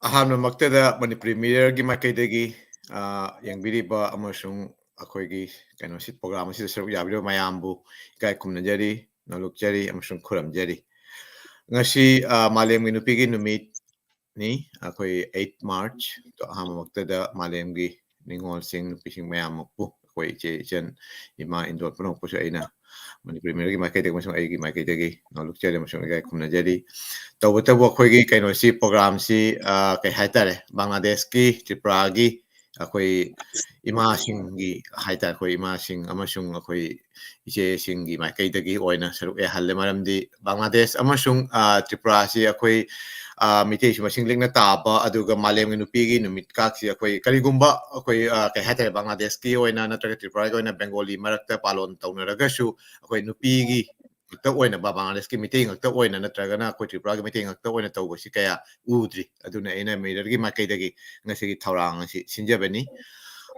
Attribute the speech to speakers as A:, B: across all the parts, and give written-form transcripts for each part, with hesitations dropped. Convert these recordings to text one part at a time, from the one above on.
A: ꯑꯍꯥꯟꯕꯃꯛꯇꯗ ꯃꯅꯤꯄꯨꯔꯤ ꯃꯤꯔꯔꯒꯤ ꯃꯥꯏꯀꯩꯗꯒꯤ ꯌꯦꯡꯕꯤꯔꯤꯕ ꯑꯃꯁꯨꯡ ꯑꯩꯈꯣꯏꯒꯤ ꯀꯩꯅꯣꯁꯤ ꯄ꯭ꯔꯣꯒ꯭ꯔꯥꯝ ꯑꯁꯤꯗ ꯁꯔꯨꯛ ꯌꯥꯕꯤꯔꯤꯕ ꯃꯌꯥꯝꯕꯨ ꯏꯀꯥꯏ ꯈꯨꯝꯅꯖꯔꯤ, ꯅꯣꯂꯨꯛꯆꯔꯤ ꯑꯃꯁꯨꯡ ꯈꯨꯔꯨꯝꯖꯔꯤ꯫ ꯉꯁꯤ ꯃꯥꯂꯦꯝꯒꯤ ꯅꯨꯄꯤꯒꯤ ꯅꯨꯃꯤꯠꯅꯤ, ꯑꯩꯈꯣꯏ 8 ꯃꯥꯔꯆ꯫ ꯑꯍꯥꯟꯕꯃꯛꯇꯗ ꯃꯥꯂꯦꯝꯒꯤ ꯅꯤꯡꯉꯣꯜꯁꯤꯡ, ꯅꯨꯄꯤꯁꯤꯡ ꯃꯌꯥꯝꯃꯛꯄꯨ ꯑꯩꯈꯣꯏ ꯏꯆꯦ ꯏꯆꯟ, ꯏꯃꯥ ꯏꯟꯗꯣꯜ ꯄꯨꯝꯅꯃꯛꯄꯨꯁꯨ ꯑꯩꯅ ꯃꯅꯤꯄꯨꯔꯤ ꯃꯤꯔꯔꯒꯤ ꯃꯥꯏꯀꯩꯗꯒꯤ ꯑꯃꯁꯨꯡ ꯑꯩꯒꯤ ꯃꯥꯏꯀꯩꯗꯒꯤ ꯅꯣꯂꯨꯛꯆꯔꯤ ꯑꯃꯁꯨꯡ ꯏꯀꯥꯏ ꯈꯨꯝꯅꯖꯔꯤ꯫ ꯇꯧꯕꯇꯕꯨ ꯑꯩꯈꯣꯏꯒꯤ ꯀꯩꯅꯣꯁꯤ ꯄ꯭ꯔꯣꯒ꯭ꯔꯥꯝꯁꯤ ꯀꯩ ꯍꯥꯏꯇꯥꯔꯦ, ꯕꯪꯒ꯭ꯂꯥꯗꯦꯁꯀꯤ, ꯇ꯭ꯔꯤꯄꯨꯔꯥꯒꯤ ꯑꯩꯈꯣꯏ ꯏꯃꯥꯁꯤꯡꯒꯤ ꯍꯥꯏꯇꯥꯔꯦ, ꯑꯩꯈꯣꯏ ꯏꯃꯥꯁꯤꯡ ꯑꯃꯁꯨꯡ ꯑꯩꯈꯣꯏ ꯏꯆꯦꯁꯤꯡꯒꯤ ꯃꯥꯏꯀꯩꯗꯒꯤ ꯑꯣꯏꯅ ꯁꯔꯨꯛ ꯌꯥꯍꯜꯂꯦ꯫ ꯃꯔꯝꯗꯤ ꯕꯪꯒ꯭ꯂꯥꯗꯦꯁ ꯑꯃꯁꯨꯡ ꯇ꯭ꯔꯤꯄꯨꯔꯥꯁꯤ ꯑꯩꯈꯣꯏ ꯃꯤꯇꯩꯁꯨ ꯃꯁꯤꯡ ꯂꯦꯡꯅ ꯇꯥꯕ, ꯑꯗꯨꯒ ꯃꯥꯂꯦꯝꯒꯤ ꯅꯨꯄꯤꯒꯤ ꯅꯨꯃꯤꯠꯀꯥꯁꯤ ꯑꯩꯈꯣꯏ ꯀꯔꯤꯒꯨꯝꯕ ꯑꯩꯈꯣꯏ ꯀꯩ ꯍꯥꯏꯇꯥꯔꯦ, ꯕꯪꯒ꯭ꯂꯥꯗꯦꯁꯀꯤ ꯑꯣꯏꯅ ꯅꯠꯇ꯭ꯔꯒ ꯇ꯭ꯔꯤꯄꯨꯔꯥꯒꯤ ꯑꯣꯏꯅ ꯕꯦꯡꯒꯣꯂꯤ ꯃꯔꯛꯇ ꯄꯥꯂꯣꯟ ꯇꯧꯅꯔꯒꯁꯨ ꯑꯩꯈꯣꯏ ꯅꯨꯄꯤꯒꯤ ꯉꯛꯇ ꯑꯣꯏꯅ, ꯕꯪꯒ꯭ꯂꯥꯗꯦꯁꯀꯤ ꯃꯤꯇꯩ ꯉꯛꯇ ꯑꯣꯏꯅ ꯅꯠꯇ꯭ꯔꯒꯅ ꯑꯩꯈꯣꯏ ꯇ꯭ꯔꯤꯄꯨꯔꯥꯒꯤ ꯃꯤꯇꯩ ꯉꯛꯇ ꯑꯣꯏꯅ ꯇꯧꯕꯁꯤ ꯀꯌꯥ ꯎꯗ꯭ꯔꯤ꯫ ꯑꯗꯨꯅ ꯑꯩꯅ ꯃꯤꯔꯔꯒꯤ ꯃꯥꯏꯀꯩꯗꯒꯤ ꯉꯁꯤꯒꯤ ꯊꯧꯔꯥꯡ ꯑꯁꯤ ꯁꯤꯟꯖꯕꯅꯤ꯫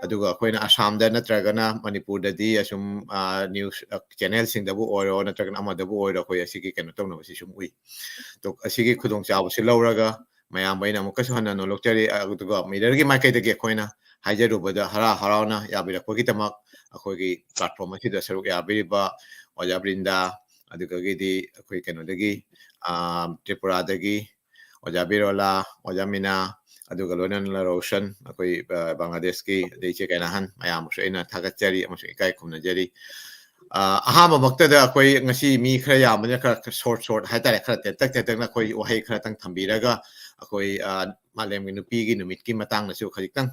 A: ꯑꯗꯨꯒ ꯑꯩꯈꯣꯏꯅ ꯑꯁꯥꯝꯗ ꯅꯠꯇ꯭ꯔꯒꯅ ꯃꯅꯤꯄꯨꯔꯗꯗꯤ ꯑꯁꯨꯝ ꯅ꯭ꯌꯨꯁ ꯆꯦꯅꯦꯜꯁꯤꯡꯗꯕꯨ ꯑꯣꯏꯔꯣ ꯅꯠꯇ꯭ꯔꯒꯅ ꯑꯃꯗꯕꯨ ꯑꯣꯏꯔꯣ ꯑꯩꯈꯣꯏ ꯑꯁꯤꯒꯤ ꯀꯩꯅꯣ ꯇꯧꯅꯕꯁꯤ ꯁꯨꯝ ꯎꯏ꯫ ꯑꯁꯤꯒꯤ ꯈꯨꯗꯣꯡꯆꯥꯕꯁꯤ ꯂꯧꯔꯒ ꯃꯌꯥꯝꯕ ꯑꯩꯅ ꯑꯃꯨꯛꯀꯁꯨ ꯍꯟꯅ ꯅꯣꯂꯨꯛꯆꯔꯤ꯫ ꯑꯗꯨꯒ ꯃꯤꯔꯔꯒꯤ ꯃꯥꯏꯀꯩꯗꯒꯤ ꯑꯩꯈꯣꯏꯅ ꯍꯥꯏꯖꯔꯨꯕꯗ ꯍꯔꯥꯎꯅ ꯌꯥꯕꯤꯔꯛꯄꯒꯤꯗꯃꯛ ꯑꯩꯈꯣꯏꯒꯤ ꯄ꯭ꯂꯥꯠꯐꯣꯔꯝ ꯑꯁꯤꯗ ꯁꯔꯨꯛ ꯌꯥꯕꯤꯔꯤꯕ ꯑꯣꯖꯥ ꯕ꯭ꯔꯤꯟꯗꯥ, ꯑꯗꯨꯗꯒꯤꯗꯤ ꯑꯩꯈꯣꯏ ꯀꯩꯅꯣꯗꯒꯤ ꯇ꯭ꯔꯤꯄꯨꯔꯥꯗꯒꯤ ꯑꯣꯖꯥ ꯕꯤꯔꯣꯂꯥ, ꯑꯣꯖꯥ ꯃꯤꯅꯥ, ꯑꯗꯨꯒ ꯂꯣꯏꯅꯅ ꯔꯣꯁꯟ, ꯑꯩꯈꯣꯏ ꯕꯪꯒ꯭ꯂꯥꯗꯦꯁꯀꯤ, ꯑꯗꯩ ꯏꯆꯦ ꯀꯩꯅꯥꯍꯟ ꯃꯌꯥꯝꯕꯨꯁꯨ ꯑꯩꯅ ꯊꯥꯒꯠꯆꯔꯤ ꯑꯃꯁꯨꯡ ꯏꯀꯥꯏ ꯈꯨꯝꯅꯖꯔꯤ꯫ ꯑꯍꯥꯟꯕꯃꯛꯇꯗ ꯑꯩꯈꯣই ꯉꯁꯤ ꯃꯤ ꯈꯔ ꯌꯥꯝꯕꯅꯤꯅ ꯈꯔ ꯁꯣꯔꯠ ꯍꯥꯏꯇꯥꯔꯦ, ꯈꯔ ꯇꯦꯟꯇꯛꯅ ꯑꯩꯈꯣꯏ ꯋꯥꯍꯩ ꯈꯔꯇꯪ ꯊꯝꯕꯤꯔꯒ ꯑꯩꯈꯣꯏ ꯃꯥꯂꯦꯝꯒꯤ ꯅꯨꯄꯤꯒꯤ ꯅꯨꯃꯤꯠꯀꯤ ꯃꯇꯥꯡꯗꯁꯨ ꯈꯖꯤꯛꯇꯪ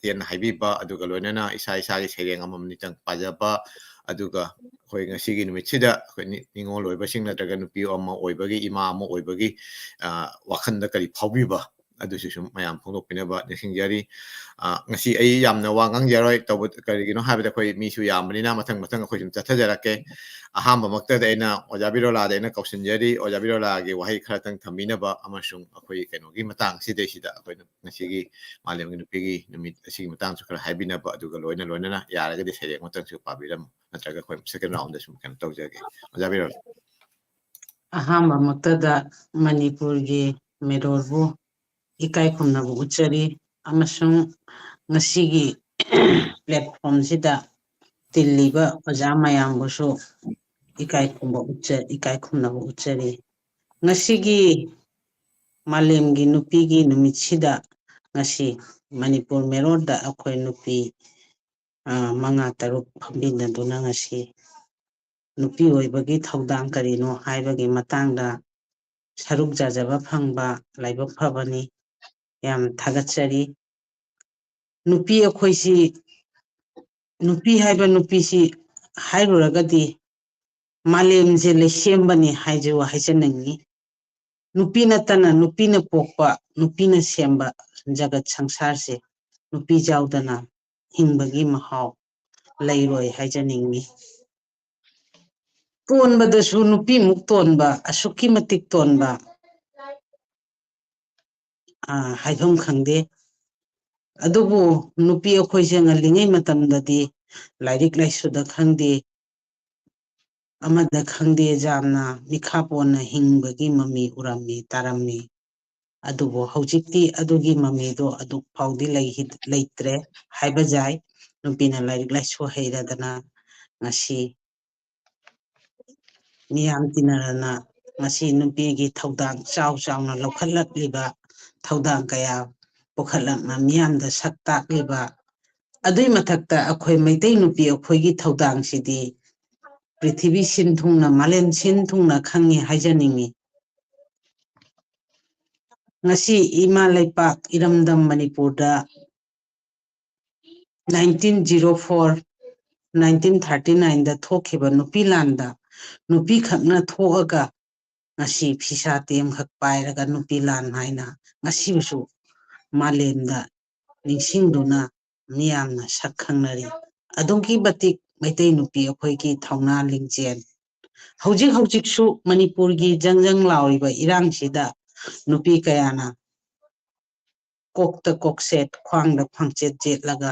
A: ꯇꯦꯟꯅ ꯍꯥꯏꯕꯤꯕ, ꯑꯗꯨꯒ ꯂꯣꯏꯅꯅ ꯏꯁꯥꯒꯤ ꯁꯩꯔꯦꯡ ꯑꯃꯃꯝꯇꯪ ꯄꯥꯖꯕ, ꯑꯗꯨꯒ ꯑꯩꯈꯣꯏ ꯉꯁꯤꯒꯤ ꯅꯨꯃꯤꯠꯁꯤꯗ ꯑꯩꯈꯣꯏ ꯅꯤꯡꯉꯣꯜ ꯑꯣꯏꯕꯁꯤꯡ ꯅꯠꯇ꯭ꯔꯒ ꯅꯨꯄꯤ ꯑꯃ ꯑꯣꯏꯕꯒꯤ, ꯏꯃꯥ ꯑꯃ ꯑꯣꯏꯕꯒꯤ ꯋꯥꯈꯜꯗ ꯀꯔꯤ ꯐꯥꯎꯕꯤꯕ ꯑꯗꯨꯁꯨ ꯁꯨꯝ ꯃꯌꯥꯝ ꯐꯣꯡꯗꯣꯛꯄꯤꯅꯕ ꯅꯤꯡꯁꯤꯡꯖꯔꯤ꯫ ꯉꯁꯤ ꯑꯩ ꯌꯥꯝꯅ ꯋꯥ ꯉꯥꯡꯖꯔꯣꯏ, ꯀꯔꯤꯒꯤꯅꯣ ꯍꯥꯏꯕꯗ ꯑꯩꯈꯣꯏ ꯃꯤꯁꯨ ꯌꯥꯝꯕꯅꯤꯅ ꯃꯊꯪ ꯑꯩꯈꯣꯏ ꯁꯨꯝ ꯆꯠꯊꯖꯔꯛꯀꯦ꯫ ꯑꯍꯥꯟꯕꯃꯛꯇꯗ ꯑꯩꯅ ꯑꯣꯖꯥ ꯕꯤꯔꯣꯂꯥꯗ ꯑꯩꯅ ꯀꯧꯁꯤꯟꯖꯔꯤ, ꯑꯣꯖꯥ ꯕꯤꯔꯣꯂꯥꯒꯤ ꯋꯥꯍꯩ ꯈꯔꯇꯪ ꯊꯝꯕꯤꯅꯕ ꯑꯃꯁꯨꯡ ꯑꯩꯈꯣꯏ ꯀꯩꯅꯣꯒꯤ ꯃꯇꯥꯡ ꯁꯤꯗꯩꯁꯤꯗ ꯑꯩꯈꯣꯏꯅ ꯉꯁꯤꯒꯤ ꯃꯥꯂꯦꯝꯒꯤ ꯅꯨꯄꯤꯒꯤ ꯅꯨꯃꯤꯠ ꯑꯁꯤꯒꯤ ꯃꯇꯥꯡꯁꯨ ꯈꯔ ꯍꯥꯏꯕꯤꯅꯕ, ꯑꯗꯨꯒ ꯂꯣꯏꯅꯅ ꯌꯥꯔꯒꯗꯤ ꯁꯩꯔꯦꯡ ꯑꯃꯇꯪꯁꯨ ꯄꯥꯕꯤꯔꯝꯃꯨ, ꯅꯠꯇ꯭ꯔꯒ ꯑꯩꯈꯣꯏ ꯁꯦꯀꯦꯟ ꯔꯥꯎꯟꯗ ꯁꯨꯝ ꯀꯩꯅꯣ ꯇꯧꯖꯒꯦ꯫ ꯑꯣꯖꯥ ꯕꯤꯔꯣꯂꯥ꯫
B: ꯑꯍꯥꯟꯕꯃꯛꯇꯗ ꯃꯅꯤꯄꯨꯔꯒꯤ ꯃꯤꯔꯣꯜꯕꯨ ꯏꯀꯥꯏ ꯈꯨꯝꯅꯕ ꯎꯠꯆꯔꯤ, ꯑꯃꯁꯨꯡ ꯉꯁꯤꯒꯤ ꯄ꯭ꯂꯦꯠꯐꯣꯝꯁꯤꯗ ꯇꯤꯜꯂꯤꯕ ꯑꯣꯖꯥ ꯃꯌꯥꯝꯕꯨꯁꯨ ꯏꯀꯥꯏ ꯈꯨꯝꯅꯕ ꯎꯠꯆꯔꯤ꯫ ꯉꯁꯤꯒꯤ ꯃꯥꯂꯦꯝꯒꯤ ꯅꯨꯄꯤꯒꯤ ꯅꯨꯃꯤꯠꯁꯤꯗ ꯉꯁꯤ ꯃꯅꯤꯄꯨꯔ ꯃꯦꯔꯣꯟꯗ ꯑꯩꯈꯣꯏ ꯅꯨꯄꯤ 5-6 ꯐꯝꯃꯤꯟꯅꯗꯨꯅ ꯉꯁꯤ ꯅꯨꯄꯤ ꯑꯣꯏꯕꯒꯤ ꯊꯧꯗꯥꯡ ꯀꯔꯤꯅꯣ ꯍꯥꯏꯕꯒꯤ ꯃꯇꯥꯡꯗ ꯁꯔꯨꯛ ꯌꯥꯖꯕ ꯐꯪꯕ ꯂꯥꯏꯕꯛ ꯐꯕꯅꯤ꯫ ꯌꯥꯝ ꯊꯥꯒꯠꯆꯔꯤ꯫ ꯅꯨꯄꯤ ꯑꯩꯈꯣꯏꯁꯤ, ꯅꯨꯄꯤ ꯍꯥꯏꯕ ꯅꯨꯄꯤꯁꯤ ꯍꯥꯏꯔꯨꯔꯒꯗꯤ ꯃꯥꯂꯦꯝꯁꯦ ꯂꯩꯁꯦꯝꯕꯅꯤ ꯍꯥꯏꯖꯅꯤꯡꯉꯤ꯫ ꯅꯨꯄꯤ ꯅꯠꯇꯅ, ꯅꯨꯄꯤꯅ ꯄꯣꯛꯄ, ꯅꯨꯄꯤꯅ ꯁꯦꯝꯕ ꯖꯒꯠ ꯁꯪꯁꯥꯔꯁꯦ ꯅꯨꯄꯤ ꯌꯥꯎꯗꯅ ꯍꯤꯡꯕꯒꯤ ꯃꯍꯥꯎ ꯂꯩꯔꯣꯏ ꯍꯥꯏꯖꯅꯤꯡꯉꯤ꯫ ꯇꯣꯟꯕꯗꯁꯨ ꯅꯨꯄꯤꯃꯨꯛ ꯇꯣꯟꯕ, ꯑꯁꯨꯛꯀꯤ ꯃꯇꯤꯛ ꯇꯣꯟꯕ ꯍꯥꯏꯐꯝ ꯈꯪꯗꯦ꯫ ꯑꯗꯨꯕꯨ ꯅꯨꯄꯤ ꯑꯩꯈꯣꯏꯁꯦ ꯉꯜꯂꯤꯉꯩ ꯃꯇꯝꯗꯗꯤ ꯂꯥꯏꯔꯤꯛ ꯂꯥꯏꯁꯨꯗ ꯈꯪꯗꯦ, ꯑꯃꯗ ꯈꯪꯗꯦ, ꯌꯥꯝꯅ ꯃꯤꯈꯥ ꯄꯣꯟꯅ ꯍꯤꯡꯕꯒꯤ ꯃꯃꯤ ꯎꯔꯝꯃꯤ, ꯇꯥꯔꯝꯃꯤ꯫ ꯑꯗꯨꯕꯨ ꯍꯧꯖꯤꯛꯇꯤ ꯑꯗꯨꯒꯤ ꯃꯃꯤꯗꯣ ꯑꯗꯨꯛ ꯐꯥꯎꯗꯤ ꯂꯩꯇ꯭ꯔꯦ ꯍꯥꯏꯕ ꯌꯥꯏ꯫ ꯅꯨꯄꯤꯅ ꯂꯥꯏꯔꯤꯛ ꯂꯥꯏꯁꯨ ꯍꯩꯔꯗꯅ ꯉꯁꯤ ꯃꯤꯌꯥꯝ ꯇꯤꯟꯅꯔꯅ ꯉꯁꯤ ꯅꯨꯄꯤꯒꯤ ꯊꯧꯗꯥꯡ ꯆꯥꯎꯅ ꯂꯧꯈꯠꯂꯛꯂꯤꯕ, ꯊꯧꯗꯥꯡ ꯀꯌꯥ ꯄꯨꯈꯠꯂꯛꯅ ꯃꯤꯌꯥꯝꯗ ꯁꯛ ꯇꯥꯛꯂꯤꯕ, ꯑꯗꯨꯏ ꯃꯊꯛꯇ ꯑꯩꯈꯣই ꯃꯩꯇꯩ ꯅꯨꯄꯤ ꯑꯩꯈꯣꯏꯒꯤ ꯊꯧꯗꯥꯡꯁꯤꯗꯤ ꯄ꯭ꯔꯤꯊꯤꯕꯤ ꯁꯤꯟ ꯊꯨꯡꯅ, ꯃꯥꯂꯦꯝ ꯁꯤꯟ ꯊꯨꯡꯅ ꯈꯪꯉꯤ ꯍꯥꯏꯖꯅꯤꯡꯉꯤ꯫ ꯉꯁꯤ ꯏꯃꯥ ꯂꯩꯄꯥꯛ ꯏꯔꯝꯗꯝ ꯃꯅꯤꯄꯨꯔꯗ 1939ꯗ ꯊꯣꯛꯈꯤꯕ ꯅꯨꯄꯤ ꯂꯥꯟꯗ ꯅꯨꯄꯤ ꯈꯛꯅ ꯊꯣꯛꯑꯒ ꯉꯁꯤ ꯐꯤꯁꯥ ꯇꯦꯝꯈꯛ ꯄꯥꯏꯔꯒ ꯅꯨꯄꯤ ꯂꯥꯟ ꯍꯥꯏꯅ ꯉꯁꯤꯁꯨ ꯃꯥꯂꯦꯝꯗ ꯅꯤꯡꯁꯤꯡꯗꯨꯅ ꯃꯤꯌꯥꯝꯅ ꯁꯛ ꯈꯪꯅꯔꯤ꯫ ꯑꯗꯨꯛꯀꯤ ꯃꯇꯤꯛ ꯃꯩꯇꯩ ꯅꯨꯄꯤ ꯑꯩꯈꯣꯏꯒꯤ ꯊꯧꯅꯥ ꯂꯤꯡꯖꯦꯜ, ꯍꯧꯖꯤꯛꯁꯨ ꯃꯅꯤꯄꯨꯔꯒꯤ ꯖꯪ ꯂꯥꯎꯔꯤꯕ ꯏꯔꯥꯡꯁꯤꯗ ꯅꯨꯄꯤ ꯀꯌꯥꯅ ꯀꯣꯛꯇ ꯀꯣꯛꯁꯦꯠ, ꯈ꯭ꯋꯥꯡꯗ ꯈ꯭ꯋꯥꯡꯆꯦꯠ ꯆꯦꯠꯂꯒ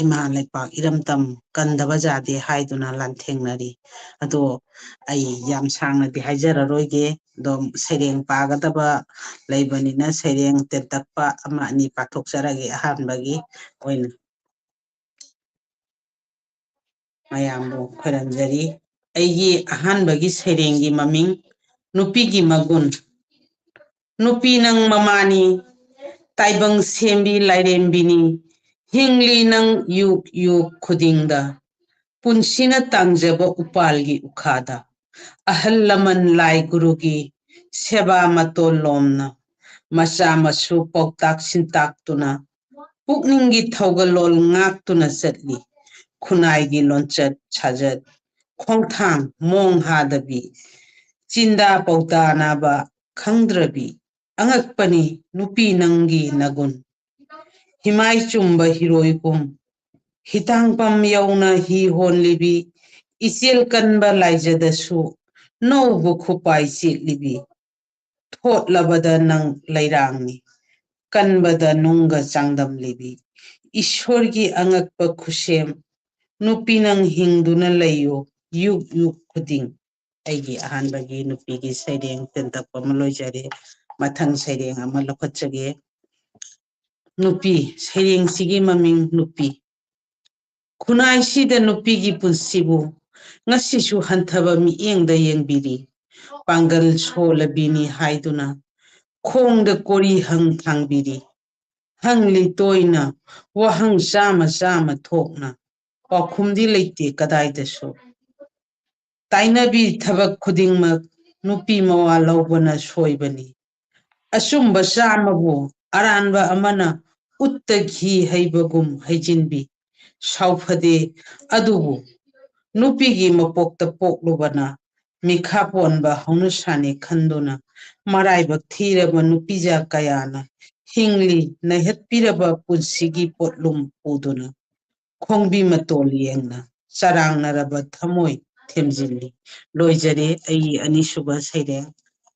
B: ꯏꯃꯥ ꯂꯩꯄꯥꯛ ꯏꯔꯝꯗꯝ ꯀꯟꯗꯕ ꯌꯥꯗꯦ ꯍꯥꯏꯗꯨꯅ ꯂꯥꯟꯊꯦꯡꯅꯔꯤ ꯑꯗꯣ ꯑꯩ ꯌꯥꯝ ꯁꯥꯡꯅꯗꯤ ꯍꯥꯏꯖꯔꯔꯣꯏꯒꯦ ꯑꯗꯣ ꯁꯩꯔꯦꯡ ꯄꯥꯒꯗꯕ ꯂꯩꯕꯅꯤꯅ ꯁꯩꯔꯦꯡ ꯇꯦꯟꯇꯛꯄ ꯑꯃ ꯑꯅꯤ ꯄꯥꯊꯣꯛꯆꯔꯒꯦ ꯑꯍꯥꯟꯕꯒꯤ ꯑꯣꯏꯅ ꯃꯌꯥꯝꯕꯨ ꯈꯣꯏꯔꯝꯖꯔꯤ ꯑꯩꯒꯤ ꯑꯍꯥꯟꯕꯒꯤ ꯁꯩꯔꯦꯡꯒꯤ ꯃꯃꯤꯡ ꯅꯨꯄꯤꯒꯤ ꯃꯒꯨꯟ ꯅꯨꯄꯤ ꯅꯪ ꯃꯃꯥꯅꯤ ꯇꯥꯏꯕꯪ ꯁꯦꯝꯕꯤ ꯂꯥꯏꯔꯦꯝꯕꯤꯅꯤ ꯍꯤꯡꯂꯤ ꯅꯪ ꯌꯨꯛ ꯌꯨꯛ ꯈꯨꯗꯤꯡꯗ ꯄꯨꯟꯁꯤꯅ ꯇꯥꯡꯖꯕ ꯎꯄꯥꯜꯒꯤ ꯎꯈꯥꯗ ꯑꯍꯜ ꯂꯃꯟ ꯂꯥꯏ ꯒꯨꯔꯨꯒꯤ ꯁꯦꯕꯥ ꯃꯇꯣꯟ ꯂꯣꯝꯅ ꯃꯆꯥ ꯃꯁꯨ ꯄꯥꯎꯇꯥꯛ ꯁꯤꯟꯇꯥꯛꯇꯨꯅ ꯄꯨꯛꯅꯤꯡꯒꯤ ꯊꯧꯒꯜꯂꯣꯟ ꯉꯥꯛꯇꯨꯅ ꯆꯠꯂꯤ ꯈꯨꯟꯅꯥꯏꯒꯤ ꯂꯣꯟꯆꯠ ꯁꯥꯖꯠ ꯈꯣꯡꯊꯥꯡ ꯃꯣꯡ ꯍꯥꯗꯕꯤ ꯆꯤꯟꯗꯥ ꯄꯥꯎꯇꯥ ꯅꯥꯕ ꯈꯪꯗ꯭ꯔꯕꯤ ꯑꯉꯛꯄꯅꯤ ꯅꯨꯄꯤ ꯅꯪꯒꯤ ꯅꯒꯨꯟ ꯍꯤꯃꯥꯏ ꯆꯨꯝꯕ ꯍꯤꯔꯣꯏꯒꯨꯝ ꯍꯤꯇꯥꯡꯐꯝ ꯌꯧꯅ ꯍꯤ ꯍꯣꯟꯂꯤꯕꯤ ꯏꯆꯦꯜ ꯀꯟꯕ ꯂꯥꯏꯖꯗꯁꯨ ꯅꯧꯕ ꯈꯨꯄꯥꯏ ꯆꯦꯠꯂꯤꯕꯤ ꯊꯣꯠꯂꯕꯗ ꯅꯪ ꯂꯩꯔꯥꯡꯅꯤ ꯀꯟꯕꯗ ꯅꯨꯡꯒ ꯆꯥꯡꯗꯝꯂꯤꯕꯤ ꯏꯁꯣꯔꯒꯤ ꯑꯉꯛꯄ ꯈꯨꯠꯁꯦꯝ ꯅꯨꯄꯤ ꯅꯪ ꯍꯤꯡꯗꯨꯅ ꯂꯩꯌꯨ ꯌꯨꯛ ꯌꯨꯛ ꯈꯨꯗꯤꯡ ꯑꯩꯒꯤ ꯑꯍꯥꯟꯕꯒꯤ ꯅꯨꯄꯤꯒꯤ ꯁꯩꯔꯦꯡ ꯇꯦꯟꯇꯛꯄ ꯑꯃ ꯂꯣꯏꯖꯔꯦ ꯃꯊꯪ ꯁꯩꯔꯦꯡ ꯑꯃ ꯂꯧꯈꯠꯆꯒꯦ ꯅꯨꯄꯤ ꯁꯩꯔꯦꯡꯁꯤꯒꯤ ꯃꯃꯤꯡ ꯅꯨꯄꯤ ꯈꯨꯟꯅꯥꯏꯁꯤꯗ ꯅꯨꯄꯤꯒꯤ ꯄꯨꯟꯁꯤꯕꯨ ꯉꯁꯤꯁꯨ ꯍꯟꯊꯕ ꯃꯤꯠꯌꯦꯡꯗ ꯌꯦꯡꯕꯤꯔꯤ ꯄꯥꯡꯒꯜ ꯁꯣꯜꯂꯕꯤꯅꯤ ꯍꯥꯏꯗꯨꯅ ꯈꯣꯡꯗ ꯀꯣꯔꯤ ꯍꯪ ꯊꯥꯡꯕꯤꯔꯤ ꯍꯪꯂꯤ ꯇꯣꯏꯅ ꯋꯥꯍꯪ ꯆꯥꯝꯃ ꯆꯥꯝꯃ ꯊꯣꯛꯅ ꯄꯥꯎꯈꯨꯝꯗꯤ ꯂꯩꯇꯦ ꯀꯗꯥꯏꯗꯁꯨ ꯇꯥꯏꯅꯕꯤ ꯊꯕꯛ ꯈꯨꯗꯤꯡꯃꯛ ꯅꯨꯄꯤ ꯃꯋꯥ ꯂꯧꯕꯅ ꯁꯣꯏꯕꯅꯤ ꯑꯆꯨꯝꯕ ꯆꯥꯝꯃꯕꯨ ꯑꯔꯥꯟꯕ ꯑꯃꯅ ꯎꯠꯇ ꯘꯤ ꯍꯩꯕꯒꯨꯝ ꯍꯩꯖꯤꯟꯕꯤ ꯁꯥꯎꯐꯗꯦ ꯑꯗꯨꯕꯨ ꯅꯨꯄꯤꯒꯤ ꯃꯄꯣꯛꯇ ꯄꯣꯛꯂꯨꯕꯅ ꯃꯤꯈꯥ ꯄꯣꯟꯕ ꯍꯧꯅꯁꯥꯅꯤ ꯈꯟꯗꯨꯅ ꯃꯔꯥꯏꯕꯛ ꯊꯤꯔꯕ ꯅꯨꯄꯤꯖꯥ ꯀꯌꯥꯅ ꯍꯤꯡꯂꯤ ꯅꯩꯍꯠꯄꯤꯔꯕ ꯄꯨꯟꯁꯤꯒꯤ ꯄꯣꯠꯂꯨꯝ ꯄꯨꯗꯨꯅ ꯈꯣꯡꯕꯤ ꯃꯇꯣꯜ ꯌꯦꯡꯅ ꯆꯔꯥꯡꯅꯔꯕ ꯊꯃꯣꯏ ꯊꯦꯝꯖꯤꯜꯂꯤ ꯂꯣꯏꯖꯔꯦ ꯑꯩꯒꯤ ꯑꯅꯤꯁꯨꯕ ꯁꯩꯔꯦꯡ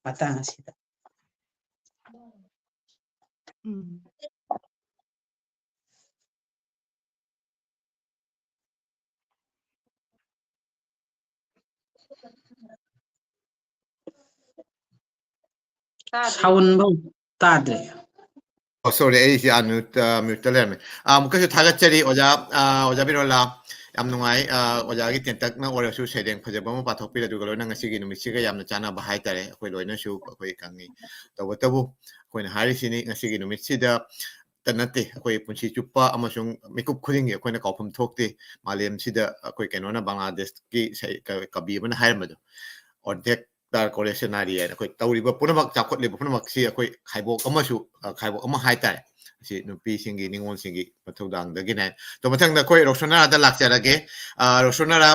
B: ꯃꯇꯥꯡ ꯑꯁꯤꯗ ꯁꯥꯎꯟꯕꯧ ꯇꯥꯗ꯭ꯔꯦ
A: ꯁꯣꯔꯤ ꯑꯩꯁꯦ ꯃ꯭ꯌꯨꯠꯇ ꯂꯩꯔꯝꯃꯦ ꯑꯃꯨꯛꯀꯁꯨ ꯊꯥꯒꯠꯆꯔꯤ ꯑꯣꯖꯥ ꯑꯣꯖꯥ ꯕꯤꯔꯣꯂꯥ ꯌꯥꯝ ꯅꯨꯡꯉꯥꯏ ꯑꯣꯖꯥꯒꯤ ꯇꯦꯟꯇꯛꯅ ꯑꯣꯏꯔꯁꯨ ꯁꯩꯔꯦꯡ ꯐꯖꯕ ꯑꯃ ꯄꯥꯊꯣꯛꯄꯤꯔꯦ ꯑꯗꯨꯒ ꯂꯣꯏꯅ ꯉꯁꯤꯒꯤ ꯅꯨꯃꯤꯠꯁꯤꯒ ꯌꯥꯝꯅ ꯆꯥꯟꯅꯕ ꯍꯥꯏꯇꯥꯔꯦ ꯑꯩꯈꯣꯏ ꯂꯣꯏꯅꯁꯨ ꯑꯩꯈꯣꯏ ꯈꯪꯉꯤ ꯇꯧꯕꯇꯕꯨ ꯑꯩꯈꯣꯏꯅ ꯍꯥꯏꯔꯤꯁꯤꯅꯤ ꯉꯁꯤꯒꯤ ꯅꯨꯃꯤꯠꯁꯤꯗ ꯇ ꯅꯠꯇꯦ ꯑꯩꯈꯣꯏ ꯄꯨꯟꯁꯤ ꯆꯨꯞꯄ ꯑꯃꯁꯨꯡ ꯃꯤꯀꯨꯞ ꯈꯨꯗꯤꯡꯒꯤ ꯑꯩꯈꯣꯏꯅ ꯀꯥꯎꯐꯝ ꯊꯣꯛꯇꯦ ꯃꯥꯂꯦꯝꯁꯤꯗ ꯑꯩꯈꯣꯏ ꯀꯩꯅꯣꯅ ꯕꯪꯒ꯭ꯂꯥꯗꯦꯁꯀꯤ ꯀꯕꯤ ꯑꯃꯅ ꯍꯥꯏꯔꯝꯕꯗꯣ ꯑꯣꯔꯙꯦꯛ ꯇꯥꯔ ꯀꯣꯔꯦꯁꯟ ꯅꯥꯔꯤ ꯍꯥꯏꯅ ꯑꯩꯈꯣꯏ ꯇꯧꯔꯤꯕ ꯄꯨꯝꯅꯃꯛ ꯆꯥꯎꯈꯠꯂꯤꯕ ꯄꯨꯝꯅꯃꯛꯁꯤ ꯑꯩꯈꯣꯏ ꯈꯥꯏꯕꯣꯛ ꯑꯃ ꯍꯥꯏꯇꯥꯔꯦ ꯁꯤ ꯅꯨꯄꯤꯁꯤꯡꯒꯤ ꯅꯤꯉꯣꯜꯁꯤꯡꯒꯤ ꯃꯊꯧꯗꯥꯡꯗꯒꯤꯅꯦ ꯑꯗꯣ ꯃꯊꯪꯗ ꯑꯩꯈꯣꯏ ꯔꯣꯁꯣꯅꯥꯗ ꯂꯥꯛꯆꯔꯒꯦ ꯔꯣꯁꯣꯅꯥꯔꯥ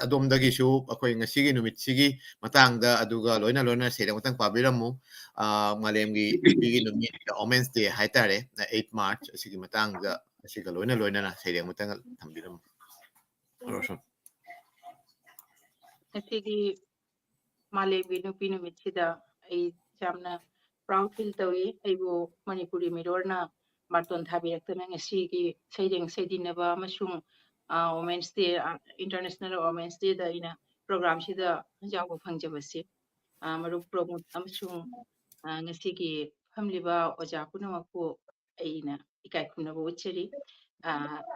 A: ꯑꯗꯣꯝꯗꯒꯤꯁꯨ ꯑꯩꯈꯣꯏ ꯉꯁꯤꯒꯤ ꯅꯨꯃꯤꯠꯁꯤꯒꯤ ꯃꯇꯥꯡꯗ ꯑꯗꯨꯒ ꯂꯣꯏꯅ ꯂꯣꯏꯅ ꯁꯩꯔꯦꯡ ꯑꯃꯇꯪ ꯄꯥꯕꯤꯔꯝꯃꯨ ꯃꯥꯂꯦꯝꯒꯤ ꯅꯨꯄꯤꯒꯤ ꯅꯨꯃꯤꯠ ꯋꯣꯃꯦꯟꯁ ꯗꯦ ꯍꯥꯏꯇꯥꯔꯦ 8 ꯃꯥꯔꯆ ꯑꯁꯤꯒꯤ ꯃꯇꯥꯡꯗ ꯑꯁꯤꯒ ꯂꯣꯏꯅ ꯂꯣꯏꯅꯅ ꯁꯩꯔꯦꯡ ꯑꯃꯇꯪ ꯊꯝꯕꯤꯔꯝꯃꯨ ꯔꯣꯁꯟ
C: ꯉꯁꯤꯒꯤ ꯃꯥꯂꯦꯝꯒꯤ ꯅꯨꯄꯤ ꯅꯨꯃꯤꯠꯁꯤꯗ ꯑꯩ ꯌꯥꯝꯅ ꯄ꯭ꯔꯥꯎꯗ ꯐꯤꯜ ꯇꯧꯏ ꯑꯩꯕꯨ ꯃꯅꯤꯄꯨꯔꯤ ꯃꯤꯔꯣꯜꯅ ꯕꯥꯔꯇꯣꯟ ꯊꯥꯕꯤꯔꯛꯇꯨꯅ ꯉꯁꯤꯒꯤ ꯁꯩꯔꯦꯡ ꯁꯩꯗꯤꯟꯅꯕ ꯑꯃꯁꯨꯡ ꯋꯣꯃꯦꯟꯁ ꯗꯦ ꯏꯟꯇꯔꯅꯦꯁꯅꯦꯜ ꯋꯣꯃꯦꯟꯁ ꯗꯦꯗ ꯑꯩꯅ ꯄ꯭ꯔꯣꯒ꯭ꯔꯥꯝꯁꯤꯗ ꯌꯥꯎꯕ ꯐꯪꯖꯕꯁꯤ ꯃꯔꯨꯞ ꯄ꯭ꯔꯃꯣꯠ ꯑꯃꯁꯨꯡ ꯉꯁꯤꯒꯤ ꯐꯝꯂꯤꯕ ꯑꯣꯖꯥ ꯄꯨꯝꯅꯃꯛꯄꯨ ꯑꯩꯅ ꯏꯀꯥꯏ ꯈꯨꯝꯅꯕ ꯎꯠꯆꯔꯤ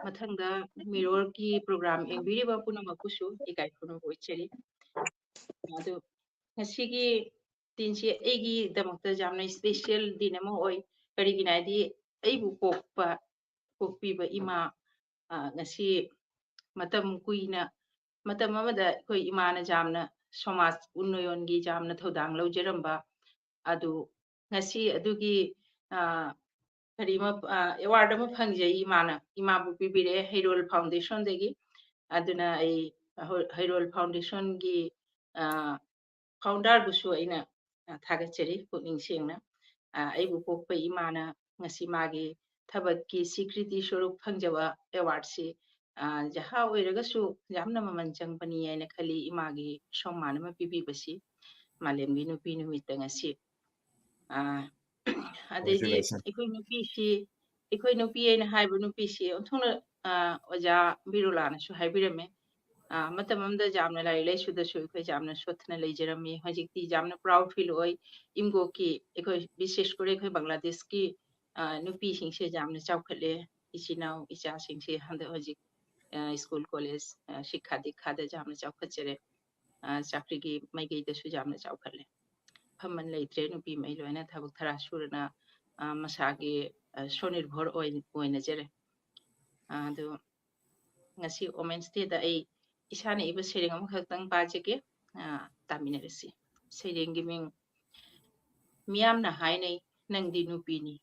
C: ꯃꯊꯪꯗ ꯃꯤꯔꯣꯜꯒꯤ ꯄ꯭ꯔꯣꯒ꯭ꯔꯥꯝ ꯌꯦꯡꯕꯤꯔꯤꯕ ꯄꯨꯝꯅꯃꯛꯄꯨꯁꯨ ꯏꯀꯥꯏ ꯈꯨꯝꯅꯕ ꯎꯠꯆꯔꯤ ꯑꯗꯨ ꯉꯁꯤꯒꯤ ꯗꯤꯟꯁꯤ ꯑꯩꯒꯤꯗꯃꯛꯇ ꯌꯥꯝꯅ ꯁ꯭ꯄꯦꯁꯤꯌꯦꯜ ꯗꯤꯟ ꯑꯃ ꯑꯣꯏ ꯀꯔꯤꯒꯤꯅꯣ ꯍꯥꯏꯗꯤ ꯑꯩꯕꯨ ꯄꯣꯛꯄꯤꯕ ꯏꯃꯥ ꯉꯁꯤ ꯃꯇꯝ ꯀꯨꯏꯅ ꯃꯇꯝ ꯑꯃꯗ ꯑꯩꯈꯣꯏ ꯏꯃꯥꯅ ꯌꯥꯝꯅ ꯁꯃꯥꯖ ꯎꯟꯅꯌꯣꯟꯒꯤ ꯌꯥꯝꯅ ꯊꯧꯗꯥꯡ ꯂꯧꯖꯔꯝꯕ ꯑꯗꯨ ꯉꯁꯤ ꯑꯗꯨꯒꯤ ꯀꯔꯤꯃ ꯑꯦꯋꯥꯔꯗ ꯑꯃ ꯐꯪꯖꯩ ꯏꯃꯥꯕꯨ ꯄꯤꯕꯤꯔꯛꯑꯦ ꯍꯩꯔꯣꯜ ꯐꯥꯎꯟꯗꯦꯁꯟꯗꯒꯤ ꯑꯗꯨꯅ ꯑꯩ ꯍꯩꯔꯣꯜ ꯐꯥꯎꯟꯗꯦꯁꯟꯒꯤ ꯐꯥꯎꯟꯗꯔꯕꯨꯁꯨ ꯑꯩꯅ ꯊꯥꯒꯠꯆꯔꯤ ꯄꯨꯛꯅꯤꯡ ꯁꯦꯡꯅ ꯑꯩꯕꯨ ꯄꯣꯛꯄ ꯏꯃꯥꯅ ꯉꯁꯤ ꯃꯥꯒꯤ ꯊꯕꯛꯀꯤ ꯁ꯭ꯋꯤꯀ꯭ꯔꯤꯇꯤ ꯁ꯭ꯋꯔꯨꯞ ꯐꯪꯖꯕ ꯑꯦꯋꯥꯔꯗꯁꯤ ꯖꯍꯥ ꯑꯣꯏꯔꯒꯁꯨ ꯌꯥꯝꯅ ꯃꯃꯜ ꯆꯪꯕꯅꯤ ꯍꯥꯏꯅ ꯈꯜꯂꯤ ꯏꯃꯥꯒꯤ ꯁꯧꯃꯥꯟ ꯑꯃ ꯄꯤꯕꯤꯕꯁꯤ ꯃꯥꯂꯦꯝꯒꯤ ꯅꯨꯄꯤ ꯅꯨꯃꯤꯠꯇ ꯉꯁꯤ ꯑꯗꯩꯗꯤ ꯑꯩꯈꯣꯏ ꯅꯨꯄꯤ ꯑꯩꯅ ꯍꯥꯏꯕ ꯅꯨꯄꯤꯁꯤ ꯑꯣꯟꯊꯣꯛꯅ ꯑꯣꯖꯥ ꯕꯤꯔꯨꯂꯥꯅꯁꯨ ꯍꯥꯏꯕꯤꯔꯝꯃꯦ ꯃꯇꯝ ꯑꯃꯗ ꯌꯥꯝꯅ ꯂꯥꯏꯔꯤꯛ ꯂꯥꯏꯁꯨꯗꯁꯨ ꯑꯩꯈꯣꯏ ꯌꯥꯝꯅ ꯁꯣꯠꯊꯅ ꯂꯩꯖꯔꯝꯃꯤ ꯍꯧꯖꯤꯛꯇꯤ ꯌꯥꯝꯅ ꯄ꯭ꯔꯥꯎꯗ ꯐꯤꯜ ꯑꯣꯏ ꯏꯝꯒꯣꯛꯀꯤ ꯑꯩꯈꯣꯏ ꯕꯤꯁꯦꯁ ꯀꯣꯔꯦ ꯑꯩꯈꯣꯏ ꯕꯪꯒ꯭ꯂꯥꯗꯦꯁꯀꯤ ꯅꯨꯄꯤꯁꯤꯡꯁꯦ ꯌꯥꯝꯅ ꯆꯥꯎꯈꯠꯂꯦ ꯏꯆꯤꯟ ꯏꯅꯥꯎ ꯏꯆꯥꯁꯤꯡꯁꯦ ꯍꯟꯗꯛ ꯍꯧꯖꯤꯛ ꯁ꯭ꯀꯨꯜ ꯀꯣꯂꯦꯖ ꯁꯤꯛꯈꯥ ꯗꯤꯛꯈꯥꯗ ꯌꯥꯝꯅ ꯆꯥꯎꯈꯠꯆꯔꯦ ꯆꯥꯛꯀ꯭ꯔꯤꯒꯤ ꯃꯥꯏꯀꯩꯗꯁꯨ ꯌꯥꯝꯅ ꯆꯥꯎꯈꯠꯂꯦ ꯐꯃꯟ ꯂꯩꯇ꯭ꯔꯦ ꯅꯨꯄꯤꯉꯩ ꯂꯣꯏꯅ ꯊꯕꯛ ꯊꯔꯥ ꯁꯨꯔꯅ ꯃꯁꯥꯒꯤ ꯁꯣꯅꯤꯔꯚꯔ ꯑꯣꯏꯅꯖꯔꯦ ꯑꯗꯨ ngasi Women's Day da ai isana iba sereng amakhaktang pajege taminarasi serengi ming miyamna hainai nangdi nupini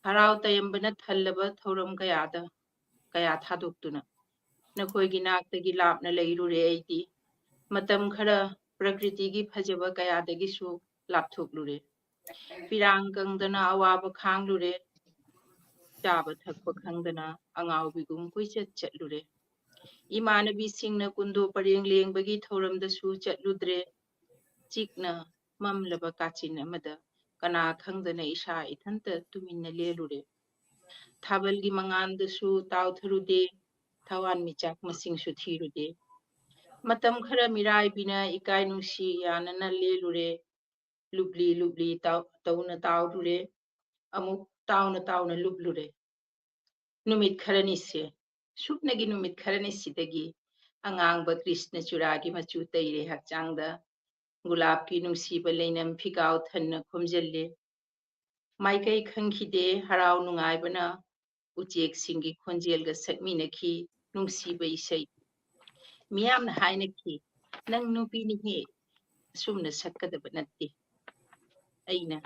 C: harau tayambana thallaba thoram kaya thadoktuna nakhoigi naktagi lapna leirure aiti matam khara prakriti gi phajaba kaya dagi su lapthoklure pirang kangdana awaba khanglure chaba thakpa khangdana angawbigum kuichat chatlure इमानबीसिंगना कुंदो परेंग लेंबगी थौरमदसु चटलुद्रे चिकना ममलबा काचिन अमदा कना खंगदना इशा इथंत तुमिन्ना लेलुरे थाबलगी मंगानदसु तावथरुदे थवान मिचाक मसिंगसु थीरुदे मतम खरा मिराय बिना इकाय नुसी यानना लेलुरे लुबली लुबली तौना तावरुरे अमुक तावना लुबलुरे नुमित खरनिसे सुपनगी नुमित खरनिसिदगी अंगांगबा कृष्ण चुरागी मचु तैरे हक्चांगदा गुलाब की नुसीबा लेनम फिगाव थन्न खोमजल्ले माइकई खंखिदे हराव नुंगाइबना उचेक सिंगी खोंजेलगा सकमिनखी नुसीबा इसै मियामना हाइनखी नंग नुपीनी हे सुमना सकदबा नत्ते अइना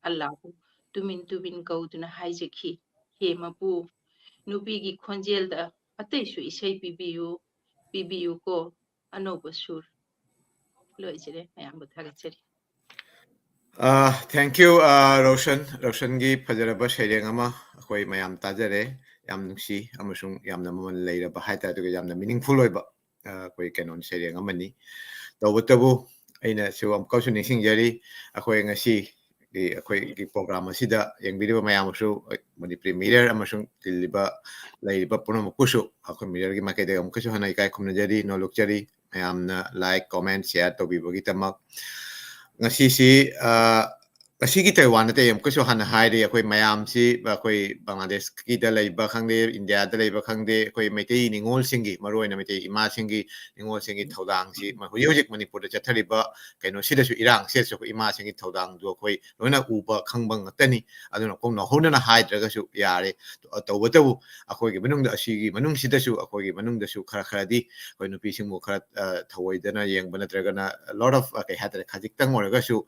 C: अल्लाहु तुमिन कौदुना हाइजखी हे मपू नुपीगी खोंजेलदा अतैसु इसै पिबियु को अनोबा सुर लोइजरे मयाम थागचरी
A: Thank you, Roshan. Roshangi Fajaraba Shadingama, Akoi Mayam Tajare, Yam Nuxi, Amusung Yamnaman later, Bahata to Yamna meaningful over Akoi Canon Shadangamani. Tawatabu, Aina, so I'm cautioning Jerry, Akoi Nasi, the program Sida, Young Video Mayamushu, when the premier Amusung Tiliba, Laiba Punamukushu, Akomiri Makade, Mukashana Kumajari, no luxury, Mayamna like, comment, share, to be Bogitamak. Ngasi ngasi Taiwan na tayo kasi hana haide ako'y mayam si ako'y Bangladesh kita laiba khangde India da laiba khangde ako'y Meitei ningol singi maroi na Meitei ima singi ningol singi thaudang si hujik Manipur da chathariba kaino sida su irang se su ima singi thaudang do ako'y loina uba khangbang tani aduna kong no hona na haidra ga su yare tawbatabu ako'y gi manung da asigi manung sida su ako'y gi manung da su khara di ako'y nupi singmo khara thawaidana yengba natragana a lot of kay hadra khajiktang oraga su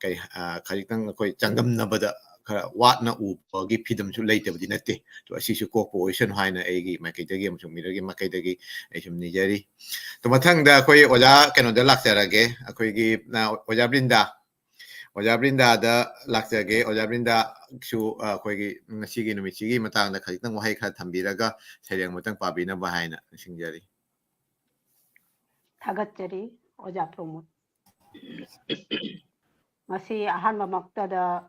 A: kay khajitang ako'y changamnabada khara watna ubagi phidamsu leitabdi natte to asisu cooperation haina aigi makaitagi amsung miragi makaitagi aisum nijari to mathangda ako'y oja kano da lakjarage ako'y gi oja brinda da lakjage oja brinda su ako'y gi ngasigi numitigi matangda khajitang wahai khara thambiraga sairang matang pabina bahaina singjari
D: Thagattari oja promote Masi ahanba maktada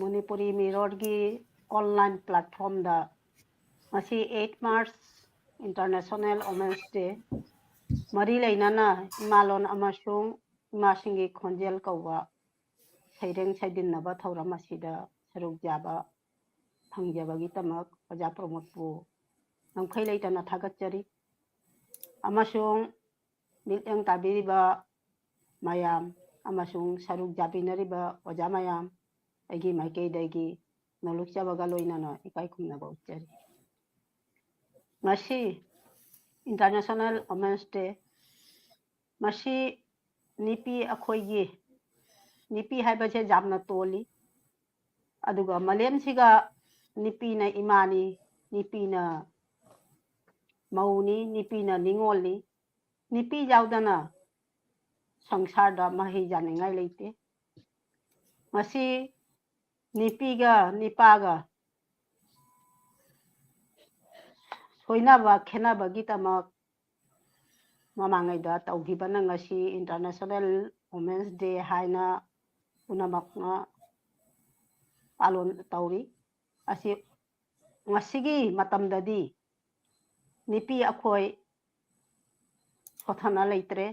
D: Manipuri Mirror gi online platform da Masi 8 March International Women's Day Mari lainana imalon amasung imasingi khonjel kawa saireng saidinaba thauram asida saruk jaba phangjabagi tamak oja promote pu namkhai laitana thagattari amasung mileng tabiriba mayam amasung saruk jabinariba oja mayam agi maikaidagi nolukchabaga loinana ikai khumnaba uchari ngasi International Women's Day masi nipi akhoigi nipi haibase jamna toli aduga malem siga nipi na imani nipi na mauni nipi na ningoli nipi jaudana sangsarda mahi janingai leite masi nipiga nipaga soinaba khenabagi tamak mamangaida tawgibana ngasi International Women's Day haina punamakna palon tawri asi ngasigi matamdadi nipi akhoi sothana leitre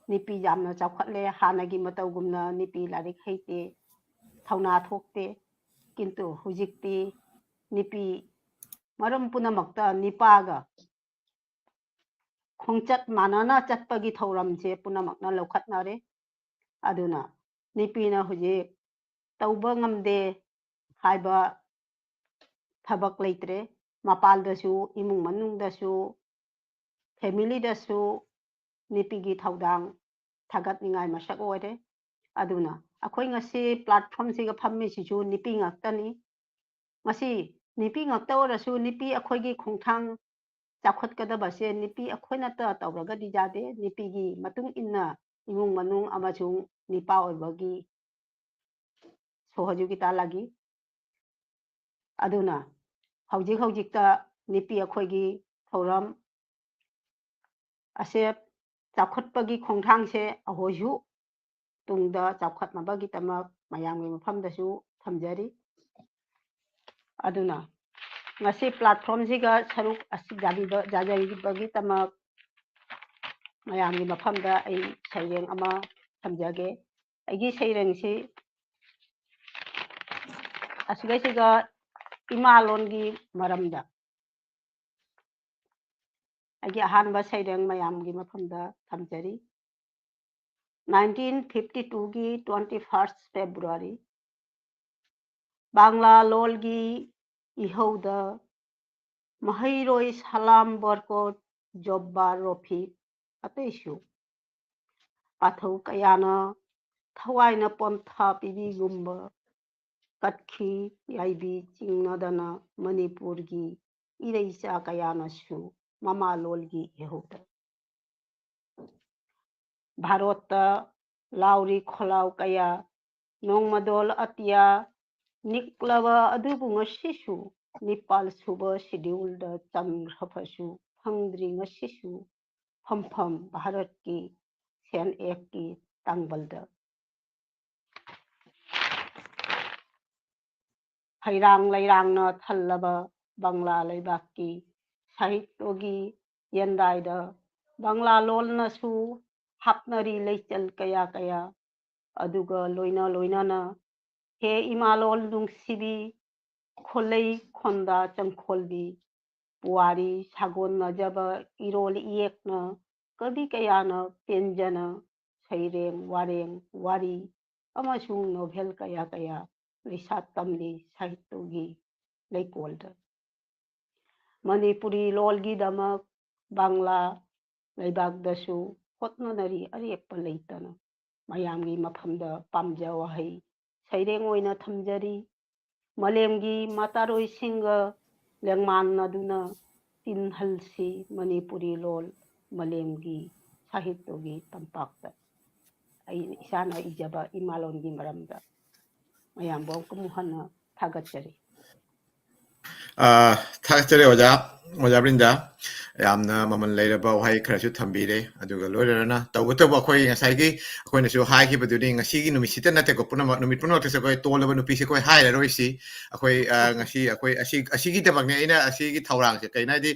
D: nipi jamna chawkhatle hanagi matawgumna nipi larik heite thauna thokte kintu hujikti nipi maram punamakta nipaga khongchat manana chatpagi thauramje punamakna lokhatnare aduna nipina hujik tauba ngamde haiba thabak leitre mapaldasu imung manungdasu family dasu nipigi thaudang thagat ningai masak oire aduna akhoi ngasi platform siga phammi sisu nipi ngaktani ngasi nipi ngakta orasu nipi akhoigi khongthang chakhotkadabase nipi akhoina ta tawraga dijade nipigi matung inna imung manung amachung nipa oibagi sohajugita lagi aduna hojik nipi akhoigi thoram ase chakhatpagi khongthangse ahoju tungda chakhatnabagi tamak mayamgi mafamdasu thamjari aduna ngasi platform siga saruk jajabagi tamak mayamgi mafamda ai saireng ama thamjage aigi saireng si asigaisiga imalongi maramda aigi ahanba saireng mayamgi mafamda thamjari 1952 gi 21st February Bangla lolgi ihauda mahairoi salam barkot jobbar rofik ataisu pathau kayana thawaina pontha pibigumba katki yaibi chingnadana manipurgi ireisa kayanasu mama lolgi ihauda Bharata lauri kholau kaya nongmadol atya niklaba adubu ngasisu Nepal suba schedule da changrafasu phangdri ngasisu phampham Bharat ki sen ek ki tangbalda hairang lairangna thallaba Bangla laibaki sahityogi yendaida Bangla lolnasu hapnari leichal kaya kaya aduga loina he imalol nungsibi kholei khonda changkholbi puari sagon najaba irol iekna kabi kayana penjana saireng wareng wari amasung novel kaya risat tamli sahityogi leikolda Manipuri lolgi damak Bangla laibakdasu hotnanari areppa leitana mayamgi mafamda pamja wahai saireng oina thamjari malemgi mataroi singa lengmannaduna tinhalsi Manipuri lol malemgi sahityogi tampakta ai isana ijaba imalongi maramda mayambo kumuhana thagatjari
A: ꯊꯥꯒꯠꯆꯔꯤ ꯑꯣꯖꯥ ꯑꯣꯖꯥ ꯕ꯭ꯔꯤꯟꯗꯥ ꯌꯥꯝꯅ ꯃꯃꯜ ꯂꯩꯔꯕ ꯋꯥꯍꯩ ꯈꯔꯁꯨ ꯊꯝꯕꯤꯔꯦ ꯑꯗꯨꯒ ꯂꯣꯏꯅꯅ ꯇꯧꯕꯇꯕꯨ ꯑꯩꯈꯣꯏ ꯉꯁꯥꯏꯒꯤ ꯑꯩꯈꯣꯏꯅꯁꯨ ꯍꯥꯏꯈꯤꯕꯗꯨꯅꯤ ꯉꯁꯤꯒꯤ ꯅꯨꯃꯤꯠꯁꯤꯗ ꯅꯠꯇꯦꯀꯣ ꯄꯨꯝꯅꯃꯛ ꯅꯨꯃꯤꯠ ꯄꯨꯝꯅꯃꯛꯇꯁꯨ ꯑꯩꯈꯣꯏ ꯇꯣꯜꯂꯕ ꯅꯨꯄꯤꯁꯤ ꯑꯩꯈꯣꯏ ꯍꯥꯏꯔꯔꯣꯏꯁꯤ ꯑꯩꯈꯣꯏ ꯉꯁꯤ ꯑꯩꯈꯣꯏ ꯑꯁꯤꯒꯤꯗꯃꯛꯅꯦ ꯑꯩꯅ ꯑꯁꯤꯒꯤ ꯊꯧꯔꯥꯡꯁꯦ ꯀꯩꯅꯣ ꯍꯥꯏꯗꯤ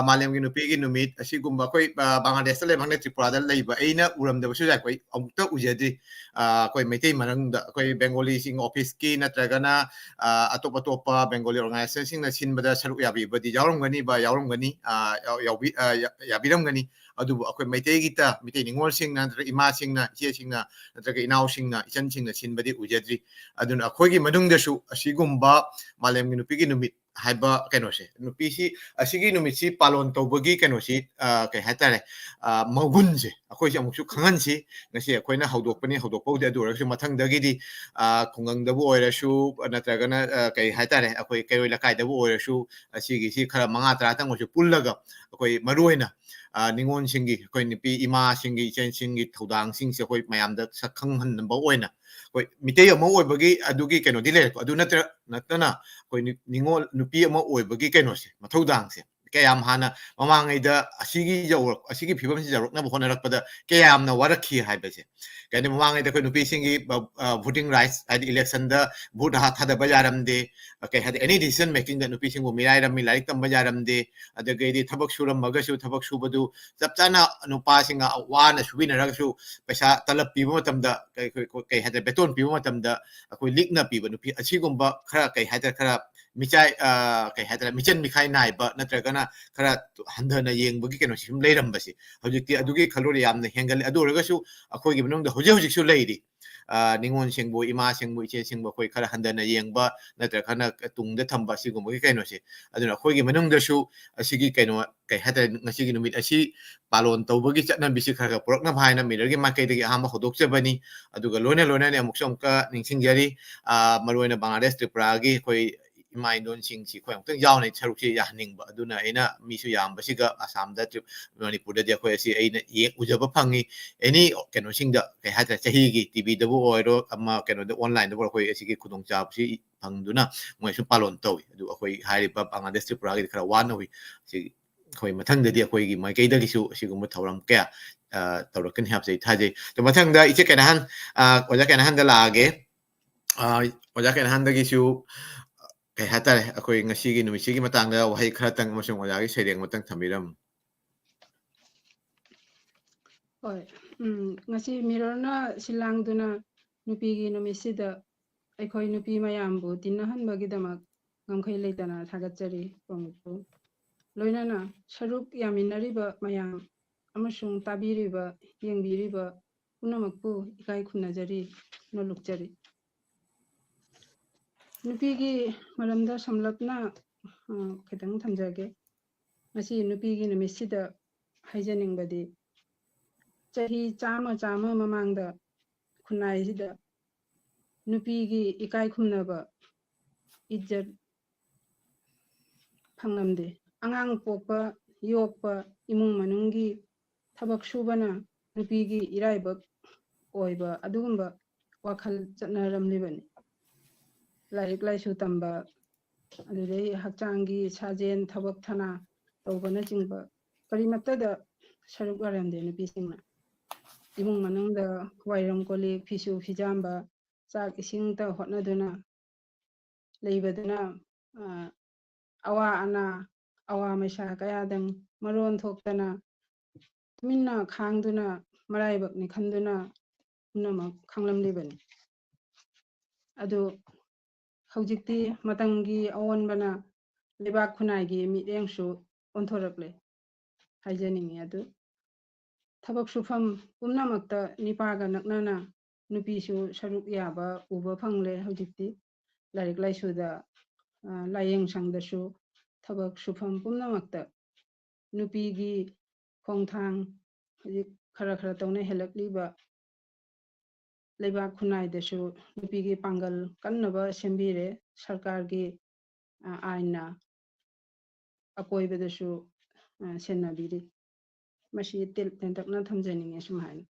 A: ꯃꯥꯂꯦꯝꯒꯤ ꯅꯨꯄꯤꯒꯤ ꯅꯨꯃꯤꯠ ꯑꯁꯤꯒꯨꯝꯕ ꯑꯩꯈꯣꯏ ꯕꯪꯒ꯭ꯂꯥꯗꯦꯁꯇ ꯂꯩꯕ ꯈꯪꯗꯦ ꯇ꯭ꯔꯤꯄꯨꯔꯥꯗ ꯂꯩꯕ ꯑꯩꯅ ꯎꯔꯝꯗꯕꯁꯨ ꯌꯥꯏ ꯑꯩꯈꯣꯏ ꯑꯃꯨꯛꯇ ꯎꯖꯗ꯭ꯔꯤ ꯑꯩꯈꯣꯏ ꯃꯩꯇꯩ ꯃꯅꯨꯡꯗ ꯑꯩꯈꯣꯏ ꯕꯦꯡꯒꯣꯂꯤꯁꯤꯡ ꯑꯣꯐꯤꯁꯀꯤ ꯅꯠꯇ꯭ꯔꯒꯅ ꯑꯇꯣꯞ ꯑꯇꯣꯞꯄ ꯕꯦꯡꯒꯣꯂꯤ ꯑꯣꯔꯒꯅꯥꯏꯖꯦꯁꯟꯁꯤꯡꯅ ꯁꯤꯟꯕꯗ ꯁꯔꯨꯛ ꯌꯥꯕꯤꯕꯗꯤ ꯌꯥꯎꯔꯝꯒꯅꯤ ꯌꯥꯕꯤꯔꯝꯒꯅꯤ ꯑꯗꯨꯕꯨ ꯑꯩꯈꯣꯏ ꯃꯩꯇꯩꯒꯤꯇ ꯃꯩꯇꯩ ꯅꯤꯡꯉꯣꯜꯁꯤꯡꯅ ꯅꯠꯇ꯭ꯔꯒ ꯏꯃꯥꯁꯤꯡꯅ ꯏꯆꯦꯁꯤꯡꯅ ꯅꯠꯇ꯭ꯔꯒ ꯏꯅꯥꯎꯁꯤꯡꯅ ꯏꯆꯟꯁꯤꯡꯅ ꯁꯤꯟꯕꯗꯤ ꯎꯖꯗ꯭ꯔꯤ ꯑꯗꯨꯅ ꯑꯩꯈꯣꯏꯒꯤ ꯃꯅꯨꯡꯗꯁꯨ ꯑꯁꯤꯒꯨꯝꯕ ꯃꯥꯂꯦꯝꯒꯤ ꯅꯨꯄꯤꯒꯤ ꯅꯨꯃꯤꯠ ꯍꯥꯏꯕ ꯀꯩꯅꯣꯁꯦ ꯅꯨꯄꯤꯁꯤ ꯑꯁꯤꯒꯤ ꯅꯨꯃꯤꯠꯁꯤ ꯄꯥꯂꯣꯟ ꯇꯧꯕꯒꯤ ꯀꯩꯅꯣꯁꯤ ꯀꯩ ꯍꯥꯏꯇꯥꯔꯦ ꯃꯒꯨꯟꯁꯦ ꯑꯩꯈꯣꯏꯁꯦ ꯑꯃꯨꯛꯁꯨ ꯈꯪꯍꯟꯁꯤ ꯉꯁꯤ ꯑꯩꯈꯣꯏꯅ ꯍꯧꯗꯣꯛꯄꯕꯨꯗꯤ ꯑꯗꯨ ꯑꯣꯏꯔꯒꯁꯨ ꯃꯊꯪꯗꯒꯤꯗꯤ ꯈꯨꯡꯒꯪꯗꯕꯨ ꯑꯣꯏꯔꯁꯨ ꯅꯠꯇ꯭ꯔꯒꯅ ꯀꯩ ꯍꯥꯏꯇꯥꯔꯦ ꯑꯩꯈꯣꯏ ꯀꯩꯔꯣꯏ ꯂꯩꯀꯥꯏꯗꯕꯨ ꯑꯣꯏꯔꯁꯨ ꯑꯁꯤꯒꯤꯁꯤ ꯈꯔ 5-10ꯇꯪ ꯑꯣꯏꯔꯁꯨ ꯄꯨꯜꯂꯒ ꯑꯩꯈꯣꯏ ꯃꯔꯨꯑꯣꯏꯅ ꯅꯤꯡꯉꯣꯜꯁꯤꯡꯒꯤ ꯑꯩꯈꯣꯏ ꯅꯨꯄꯤ ꯏꯃꯥꯁꯤꯡꯒꯤ ꯏꯆꯦꯟꯁꯤꯡꯒꯤ ꯊꯧꯗꯥꯡꯁꯤꯡꯁꯦ ꯑꯩꯈꯣꯏ ꯃꯌꯥꯝꯗ ꯁꯛ ꯈꯪꯍꯟꯅꯕ ꯑꯣꯏꯅ ꯑꯩꯈꯣꯏ ꯃꯤꯇꯩ ꯑꯃ ꯑꯣꯏꯕꯒꯤ ꯑꯗꯨꯒꯤ ꯀꯩꯅꯣꯗꯤ ꯂꯩꯔꯦꯀꯣ ꯑꯗꯨ ꯅꯠꯇꯅ ꯑꯩꯈꯣꯏ ꯅꯤꯡꯉꯣꯜ ꯅꯨꯄꯤ ꯑꯃ ꯑꯣꯏꯕꯒꯤ ꯀꯩꯅꯣꯁꯦ ꯃꯊꯧꯗꯥꯡꯁꯦ ꯀꯌꯥꯝ ꯍꯥꯟꯅ ꯃꯃꯥꯡꯉꯩꯗ ꯑꯁꯤꯒꯤ ꯐꯤꯕꯝꯁꯤ ꯌꯧꯔꯛꯅꯕ ꯍꯣꯠꯅꯔꯛꯄꯗ ꯀꯌꯥꯝꯅ ꯋꯥꯔꯛꯈꯤ ꯍꯥꯏꯕꯁꯦ ꯀꯩꯅꯣ ꯃꯃꯥꯡꯉꯩꯗ ꯑꯩꯈꯣꯏ ꯅꯨꯄꯤꯁꯤꯡꯒꯤ ꯚꯣꯇꯤꯡ ꯔꯥꯏꯠꯁ ꯍꯥꯏꯗꯤ ꯏꯂꯦꯛꯁꯟꯗ ꯚꯣꯠ ꯊꯥꯗꯕ ꯌꯥꯔꯝꯗꯦ ꯀꯩ ꯍꯥꯏꯗꯤ ꯑꯦꯅꯤ ꯗꯤꯁꯤꯖꯟ ꯃꯦꯀꯤꯡꯗ ꯅꯨꯄꯤꯁꯤꯡꯕꯨ ꯃꯤꯔꯥꯏꯔꯝꯃꯤ ꯂꯥꯏꯔꯤꯛ ꯇꯝꯕ ꯌꯥꯔꯝꯗꯦ ꯑꯗꯒꯤꯗꯤ ꯊꯕꯛ ꯁꯨꯔꯝꯃꯒꯁꯨ ꯊꯕꯛ ꯁꯨꯕꯗꯨ ꯆꯞ ꯆꯥꯅ ꯅꯨꯄꯥꯁꯤꯡꯅ ꯋꯥꯅ ꯁꯨꯕꯤꯅꯔꯒꯁꯨ ꯄꯩꯁꯥ ꯇꯂꯞ ꯄꯤꯕ ꯃꯇꯝꯗ ꯀꯩ ꯍꯥꯏꯇꯥꯔꯦ ꯕꯦꯇꯣꯟ ꯄꯤꯕ ꯃꯇꯝꯗ ꯑꯩꯈꯣꯏ ꯂꯤꯛꯅ ꯄꯤꯕ ꯅꯨꯄꯤ ꯑꯁꯤꯒꯨꯝꯕ ꯈꯔ ꯀꯩ ꯍꯥꯏꯇꯥꯔꯦ ꯈꯔ ꯃꯤꯆꯥꯏ ꯀꯩ ꯍꯥꯏꯇꯥꯔꯦ ꯃꯤꯆꯟ ꯃꯤꯈꯥꯏ ꯅꯥꯏꯕ ꯅꯠꯇ꯭ꯔꯒꯅ ꯈꯔ ꯍꯟꯊꯅ ꯌꯦꯡꯕꯒꯤ ꯀꯩꯅꯣꯁꯤ ꯁꯨꯝ ꯂꯩꯔꯝꯕꯁꯤ ꯍꯧꯖꯤꯛꯇꯤ ꯑꯗꯨꯒꯤ ꯈꯜꯂꯨꯔꯦ ꯌꯥꯝꯅ ꯍꯦꯟꯒꯠꯂꯦ ꯑꯗꯨ ꯑꯣꯏꯔꯒꯁꯨ ꯑꯩꯈꯣꯏꯒꯤ ꯃꯅꯨꯡꯗ ꯍꯧꯖꯤꯛꯁꯨ ꯂꯩꯔꯤ ꯅꯤꯉꯣꯜꯁꯤꯡꯕꯨ ꯏꯃꯥꯁꯤꯡꯕꯨ ꯏꯆꯦꯁꯤꯡꯕꯨ ꯑꯩꯈꯣꯏ ꯈꯔ ꯍꯟꯊꯅ ꯌꯦꯡꯕ ꯅꯠꯇ꯭ꯔꯒꯅ ꯇꯨꯡꯗ ꯊꯝꯕ ꯑꯁꯤꯒꯨꯝꯕꯒꯤ ꯀꯩꯅꯣꯁꯦ ꯑꯗꯨꯅ ꯑꯩꯈꯣꯏꯒꯤ ꯃꯅꯨꯡꯗꯁꯨ ꯑꯁꯤꯒꯤ ꯀꯩꯅꯣ ꯀꯩ ꯍꯥꯏꯇꯥꯔꯦ ꯉꯁꯤꯒꯤ ꯅꯨꯃꯤꯠ ꯑꯁꯤ ꯄꯥꯂꯣꯟ ꯇꯧꯕꯒꯤ ꯆꯠꯅꯕꯤꯁꯤ ꯈꯔ ꯄꯨꯔꯛꯅꯕ ꯍꯥꯏꯅ ꯃꯤꯔꯔꯒꯤ ꯃꯥꯏꯀꯩꯗꯒꯤ ꯑꯍꯥꯟꯕ ꯍꯧꯗꯣꯛꯆꯕꯅꯤ ꯑꯗꯨꯒ ꯂꯣꯏꯅꯅ ꯑꯃꯨꯛꯀ ꯅꯤꯡꯁꯤꯡꯖꯔꯤ ꯃꯔꯨꯑꯣꯏꯅ ꯕꯪꯒ꯭ꯂꯥꯗꯦꯁ ꯇ꯭ꯔꯤꯄꯨꯔꯥꯒꯤ ꯑꯩꯈꯣꯏ ꯏꯃꯥ ꯏꯟꯗꯣꯟꯁꯤꯡꯁꯤ ꯑꯩꯈꯣꯏ ꯑꯃꯨꯛꯇꯪ ꯌꯥꯎꯅ ꯁꯔꯨꯛꯁꯤ ꯌꯥꯍꯟꯅꯤꯡꯕ ꯑꯗꯨꯅ ꯑꯩꯅ ꯃꯤꯁꯨ ꯌꯥꯝꯕꯁꯤꯒ ꯑꯁꯥꯝꯗ ꯃꯅꯤꯄꯨꯔꯗꯗꯤ ꯑꯩꯈꯣꯏ ꯑꯁꯤ ꯑꯩꯅ ꯎꯖꯕ ꯐꯪꯉꯤ ꯑꯦꯅꯤ ꯀꯩꯅꯣꯁꯤꯡꯗ ꯀꯩ ꯍꯥꯏꯇꯥꯔꯦ ꯆꯍꯤꯒꯤ ꯇꯤꯚꯤꯗꯕꯨ ꯑꯣꯏꯔꯣ ꯑꯃ ꯀꯩꯅꯣꯗ ꯑꯣꯟꯂꯥꯏꯟꯗꯕꯨ ꯑꯩꯈꯣꯏ ꯑꯁꯤꯒꯤ ꯈꯨꯗꯣꯡꯆꯥꯕꯁꯤ ꯐꯪꯗꯨꯅ ꯃꯣꯏꯁꯨ ꯄꯥꯂꯣꯟ ꯇꯧꯏ ꯑꯗꯨ ꯑꯩꯈꯣꯏ ꯍꯥꯏꯔꯤꯕ ꯕꯪꯒ꯭ꯂꯥꯗꯦꯁ ꯇ꯭ꯔꯤꯄꯨꯔꯥꯒꯤꯗꯤ ꯈꯔ ꯋꯥꯅ ꯎꯏ ꯁꯤ ꯑꯩꯈꯣꯏ ꯃꯊꯪꯗꯗꯤ ꯑꯩꯈꯣꯏꯒꯤ ꯃꯥꯏꯀꯩꯗꯒꯤꯁꯨ ꯑꯁꯤꯒꯨꯝꯕ ꯊꯧꯔꯝ ꯀꯌꯥ ꯇꯧꯔꯛꯀꯅꯤ ꯍꯥꯏꯕꯁꯦ ꯑꯩ ꯊꯥꯖꯩ ꯑꯗꯣ ꯃꯊꯪꯗ ꯏꯆꯦ ꯀꯩꯅꯥꯍꯟ ꯑꯣꯖꯥ ꯀꯩꯅꯥꯍꯟꯗ ꯂꯥꯛꯑꯒꯦ ꯑꯣꯖꯥ ꯀꯩꯅꯥꯍꯟꯗꯒꯤꯁꯨ ꯀꯩ ꯍꯥꯏꯇꯥꯔꯦ ꯑꯩꯈꯣꯏ ꯉꯁꯤꯒꯤ ꯅꯨꯃꯤꯠꯁꯤꯒꯤ ꯃꯇꯥꯡꯗ ꯋꯥꯍꯩ ꯈꯔꯇꯪ ꯑꯃꯁꯨꯡ ꯑꯣꯖꯥꯒꯤ ꯁꯩꯔꯦꯡ ꯑꯃꯇꯪ ꯊꯝꯕꯤꯔꯝꯃꯨ
E: ꯍꯣꯏ ꯉꯁꯤ ꯃꯤꯔꯔꯅ ꯁꯤꯜꯂꯥꯡꯗꯨꯅ ꯅꯨꯄꯤꯒꯤ ꯅꯨꯃꯤꯠꯁꯤꯗ ꯑꯩꯈꯣꯏ ꯅꯨꯄꯤ ꯃꯌꯥꯝꯕꯨ ꯇꯤꯟꯅꯍꯟꯕꯒꯤꯗꯃꯛ ꯉꯝꯈꯩ ꯂꯩꯇꯅ ꯊꯥꯒꯠꯆꯔꯤ ꯄ꯭ꯔꯃꯨꯈꯄꯨ ꯂꯣꯏꯅꯅ ꯁꯔꯨꯛ ꯌꯥꯃꯤꯟꯅꯔꯤꯕ ꯃꯌꯥꯝ ꯑꯃꯁꯨꯡ ꯇꯥꯕꯤꯔꯤꯕ ꯌꯦꯡꯕꯤꯔꯤꯕ ꯄꯨꯝꯅꯃꯛꯄꯨ ꯏꯀꯥꯏ ꯈꯨꯝꯅꯖꯔꯤ ꯅꯣꯜꯂꯨꯛꯆꯔꯤ ꯅꯨꯄꯤꯒꯤ ꯃꯔꯝꯗ ꯁꯝꯂꯞꯅ ꯈꯤꯇꯪ ꯊꯝꯖꯒꯦ ꯉꯁꯤ ꯅꯨꯄꯤꯒꯤ ꯅꯨꯃꯤꯠꯁꯤꯗ ꯍꯥꯏꯖꯅꯤꯡꯕꯗꯤ ꯆꯍꯤ ꯆꯥꯝꯃ ꯃꯃꯥꯡꯗ ꯈꯨꯟꯅꯥꯏꯁꯤꯗ ꯅꯨꯄꯤꯒꯤ ꯏꯀꯥꯏ ꯈꯨꯝꯅꯕ ꯏज्ꯖꯠ ꯐꯪꯂꯝꯗꯦ ꯑꯉꯥꯡ ꯄꯣꯛꯄ ꯌꯣꯛꯄ ꯏꯃꯨꯡ ꯃꯅꯨꯡꯒꯤ ꯊꯕꯛ ꯁꯨꯕꯅ ꯅꯨꯄꯤꯒꯤ ꯏꯔꯥꯏꯕꯛ ꯑꯣꯏꯕ ꯑꯗꯨꯒꯨꯝꯕ ꯋꯥꯈꯜ ꯆꯠꯅꯔꯝꯂꯤꯕꯅꯤ ꯂꯥꯏꯔꯤꯛ ꯂꯥꯏꯁꯨ ꯇꯝꯕ ꯑꯗꯨꯗꯩ ꯍꯛꯆꯥꯡꯒꯤ ꯁꯥꯖꯦꯜ ꯊꯕꯛ ꯊꯅꯥ ꯇꯧꯕꯅꯆꯤꯡꯕ ꯀꯔꯤꯃꯠꯇꯗ ꯁꯔꯨꯛ ꯌꯥꯔꯝꯗꯦ ꯅꯨꯄꯤꯁꯤꯡꯅ ꯏꯃꯨꯡ ꯃꯅꯨꯡꯗ ꯋꯥꯏꯔꯝ ꯀꯣꯜꯂꯤꯛ ꯐꯤꯁꯨ ꯐꯤꯖꯥꯝꯕ ꯆꯥꯛ ꯏꯁꯤꯡꯇ ꯍꯣꯠꯅꯗꯨꯅ ꯂꯩꯕꯗꯨꯅ ꯑꯋꯥ ꯑꯅꯥ ꯑꯋꯥ ꯃꯩꯁꯥ ꯀꯌꯥꯗꯪ ꯃꯔꯣꯟ ꯊꯣꯛꯇꯅ ꯇꯨꯃꯤꯟꯅ ꯈꯥꯡꯗꯨꯅ ꯃꯔꯥꯏꯕꯛꯅꯤ ꯈꯟꯗꯨꯅ ꯄꯨꯝꯅꯃꯛ ꯈꯪꯂꯝꯂꯤꯕꯅꯤ ꯑꯗꯨ ꯍꯧꯖꯤꯛꯇꯤ ꯃꯇꯝꯒꯤ ꯑꯑꯣꯟꯕꯅ ꯂꯩꯕꯥꯛ ꯈꯨꯟꯅꯥꯏꯒꯤ ꯃꯤꯠꯌꯦꯡꯁꯨ ꯑꯣꯟꯊꯣꯔꯛꯂꯦ ꯍꯥꯏꯖꯅꯤꯡꯉꯤ ꯑꯗꯨ ꯊꯕꯛ ꯁꯨꯐꯝ ꯄꯨꯝꯅꯃꯛꯇ ꯅꯤꯄꯥꯒ ꯅꯛꯅꯅ ꯅꯨꯄꯤꯁꯨ ꯁꯔꯨꯛ ꯌꯥꯕ ꯎꯕ ꯐꯪꯂꯦ ꯍꯧꯖꯤꯛꯇꯤ ꯂꯥꯏꯔꯤꯛ ꯂꯥꯏꯁꯨꯗ ꯂꯥꯏꯌꯦꯡ ꯁꯪꯗꯁꯨ ꯊꯕꯛ ꯁꯨꯐꯝ ꯄꯨꯝꯅꯃꯛꯇ ꯅꯨꯄꯤꯒꯤ ꯈꯣꯡꯊꯥꯡ ꯍꯧꯖꯤꯛ ꯈꯔ ꯇꯧꯅ ꯍꯦꯜꯂꯛꯂꯤꯕ ꯂꯩꯕꯥꯛ ꯈꯨꯟꯅꯥꯏꯗꯁꯨ ꯅꯨꯄꯤꯒꯤ ꯄꯥꯡꯒꯜ ꯀꯟꯅꯕ ꯁꯦꯝꯕꯤꯔꯦ ꯁꯔꯀꯥꯔꯒꯤ ꯑꯥꯏꯟꯅ ꯑꯀꯣꯏꯕꯗꯁꯨ ꯁꯦꯟꯅꯕꯤꯔꯤ ꯃꯁꯤ ꯇꯦꯟꯇꯛꯅ ꯊꯝꯖꯅꯤꯡꯉꯦ ꯁꯨꯃꯥꯏꯅ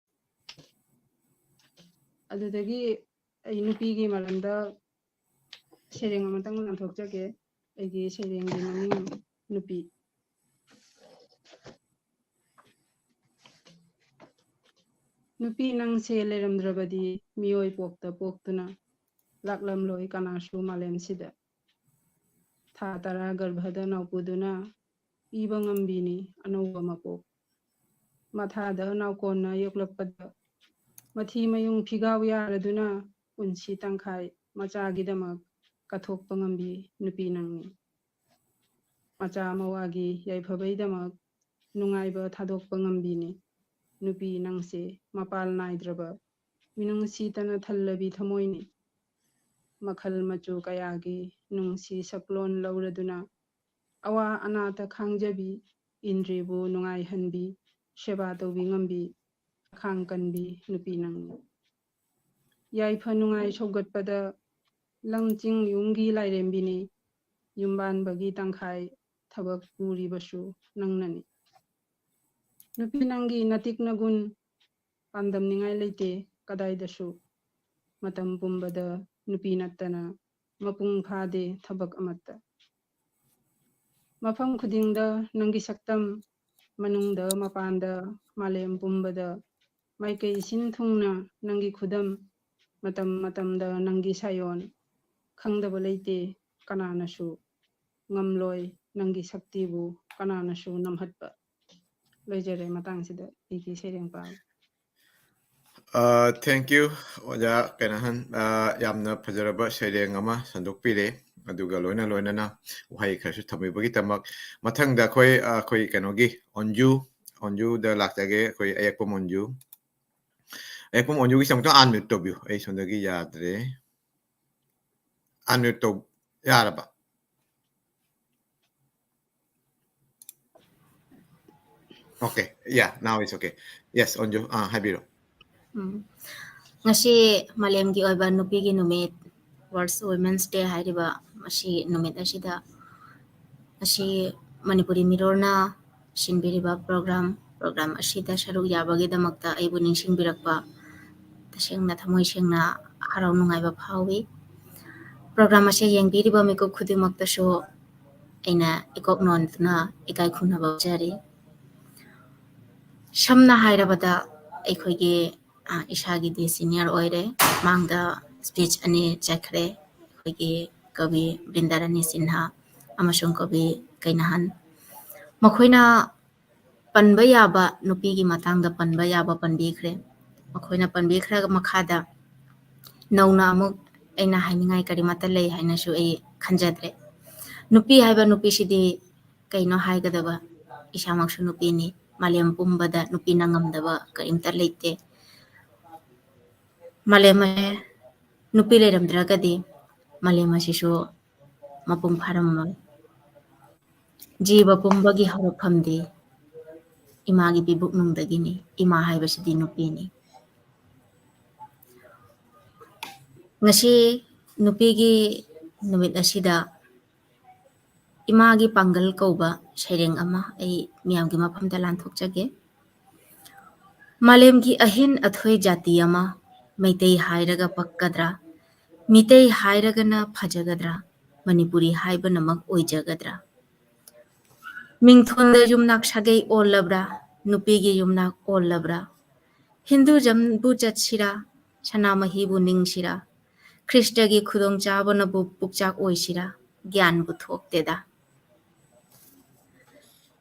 E: ꯑꯗꯨꯗꯒꯤ ꯑꯩ ꯅꯨꯄꯤꯒꯤ ꯃꯔꯝꯗ ꯁꯩꯔꯦꯡ ꯑꯃꯇꯪ ꯂꯥꯟꯊꯣꯛꯆꯒꯦ ꯑꯩꯒꯤ ꯁꯩꯔꯦꯡꯒꯤ ꯃꯃꯤꯡ ꯅꯨꯄꯤ ꯅꯨꯄꯤ ꯅꯪꯁꯦ ꯂꯩꯔꯝꯗ꯭ꯔꯕꯗꯤ ꯃꯤꯑꯣꯏ ꯄꯣꯛꯇ ꯄꯣꯛꯇꯨꯅ ꯂꯥꯛꯂꯝꯂꯣꯏ ꯀꯅꯥꯁꯨ ꯃꯥꯂꯦꯝꯁꯤꯗ ꯊꯥ ꯇꯔꯥ ꯒꯔꯚꯗ ꯅꯧꯄꯨꯗꯨꯅ ꯄꯤꯕ ꯉꯝꯕꯤꯅꯤ ꯑꯅꯧꯕ ꯃꯄꯣꯛ ꯃꯊꯥꯗ ꯅꯥꯎꯀꯣꯟꯅ ꯌꯣꯛꯂꯛꯄꯗ ꯃꯊꯤ ꯃꯌꯨꯡ ꯐꯤꯒꯥꯎ ꯌꯥꯔꯗꯨꯅ ꯄꯨꯟꯁꯤ ꯇꯪꯈꯥꯏ ꯃꯆꯥꯒꯤꯗꯃꯛ ꯀꯠꯊꯣꯛꯄ ꯉꯝꯕꯤ ꯅꯨꯄꯤ ꯅꯪꯅꯤ ꯃꯆꯥ ꯃꯋꯥꯒꯤ ꯌꯥꯏꯐꯕꯩꯗꯃꯛ ꯅꯨꯡꯉꯥꯏꯕ ꯊꯥꯗꯣꯛꯄ ꯉꯝꯕꯤꯅꯤ ꯅꯨꯄꯤ ꯅꯪꯁꯦ ꯃꯄꯥꯜ ꯅꯥꯏꯗ꯭ꯔꯕ ꯃꯤꯅꯨꯡꯁꯤꯇꯅ ꯊꯜꯂꯕꯤ ꯊꯃꯣꯏꯅꯤ ꯃꯈꯜ ꯃꯆꯨ ꯀꯌꯥꯒꯤ ꯅꯨꯡꯁꯤ ꯁꯛꯂꯣꯟ ꯂꯧꯔꯗꯨꯅ ꯑꯋꯥ ꯑꯅꯥꯇ ꯈꯥꯡꯖꯕꯤ ꯏꯟꯗ꯭ꯔꯤꯕꯨ ꯅꯨꯡꯉꯥꯏꯍꯟꯕꯤ ꯁꯦꯕꯥ ꯇꯧꯕꯤ ꯉꯝꯕꯤ ꯑꯈꯥꯡ ꯀꯟꯕꯤ ꯅꯨꯄꯤ ꯅꯪꯅꯤ ꯌꯥꯏꯐ ꯅꯨꯡꯉꯥꯏ ꯁꯧꯒꯠꯄꯗ ꯂꯝ ꯆꯤꯡ ꯌꯨꯝꯒꯤ ꯂꯥꯏꯔꯦꯝꯕꯤꯅꯤ ꯌꯨꯝꯕꯥꯟꯕꯒꯤ ꯇꯪꯈꯥꯏ ꯊꯕꯛ ꯄꯨꯔꯤꯕꯁꯨ ꯅꯪꯅꯅꯤ ꯅꯨꯄꯤ ꯅꯪꯒꯤ ꯅꯇꯤꯛ ꯅꯒꯨꯟ ꯄꯥꯝꯗꯝꯅꯤꯉꯥꯏ ꯂꯩꯇꯦ ꯀꯗꯥꯏꯗꯁꯨ ꯃꯇꯝ ꯄꯨꯝꯕꯗ ꯅꯨꯄꯤ ꯅꯠꯇꯅ ꯃꯄꯨꯡ ꯐꯥꯗꯦ ꯊꯕꯛ ꯑꯃꯠꯇ ꯃꯐꯝ ꯈꯨꯗꯤꯡꯗ ꯅꯪꯒꯤ ꯁꯛꯇꯝ ꯃꯅꯨꯡꯗ ꯃꯄꯥꯟꯗ ꯃꯥꯂꯦꯝ ꯄꯨꯝꯕꯗ ꯃꯥꯏꯀꯩ ꯁꯤꯟ ꯊꯨꯡꯅ ꯅꯪꯒꯤ ꯈꯨꯗꯝ ꯃꯇꯝ ꯃꯇꯝꯗ ꯅꯪꯒꯤ ꯁꯥꯌꯣꯟ ꯈꯪꯗꯕ ꯂꯩꯇꯦ ꯀꯅꯥꯅꯁꯨ ꯉꯝꯂꯣꯏ ꯅꯪꯒꯤ ꯁꯛꯇꯤꯕꯨ ꯀꯅꯥꯅꯁꯨ ꯅꯝꯍꯠꯄ ꯂꯣꯏꯖꯔꯦ ꯃꯇꯥꯡꯁꯤꯗ ꯑꯩꯒꯤ ꯁꯩꯔꯦꯡ ꯄꯥꯕ
A: ꯊꯦꯡꯛ ꯌꯨ ꯑꯣꯖꯥ ꯀꯩꯅꯣꯍꯟ ꯌꯥꯝꯅ ꯐꯖꯔꯕ ꯁꯩꯔꯦꯡ ꯑꯃ ꯁꯟꯗꯣꯛꯄꯤꯔꯦ ꯑꯗꯨꯒ ꯂꯣꯏꯅꯅ ꯋꯥꯍꯩ ꯈꯔꯁꯨ ꯊꯝꯕꯤꯕꯒꯤꯗꯃꯛ ꯃꯊꯪꯗ ꯑꯩꯈꯣꯏ ꯀꯩꯅꯣꯒꯤ ꯑꯣꯟꯖꯨꯗ ꯂꯥꯛꯆꯒꯦ ꯑꯩꯈꯣꯏ ꯑꯌꯦꯛꯄꯝ ꯑꯣꯟꯖꯨꯒꯤꯁꯦ ꯑꯃꯨꯛꯇꯪ ꯑꯟꯃ꯭ꯌꯨꯠ ꯇꯧꯕꯤꯌꯨ ꯑꯩ ꯁꯣꯝꯗꯒꯤ ꯌꯥꯗ꯭ꯔꯦ ꯑꯟꯃ꯭ꯌꯨꯠ ꯇꯧ ꯌꯥꯔꯕ Okay, yeah, now it's okay. Yes, Onju, habiro.
F: Ngasi malemgi oiba nupigi numit World Women's Day hariba masi numit asida asi Manipuri Mirorna sinbiriba program asida saruk yabagi damakta aibu ningsingbirakpa tasengna thamoi sengna harau nungaiba phawi program ase yengbiriba mikop khudimakta so aina ikok nontna ikai khunaba jari Shamna hairabada aikhoigi ishagi di senior oire mangda speech ani chakre aikhoigi kabi Brindarani Sinha amasung kabi Kainahan makhoina panba yaba nupigi matangda panba yaba panbikhre makhoina panbikhra makhada nauna amuk aina hainingai karimata lei hainasu ai khanjadre nupi haiba nupi sidi kaino haigadaba isamaksu nupi ni Malem pumbada nupi nangamdaba karimta leite malema nupi leramdragadi malema sisu mapum pharammoy jiba pumbagi horaphamdi imagi bibuk nungdagini ima haibasidi nupini ngasi nupigi numit asida imagi pangal kauba saireng ama ai miyamgi mafamda lanthokjage malemgi ahin athoi jati ama maitei hairaga pakkadra mitei hairagana phajagadra Manipuri haiba namak oijagadra mingthonda yumnak sagei olabra nupigi yumnak olabra Hindu jambu jatsira sanamahi bu ningsira Krishtagi khudong chabana bu pukchak oisira gyan bu thokteda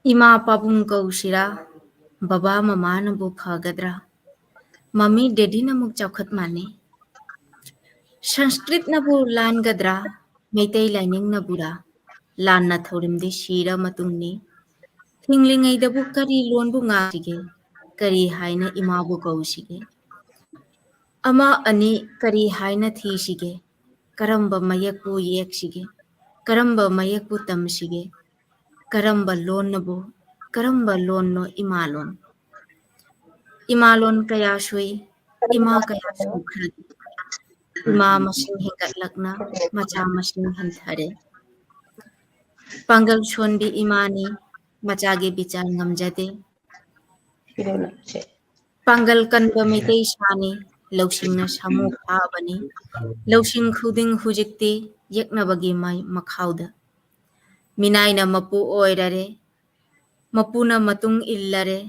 F: Ima pabung kausira baba mama na bu phagadra mami daddy na muk chawkhat mane Sanskrit na bu lan gadra Meitei laining na bura lan na thorimdi shira matungni Thinglingai da bu kari lon bu nga sige kari haina ima bu kausige ama ani kari haina thi sige karamba mayak bu yek sige karamba mayak bu tam sige karamba lon na bu karamba lon no imalon kaya shui ima kaya shui ima masing hingkatlakna macha masing hanthare pangal shonbi imani machagi bichar ngamjade pangal kanba mitei shani lausingna samu phabani lausing khuding hujikti yeknabagi mai makhauda minaina mapu oirare mapuna matung illare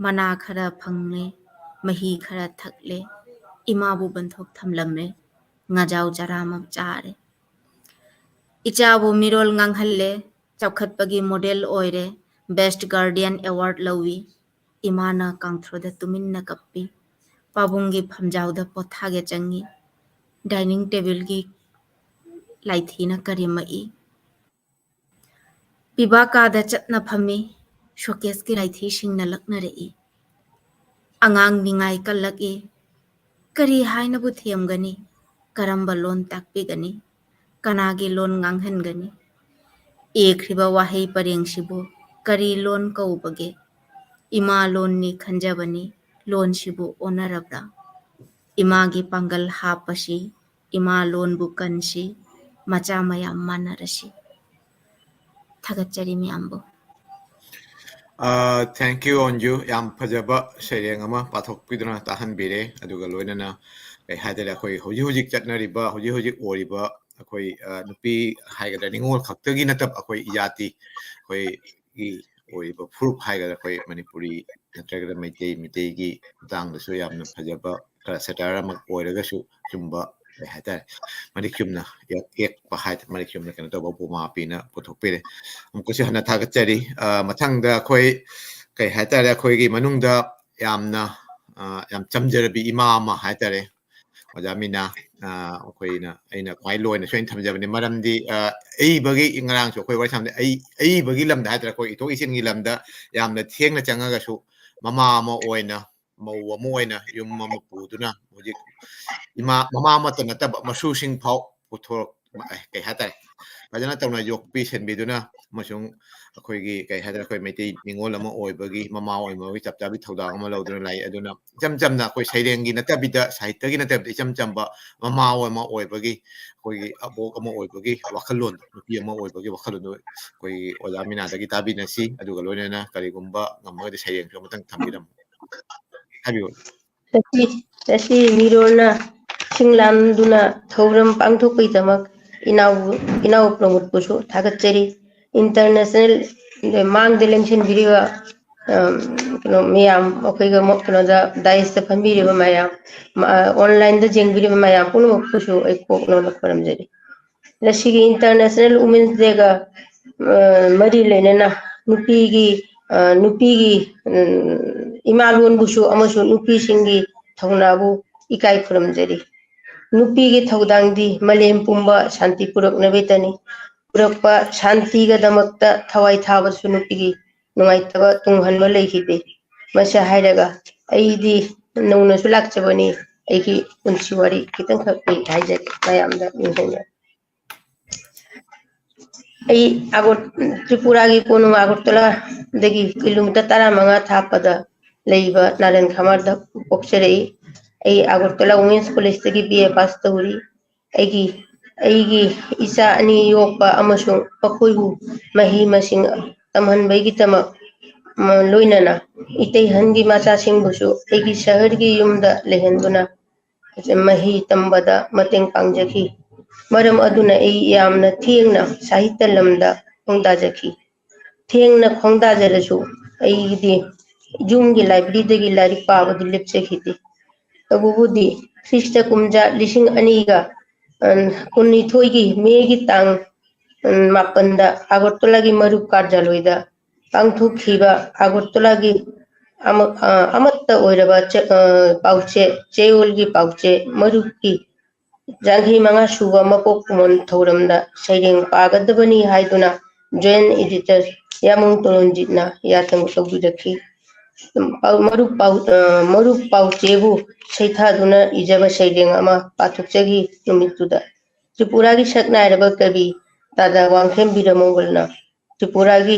F: mana khara phangne mahi khara thakle imabu banthok thamlamre ngajau charama chare ichabu mirol nganghalle chawkhatpagi model oire best guardian award lawi imana kangthroda tuminna kappi pabungi phamjauda pothage changi dining table gi laithina karimai pibakada chatna phami showcase ki laithi singna lakna rei angang ningai kallaki kari haina bu thiamgani karamba lon takpigani kanagi lon nganghangani ekriba wahei pareng sibu kari lon kaubage ima lon ni khanjabani lon sibu onarabra imagi pangal hapasi ima lon bu kansi macha mayam manarashi thagachari miyambo
A: Thank you Onju yam phajaba saireng ama pathokpiduna tahanbire aduga loinana kai hadela khoi hoji chatnariba hoji oriba ꯑꯩꯈꯣꯏ ꯅꯨꯄꯤ ꯍꯥꯏꯒꯗ꯭ꯔꯥ ꯅꯤꯡꯉꯣꯜ ꯈꯛꯇꯒꯤ ꯅꯠꯇꯕ ꯑꯩꯈꯣꯏ ꯖꯥꯇꯤ ꯑꯩꯈꯣꯏꯒꯤ ꯑꯣꯏꯕ ꯐꯨꯔꯨꯞ ꯍꯥꯏꯒꯗ꯭ꯔꯥ ꯑꯩꯈꯣꯏ ꯃꯅꯤꯄꯨꯔꯤ ꯅꯠꯇ꯭ꯔꯒꯅ ꯃꯩꯇꯩꯒꯤ ꯃꯇꯥꯡꯗꯁꯨ ꯌꯥꯝꯅ ꯐꯖꯕ ꯈꯔ ꯁꯦꯇꯥꯌꯔ ꯑꯃ ꯑꯣꯏꯔꯒꯁꯨ ꯆꯨꯝꯕ ꯀꯩ ꯍꯥꯏꯇꯥꯔꯦ ꯃꯔꯤꯛ ꯆꯨꯝꯅ ꯌꯦꯛꯄ ꯍꯥꯏꯇꯥꯔꯦ ꯃꯔꯤꯛ ꯆꯨꯝꯅ ꯀꯩꯅꯣ ꯇꯧꯕ ꯎꯄꯃꯥ ꯄꯤꯅ ꯄꯨꯊꯣꯛꯄꯤꯔꯦ ꯑꯃꯨꯛꯀꯁꯨ ꯍꯟꯅ ꯊꯥꯒꯠꯆꯔꯤ ꯃꯊꯪꯗ ꯑꯩꯈꯣꯏ ꯀꯩ ꯍꯥꯏꯇꯥꯔꯦ ꯑꯩꯈꯣꯏꯒꯤ ꯃꯅꯨꯡꯗ ꯌꯥꯝꯅ ꯌꯥꯝ ꯆꯝꯖꯔꯕꯤ ꯏꯃꯥ ꯑꯃ ꯍꯥꯏꯇꯥꯔꯦ ꯑꯣꯖꯥ ꯃꯤꯅꯥ ꯑꯩꯈꯣꯏꯅ ꯑꯩꯅ ꯈ꯭ꯋꯥꯏ ꯂꯣꯏꯅ ꯁꯣꯏꯅ ꯊꯝꯖꯕꯅꯤ ꯃꯔꯝꯗꯤ ꯑꯏꯕꯒꯤ ꯉꯔꯥꯡꯁꯨ ꯑꯩꯈꯣꯏ ꯋꯥꯔꯤ ꯁꯥꯟꯅꯕꯗ ꯑꯏꯕꯒꯤ ꯂꯝꯗ ꯍꯥꯏꯇꯥꯔꯦ ꯑꯩꯈꯣꯏ ꯏꯊꯣꯛ ꯏꯁꯤꯟꯒꯤ ꯂꯝꯗ ꯌꯥꯝꯅ ꯊꯦꯡꯅ ꯆꯪꯉꯒꯁꯨ ꯃꯃꯥ ꯑꯃ ꯑꯣꯏꯅ ꯃꯧ ꯑꯃ ꯑꯣꯏꯅ ꯌꯨꯝ ꯑꯃ ꯄꯨꯗꯨꯅ ꯍꯧꯖꯤꯛ ꯃꯃꯥ ꯑꯃꯠꯇ ꯅꯠꯇꯕ ꯃꯁꯨꯁꯤꯡ ꯐꯥꯎ ꯄꯨꯊꯣꯔꯛ ꯀꯩ ꯍꯥꯏꯇꯥꯔꯦ ꯐꯖꯅ ꯇꯧꯅ ꯌꯣꯛꯄꯤ ꯁꯦꯟꯕꯤꯗꯨꯅ ꯑꯃꯁꯨꯡ ꯑꯩꯈꯣꯏꯒꯤ ꯀꯩ ꯍꯥꯏꯇꯥꯔꯦ ꯑꯩꯈꯣꯏ ꯃꯩꯇꯩ ꯅꯤꯡꯉꯣꯜ ꯑꯃ ꯑꯣꯏꯕꯒꯤ ꯃꯃꯥ ꯑꯣꯏꯕꯒꯤ ꯆꯞ ꯆꯥꯕꯤ ꯊꯧꯗꯥꯡ ꯑꯃ ꯂꯧꯗꯨꯅ ꯂꯥꯛꯏ ꯑꯗꯨꯅ ꯏꯆꯝ ꯆꯝꯅ ꯑꯩꯈꯣꯏ ꯁꯩꯔꯦꯡꯒꯤ ꯅꯠꯇꯕꯤꯗ ꯁꯥꯍꯤꯇ꯭ꯌꯒꯤ ꯅꯠꯇꯕꯤꯗ ꯏꯆꯝ ꯆꯝꯕ ꯃꯃꯥ ꯑꯃ ꯑꯣꯏꯕꯒꯤ ꯑꯩꯈꯣꯏꯒꯤ ꯑꯕꯣꯛ ꯑꯃ ꯑꯣꯏꯕꯒꯤ ꯋꯥꯈꯜꯂꯣꯟ ꯅꯨꯄꯤ ꯑꯃ ꯑꯣꯏꯕꯒꯤ ꯋꯥꯈꯜꯂꯣꯟꯗꯣ ꯑꯩꯈꯣꯏꯒꯤ ꯑꯣꯖꯥ ꯃꯤꯅꯥꯗꯒꯤ ꯇꯥꯕꯤꯅꯁꯤ ꯑꯗꯨꯒ ꯂꯣꯏꯅꯅ ꯀꯔꯤꯒꯨꯝꯕ ꯉꯝꯃꯒꯗꯤ ꯁꯩꯔꯦꯡꯁꯨ ꯑꯃꯇꯪ ꯊꯝꯕꯤꯔꯝꯃꯨ ꯍꯥꯏꯕꯤꯌꯨ
G: ꯉꯁꯤ ꯃꯤꯔꯣꯜꯅ ꯁꯤꯡꯂꯥꯝꯗꯨꯅ ꯊꯧꯔꯝ ꯄꯥꯡꯊꯣꯛꯄꯒꯤꯗꯃꯛ ꯏꯅꯥꯎ ꯄ꯭ꯔꯃꯣꯗꯄꯨꯁꯨ ꯊꯥꯒꯠꯆꯔꯤ ꯏꯟꯇꯔꯅꯦꯁꯅꯦꯜ ꯃꯥꯡꯗ ꯂꯦꯡꯁꯤꯟꯕꯤꯔꯤꯕ ꯀꯩꯅꯣ ꯃꯌꯥꯝ ꯑꯩꯈꯣꯏꯒ ꯀꯩꯅꯣꯗ ꯗꯥꯏꯁꯇ ꯐꯝꯕꯤꯔꯤꯕ ꯃꯌꯥꯝ ꯑꯣꯟꯂꯥꯏꯟꯗ ꯌꯦꯡꯕꯤꯔꯤꯕ ꯃꯌꯥꯝ ꯄꯨꯝꯅꯃꯛꯄꯨꯁꯨ ꯑꯩ ꯀꯣꯛꯅꯅ ꯈꯨꯔꯨꯝꯖꯔꯤ ꯉꯁꯤꯒꯤ ꯏꯟꯇꯔꯅꯦꯁꯅꯦꯜ ꯋꯨꯃꯦꯟꯁ ꯗꯦꯒ ꯃꯔꯤ ꯂꯩꯅꯅ ꯅꯨꯄꯤꯒꯤ ꯏꯃꯥꯂꯣꯟꯕꯨꯁꯨ ꯑꯃꯁꯨꯡ ꯅꯨꯄꯤꯁꯤꯡꯒꯤ ꯊꯧꯅꯥꯕꯨ ꯏꯀꯥꯏ ꯈꯨꯔꯨꯝꯖꯔꯤ ꯅꯨꯄꯤꯒꯤ ꯊꯧꯗꯥꯡꯗꯤ ꯃꯥꯂꯦꯝ ꯄꯨꯝꯕ ꯁꯥꯟꯇꯤ ꯄꯨꯔꯛꯅꯕꯇꯅꯤ ꯄꯨꯔꯛꯄ ꯁꯥꯟꯇꯤꯒꯤꯗꯃꯛꯇ ꯊꯋꯥꯏ ꯊꯥꯕꯁꯨ ꯅꯨꯄꯤꯒꯤ ꯅꯨꯡꯉꯥꯏꯇꯕ ꯇꯨꯡꯍꯟꯕ ꯂꯩꯈꯤꯗꯦ ꯃꯁꯤ ꯍꯥꯏꯔꯒ ꯑꯩꯗꯤ ꯅꯧꯅꯁꯨ ꯂꯥꯛꯆꯕꯅꯤ ꯑꯩꯒꯤ ꯄꯨꯟꯁꯤ ꯋꯥꯔꯤ ꯈꯤꯇꯪꯈꯛ ꯍꯥꯏꯖꯒꯦ ꯃꯌꯥꯝꯗ ꯅꯤꯡꯁꯤꯡꯖꯔꯤ ꯑꯩ ꯇ꯭ꯔꯤꯄꯨꯔꯥꯒꯤ ꯀꯣꯅꯨꯡ ꯑꯒꯔꯇꯂꯥꯗꯒꯤ ꯀꯤꯂꯣꯃꯤꯇꯔ 15 ꯊꯥꯞꯄꯗ ꯂꯩꯕ ꯅꯥꯔꯦꯟ ꯈꯥꯃꯔꯗ ꯄꯣꯛꯆꯔꯛꯏ ꯑꯩ ꯑꯒꯔꯇꯂꯥ ꯋꯨꯃꯦꯟꯁ ꯀꯣꯂꯦꯖꯇꯒꯤ BA ꯄꯥꯁ ꯇꯧꯔꯤ ꯑꯩꯒꯤ ꯏꯆꯥ ꯑꯅꯤ ꯌꯣꯛꯄ ꯑꯃꯁꯨꯡ ꯃꯈꯣꯏꯕꯨ ꯃꯍꯩ ꯃꯁꯤꯡ ꯇꯝꯍꯟꯕꯒꯤꯗꯃꯛ ꯂꯣꯏꯅꯅ ꯏꯇꯩꯍꯟꯒꯤ ꯃꯆꯥꯁꯤꯡꯕꯨꯁꯨ ꯑꯩꯒꯤ ꯁꯍꯔꯒꯤ ꯌꯨꯝꯗ ꯂꯩꯍꯟꯗꯨꯅ ꯃꯍꯩ ꯇꯝꯕꯗ ꯃꯇꯦꯡ ꯄꯥꯡꯖꯈꯤ ꯃꯔꯝ ꯑꯗꯨꯅ ꯑꯩ ꯌꯥꯝꯅ ꯊꯦꯡꯅ ꯁꯥꯍꯤꯇ꯭ꯌ ꯂꯝꯗ ꯈꯣꯡꯗꯥꯖꯈꯤ ꯊꯦꯡꯅ ꯈꯣꯡꯗꯥꯖꯔꯁꯨ ꯑꯩꯒꯤꯗꯤ ꯌꯨꯝꯒꯤ ꯂꯥꯏꯕ꯭ꯔꯦꯔꯤꯗꯒꯤ ꯂꯥꯏꯔꯤꯛ ꯄꯥꯕꯗꯤ ꯂꯦꯞꯆꯈꯤꯗꯦ ꯇꯧꯕꯕꯨꯗꯤ ꯈ꯭ꯔꯤꯁꯇ ꯀꯨꯝꯖꯥ 2012ꯒꯤ ꯃꯦꯒꯤ ꯇꯥꯡ 7ꯗ ꯑꯒꯔꯇꯂꯥꯒꯤ ꯃꯔꯨꯞ ꯀꯥꯔꯖꯥꯂꯣꯏꯗ ꯄꯥꯡꯊꯣꯛꯈꯤꯕ ꯑꯒꯔꯇꯂꯥꯒꯤ ꯑꯃꯠꯇ ꯑꯣꯏꯔꯕ ꯄꯥꯎꯆꯦ ꯆꯌꯣꯜꯒꯤ ꯄꯥꯎꯆꯦ ꯃꯔꯨꯞꯀꯤ ꯌꯥꯡꯈꯩ 5 ꯁꯨꯕ ꯃꯄꯣꯛ ꯀꯨꯝꯑꯣꯟ ꯊꯧꯔꯝꯗ ꯁꯩꯔꯦꯡ ꯄꯥꯒꯗꯕꯅꯤ ꯍꯥꯏꯗꯨꯅ ꯖꯣꯏꯟ ꯏꯗꯤꯇꯔ ꯌꯥꯃꯨꯡ ꯇꯣꯔꯣꯟꯖꯤꯠꯅ ꯌꯥꯊꯪ ꯇꯧꯕꯤꯔꯛꯈꯤ ꯃꯔꯨꯞ ꯄꯥꯎꯆꯦꯕꯨ ꯁꯩꯊꯥꯗꯨꯅ ꯏꯖꯕ ꯁꯩꯔꯦꯡ ꯑꯃ ꯄꯥꯊꯣꯛꯆꯈꯤ ꯅꯨꯃꯤꯠꯇꯨꯗ ꯇ꯭ꯔꯤꯄꯨꯔꯥꯒꯤ ꯁꯛꯅꯥꯏꯔꯕ ꯀꯕꯤ ꯗꯥꯗꯥ ꯋꯥꯡꯈꯦꯝ ꯕꯤꯔꯃꯣꯒꯜꯅ ꯇ꯭ꯔꯤꯄꯨꯔꯥꯒꯤ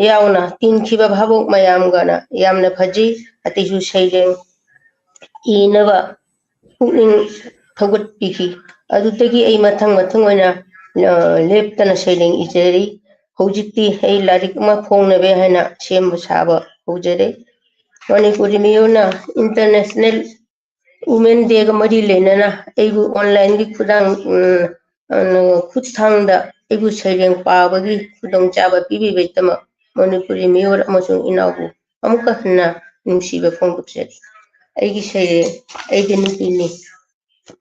G: ꯌꯥꯎꯅ ꯇꯤꯟꯈꯤꯕ ꯚꯥꯕꯣꯛ ꯃꯌꯥꯝꯒꯅ ꯌꯥꯝꯅ ꯐꯖꯩ ꯑꯇꯩꯁꯨ ꯁꯩꯔꯦꯡ ꯏꯅꯕ ꯄꯨꯛꯅꯤꯡ ꯊꯧꯒꯠꯄꯤꯈꯤ ꯑꯗꯨꯗꯒꯤ ꯑꯩ ꯃꯊꯪ ꯑꯣꯏꯅ ꯂꯦꯞꯇꯅ ꯁꯩꯔꯦꯡ ꯏꯖꯔꯤ ꯍꯧꯖꯤꯛꯇꯤ ꯑꯩ ꯂꯥꯏꯔꯤꯛ ꯑꯃ ꯐꯣꯡꯅꯕ ꯍꯥꯏꯅ ꯁꯦꯝꯕ ꯁꯥꯕ ꯍꯧꯖꯔꯦ ꯃꯅꯤꯄꯨꯔꯤ ꯃꯤꯑꯣꯏꯅ ꯏꯟꯇꯔꯅꯦꯁꯅꯦꯜ ꯋꯨꯃꯦꯟ ꯗꯦꯒ ꯃꯔꯤ ꯂꯩꯅꯅ ꯑꯩꯕꯨ ꯑꯣꯟꯂꯥꯏꯟꯒꯤ ꯈꯨꯠꯊꯥꯡꯗ ꯑꯩꯕꯨ ꯁꯩꯔꯦꯡ ꯄꯥꯕꯒꯤ ꯈꯨꯗꯣꯡꯆꯥꯕ ꯄꯤꯕꯤꯕꯒꯤꯗꯃꯛ ꯃꯅꯤꯄꯨꯔꯤ ꯃꯤꯑꯣꯏ ꯑꯃꯁꯨꯡ ꯏꯅꯥꯎꯕꯨ ꯑꯃꯨꯛꯀ ꯍꯟꯅ ꯅꯨꯡꯁꯤꯕ ꯐꯣꯡꯗꯣꯛꯆꯔꯤ ꯑꯩꯒꯤ ꯁꯩꯔꯦꯡ ꯑꯩꯗꯤ ꯅꯨꯄꯤꯅꯤ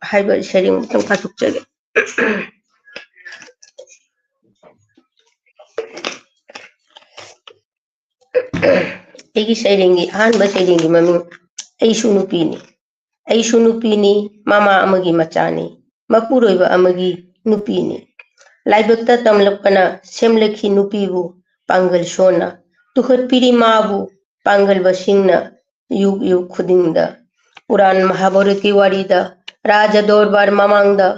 G: ꯍꯥꯏꯕ ꯁꯩꯔꯦꯡ ꯑꯃꯨꯛꯇꯪ ꯄꯥꯊꯣꯛꯆꯒꯦ ꯑꯩꯒꯤ ꯁꯩꯔꯦꯡꯒꯤ ꯑꯍꯥꯟꯕ ꯁꯩꯔꯦꯡꯒꯤ ꯃꯃꯤꯡ ꯑꯩꯁꯨ ꯅꯨꯄꯤꯅꯤ ꯃꯃꯥ ꯑꯃꯒꯤ ꯃꯆꯥꯅꯤ ꯃꯄꯨꯔꯣꯏꯕ ꯑꯃꯒꯤ ꯅꯨꯄꯤꯅꯤ ꯂꯥꯏꯕꯛꯇ ꯇꯝꯂꯛꯄꯅ ꯁꯦꯝꯂꯛꯈꯤ ꯅꯨꯄꯤꯕꯨ ꯄꯥꯡꯒꯜ ꯁꯣꯟꯅ ꯇꯨꯈꯠꯄꯤꯔꯤ ꯃꯥꯕꯨ ꯄꯥꯡꯒꯜꯕꯁꯤꯡꯅ ꯌꯨꯛ ꯈꯨꯗꯤꯡꯗ ꯄꯨꯔꯥꯟ ꯃꯍꯥꯚꯥꯔꯠꯀꯤ ꯋꯥꯔꯤꯗ ꯔꯥꯖ ꯗꯣꯔꯕꯥꯔ ꯃꯃꯥꯡꯗ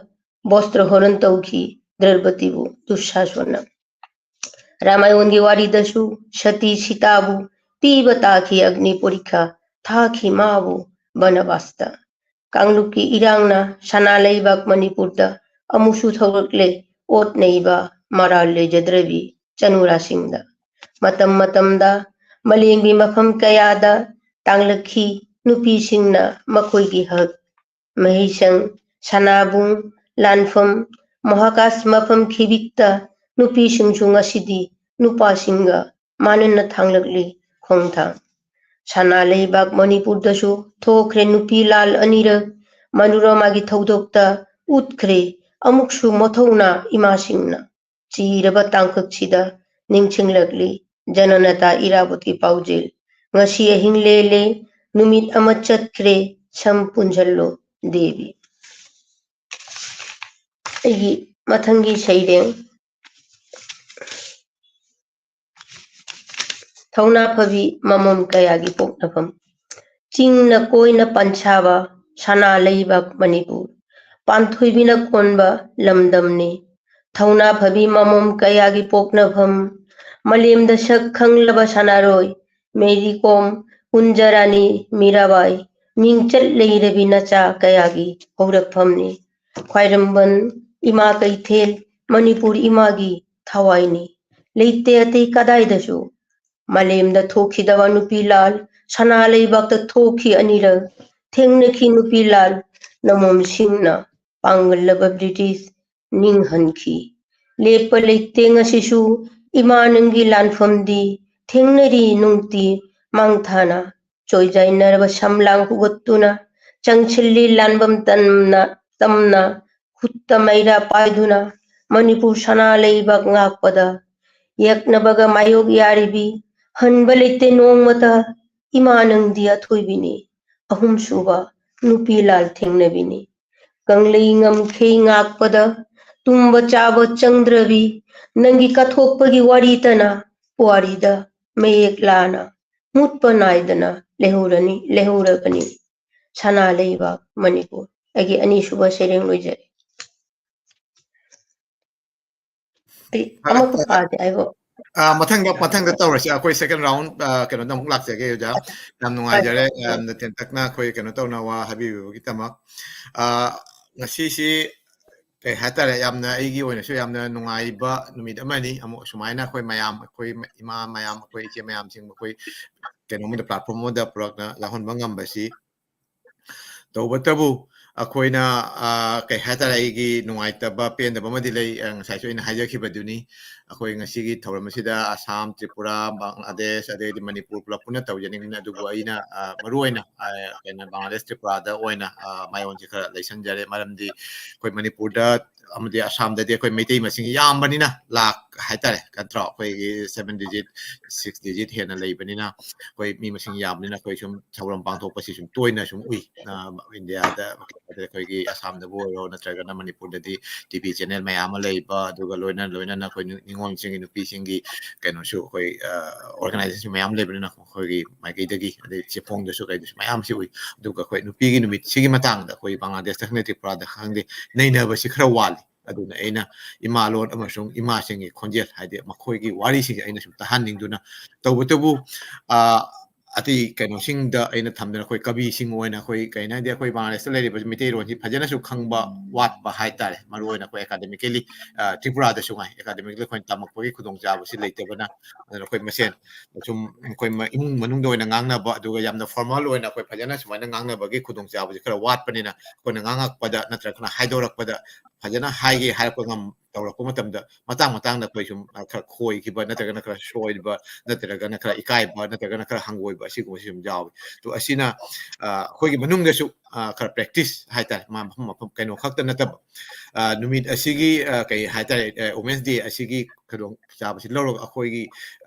G: ꯕꯣꯁꯇ꯭ꯔ ꯍꯣꯔꯟ ꯇꯧꯈꯤ ꯗ꯭ꯔꯧꯄꯗꯤꯕꯨ ꯗꯨꯁꯥꯁꯣꯟꯅ ꯔꯥꯃꯥꯌꯟꯒꯤ ꯋꯥꯔꯤꯗꯁꯨ ꯁꯇꯤ ꯁꯤꯇꯥꯕꯨ ꯄꯤꯕ ꯇꯥꯈꯤ ꯑꯒꯅꯤ ꯄꯣꯔꯤꯈꯥ ꯊꯥꯈꯤ ꯃꯥꯕꯨ ꯕꯅꯕꯥꯁꯇ ꯀꯥꯡꯂꯨꯞꯀꯤ ꯏꯔꯥꯡꯅ ꯁꯅꯥ ꯂꯩꯕꯥꯛ ꯃꯅꯤꯄꯨꯔꯗ ꯑꯃꯨꯛꯁꯨ ꯊꯧꯔꯛꯂꯦ ꯑꯣꯠ ꯅꯩꯕ ꯃꯔꯥꯜ ꯂꯩꯖꯗ꯭ꯔꯕꯤ ꯆꯅꯨꯔꯥꯁꯤꯡꯗ ꯃꯇꯝꯗ ꯃꯥꯂꯦꯝꯒꯤ ꯃꯐꯝ ꯀꯌꯥꯗ ꯇꯥꯡꯂꯛꯈꯤ ꯅꯨꯄꯤꯁꯤꯡꯅ ꯃꯈꯣꯏꯒꯤ ꯍꯛ ꯃꯍꯩꯁꯪ ꯁꯅꯥꯕꯨꯡ ꯂꯥꯟꯐꯝ ꯃꯍꯥꯀꯥꯁ ꯃꯐꯝ ꯈꯤꯕꯤꯛꯇ ꯅꯨꯄꯤꯁꯤꯡꯁꯨ ꯉꯁꯤꯗꯤ ꯅꯨꯄꯥꯁꯤꯡꯒ ꯃꯥꯟꯅꯅ ꯊꯥꯡꯂꯛꯂꯤ ꯈꯣꯡꯊꯥꯡ ꯁꯅꯥ ꯂꯩꯕꯥꯛ ꯃꯅꯤꯄꯨꯔꯗꯁꯨ ꯊꯣꯛꯈ꯭ꯔꯦ ꯅꯨꯄꯤ ꯂꯥꯜ ꯑꯅꯤꯔꯛ ꯃꯅꯣꯔꯃꯥꯒꯤ ꯊꯧꯗꯣꯛꯇ ꯎꯠꯈ꯭ꯔꯦ ꯑꯃꯨꯛꯁꯨ ꯃꯊꯧꯅꯥ ꯏꯃꯥꯁꯤꯡꯅ ꯆꯤꯔꯕ ꯇꯥꯡꯀꯛꯁꯤꯗ ꯅꯤꯡꯁꯤꯡꯂꯛꯂꯤ ꯖꯅꯅꯇꯥ ꯏꯔꯥꯕꯣꯠꯀꯤ ꯄꯥꯎꯖꯦꯜ ngasi ahing lele numit ama chatre sam punjallo devi agi mathangi saireng thauna phabi mamam kayagi poknafam chingna koina panchaba sana leibak manipur panthoibina konba lamdamne thauna phabi mamam kayagi poknafam malemda sak khanglaba sanaroi मेरी कोम कुंजरानी मीराबाई मिंगचल लेरबी नचा कयागी हौरकफमनी ख्वाइरंबन इमा कैथेल Manipur Imangi थवाइनी लेते अते कदाइदसु मलेमदा थोखिदवा नुपीलाल सना लेबाक थोखी अनिरग थेंगनखी नुपीलाल नमोम सिंहना पांगलबा British निंगहनखी लेप लेते ngasisu इमा नंगी लानफमदी थेंगनरी नुंगती मांगथाना चोइजाइनरबा समलांग हुगत्तुना चंगछिल्ली लानबम तमना खुत्ता मैरा पाइदुना मणिपुर सना लेबाक ngakpada yaknabaga mayog yaribi hanba leite nongmata ima nangdi athoibini ahum suba nupi lal thengnabini kanglei ngamkhei ngakpada tumba chaba changdrabi nangi kathokpagi waritana warida mayek lana mutpa naidana lehuragani sana leibak manipur agi ani suba sereng loijari amaka pade aibo
A: mathang tawrasi akoi second round keno namuk laksege yoja nam nungaijare na tentakna akoi keno tawna wa habibu gitamak ngasi si kay hatare yamna aigi oina su yamna nungaiba numit amani amu sumaina akoi mayam akoi ima mayam akoi iche mayam sing akoi keno mi platform mo da prakna lahon bangam basi tawbatabu akoina kay hatare aigi nungaitaba pendaba madi lay ngasai su ina hajakibaduni akoi ngasigi thawramasida Assam Tripura Bangladesh adedi Manipur pulapuna tawjaningna adubu aina maruaina kena Bangladesh Tripura da oina mayon ji khara laisanjare maramdi koi Manipur da amadi Assam da de koi meitei masing yambanina lak haitare kantra koi 7 digit 6 digit hena leibanina koi mi masing yambanina koi sum thawram pangthok pasi sum toina sum ui India da koi gi Assam da bo natraga na Manipur da di TV channel mayam leiba aduga loina na koi ningong singi nupi singi keno su koi organization mayam leibanina koi gi magai dagi ade chepong da su kai da mayam si ui aduga koi nupi gi numit sigi matang da koi Bangladesh da khne Tripura da khangde naina ba si khara wali aduna aina ima lon amasung ima singi khonjel haide makhoi gi wari singi aina sum tahan ningduna tawbatabu ati keno singda aina thamdana koi kabi sing oina koi kaina de koi Bangladesh le ba mitei ron hi phajana su khangba wat ba haitare maru oina koi academically Tripura da sungai academically koi tamak koi khudong jabu si leite bana koi masen sum koi imung manung do oina ngangna ba aduga yamna formal oina koi phajana sumaina ngangna ba gi khudong jabu ji khara wat panina koi ngangak pada natra kana haidorak pada phajana haige harpa ngam tawrak matamda matang da koi sum khara khoi ki ba natra kana khara shoi ba natra kana khara ikai ba natra kana khara hangoi ba sigu sim jawi to asina khoi manung da su khara practice haita ma mafam kaino khakta nataba numit asigi kai haita Women's Day asigi kadong jaba si lorok akhoi gi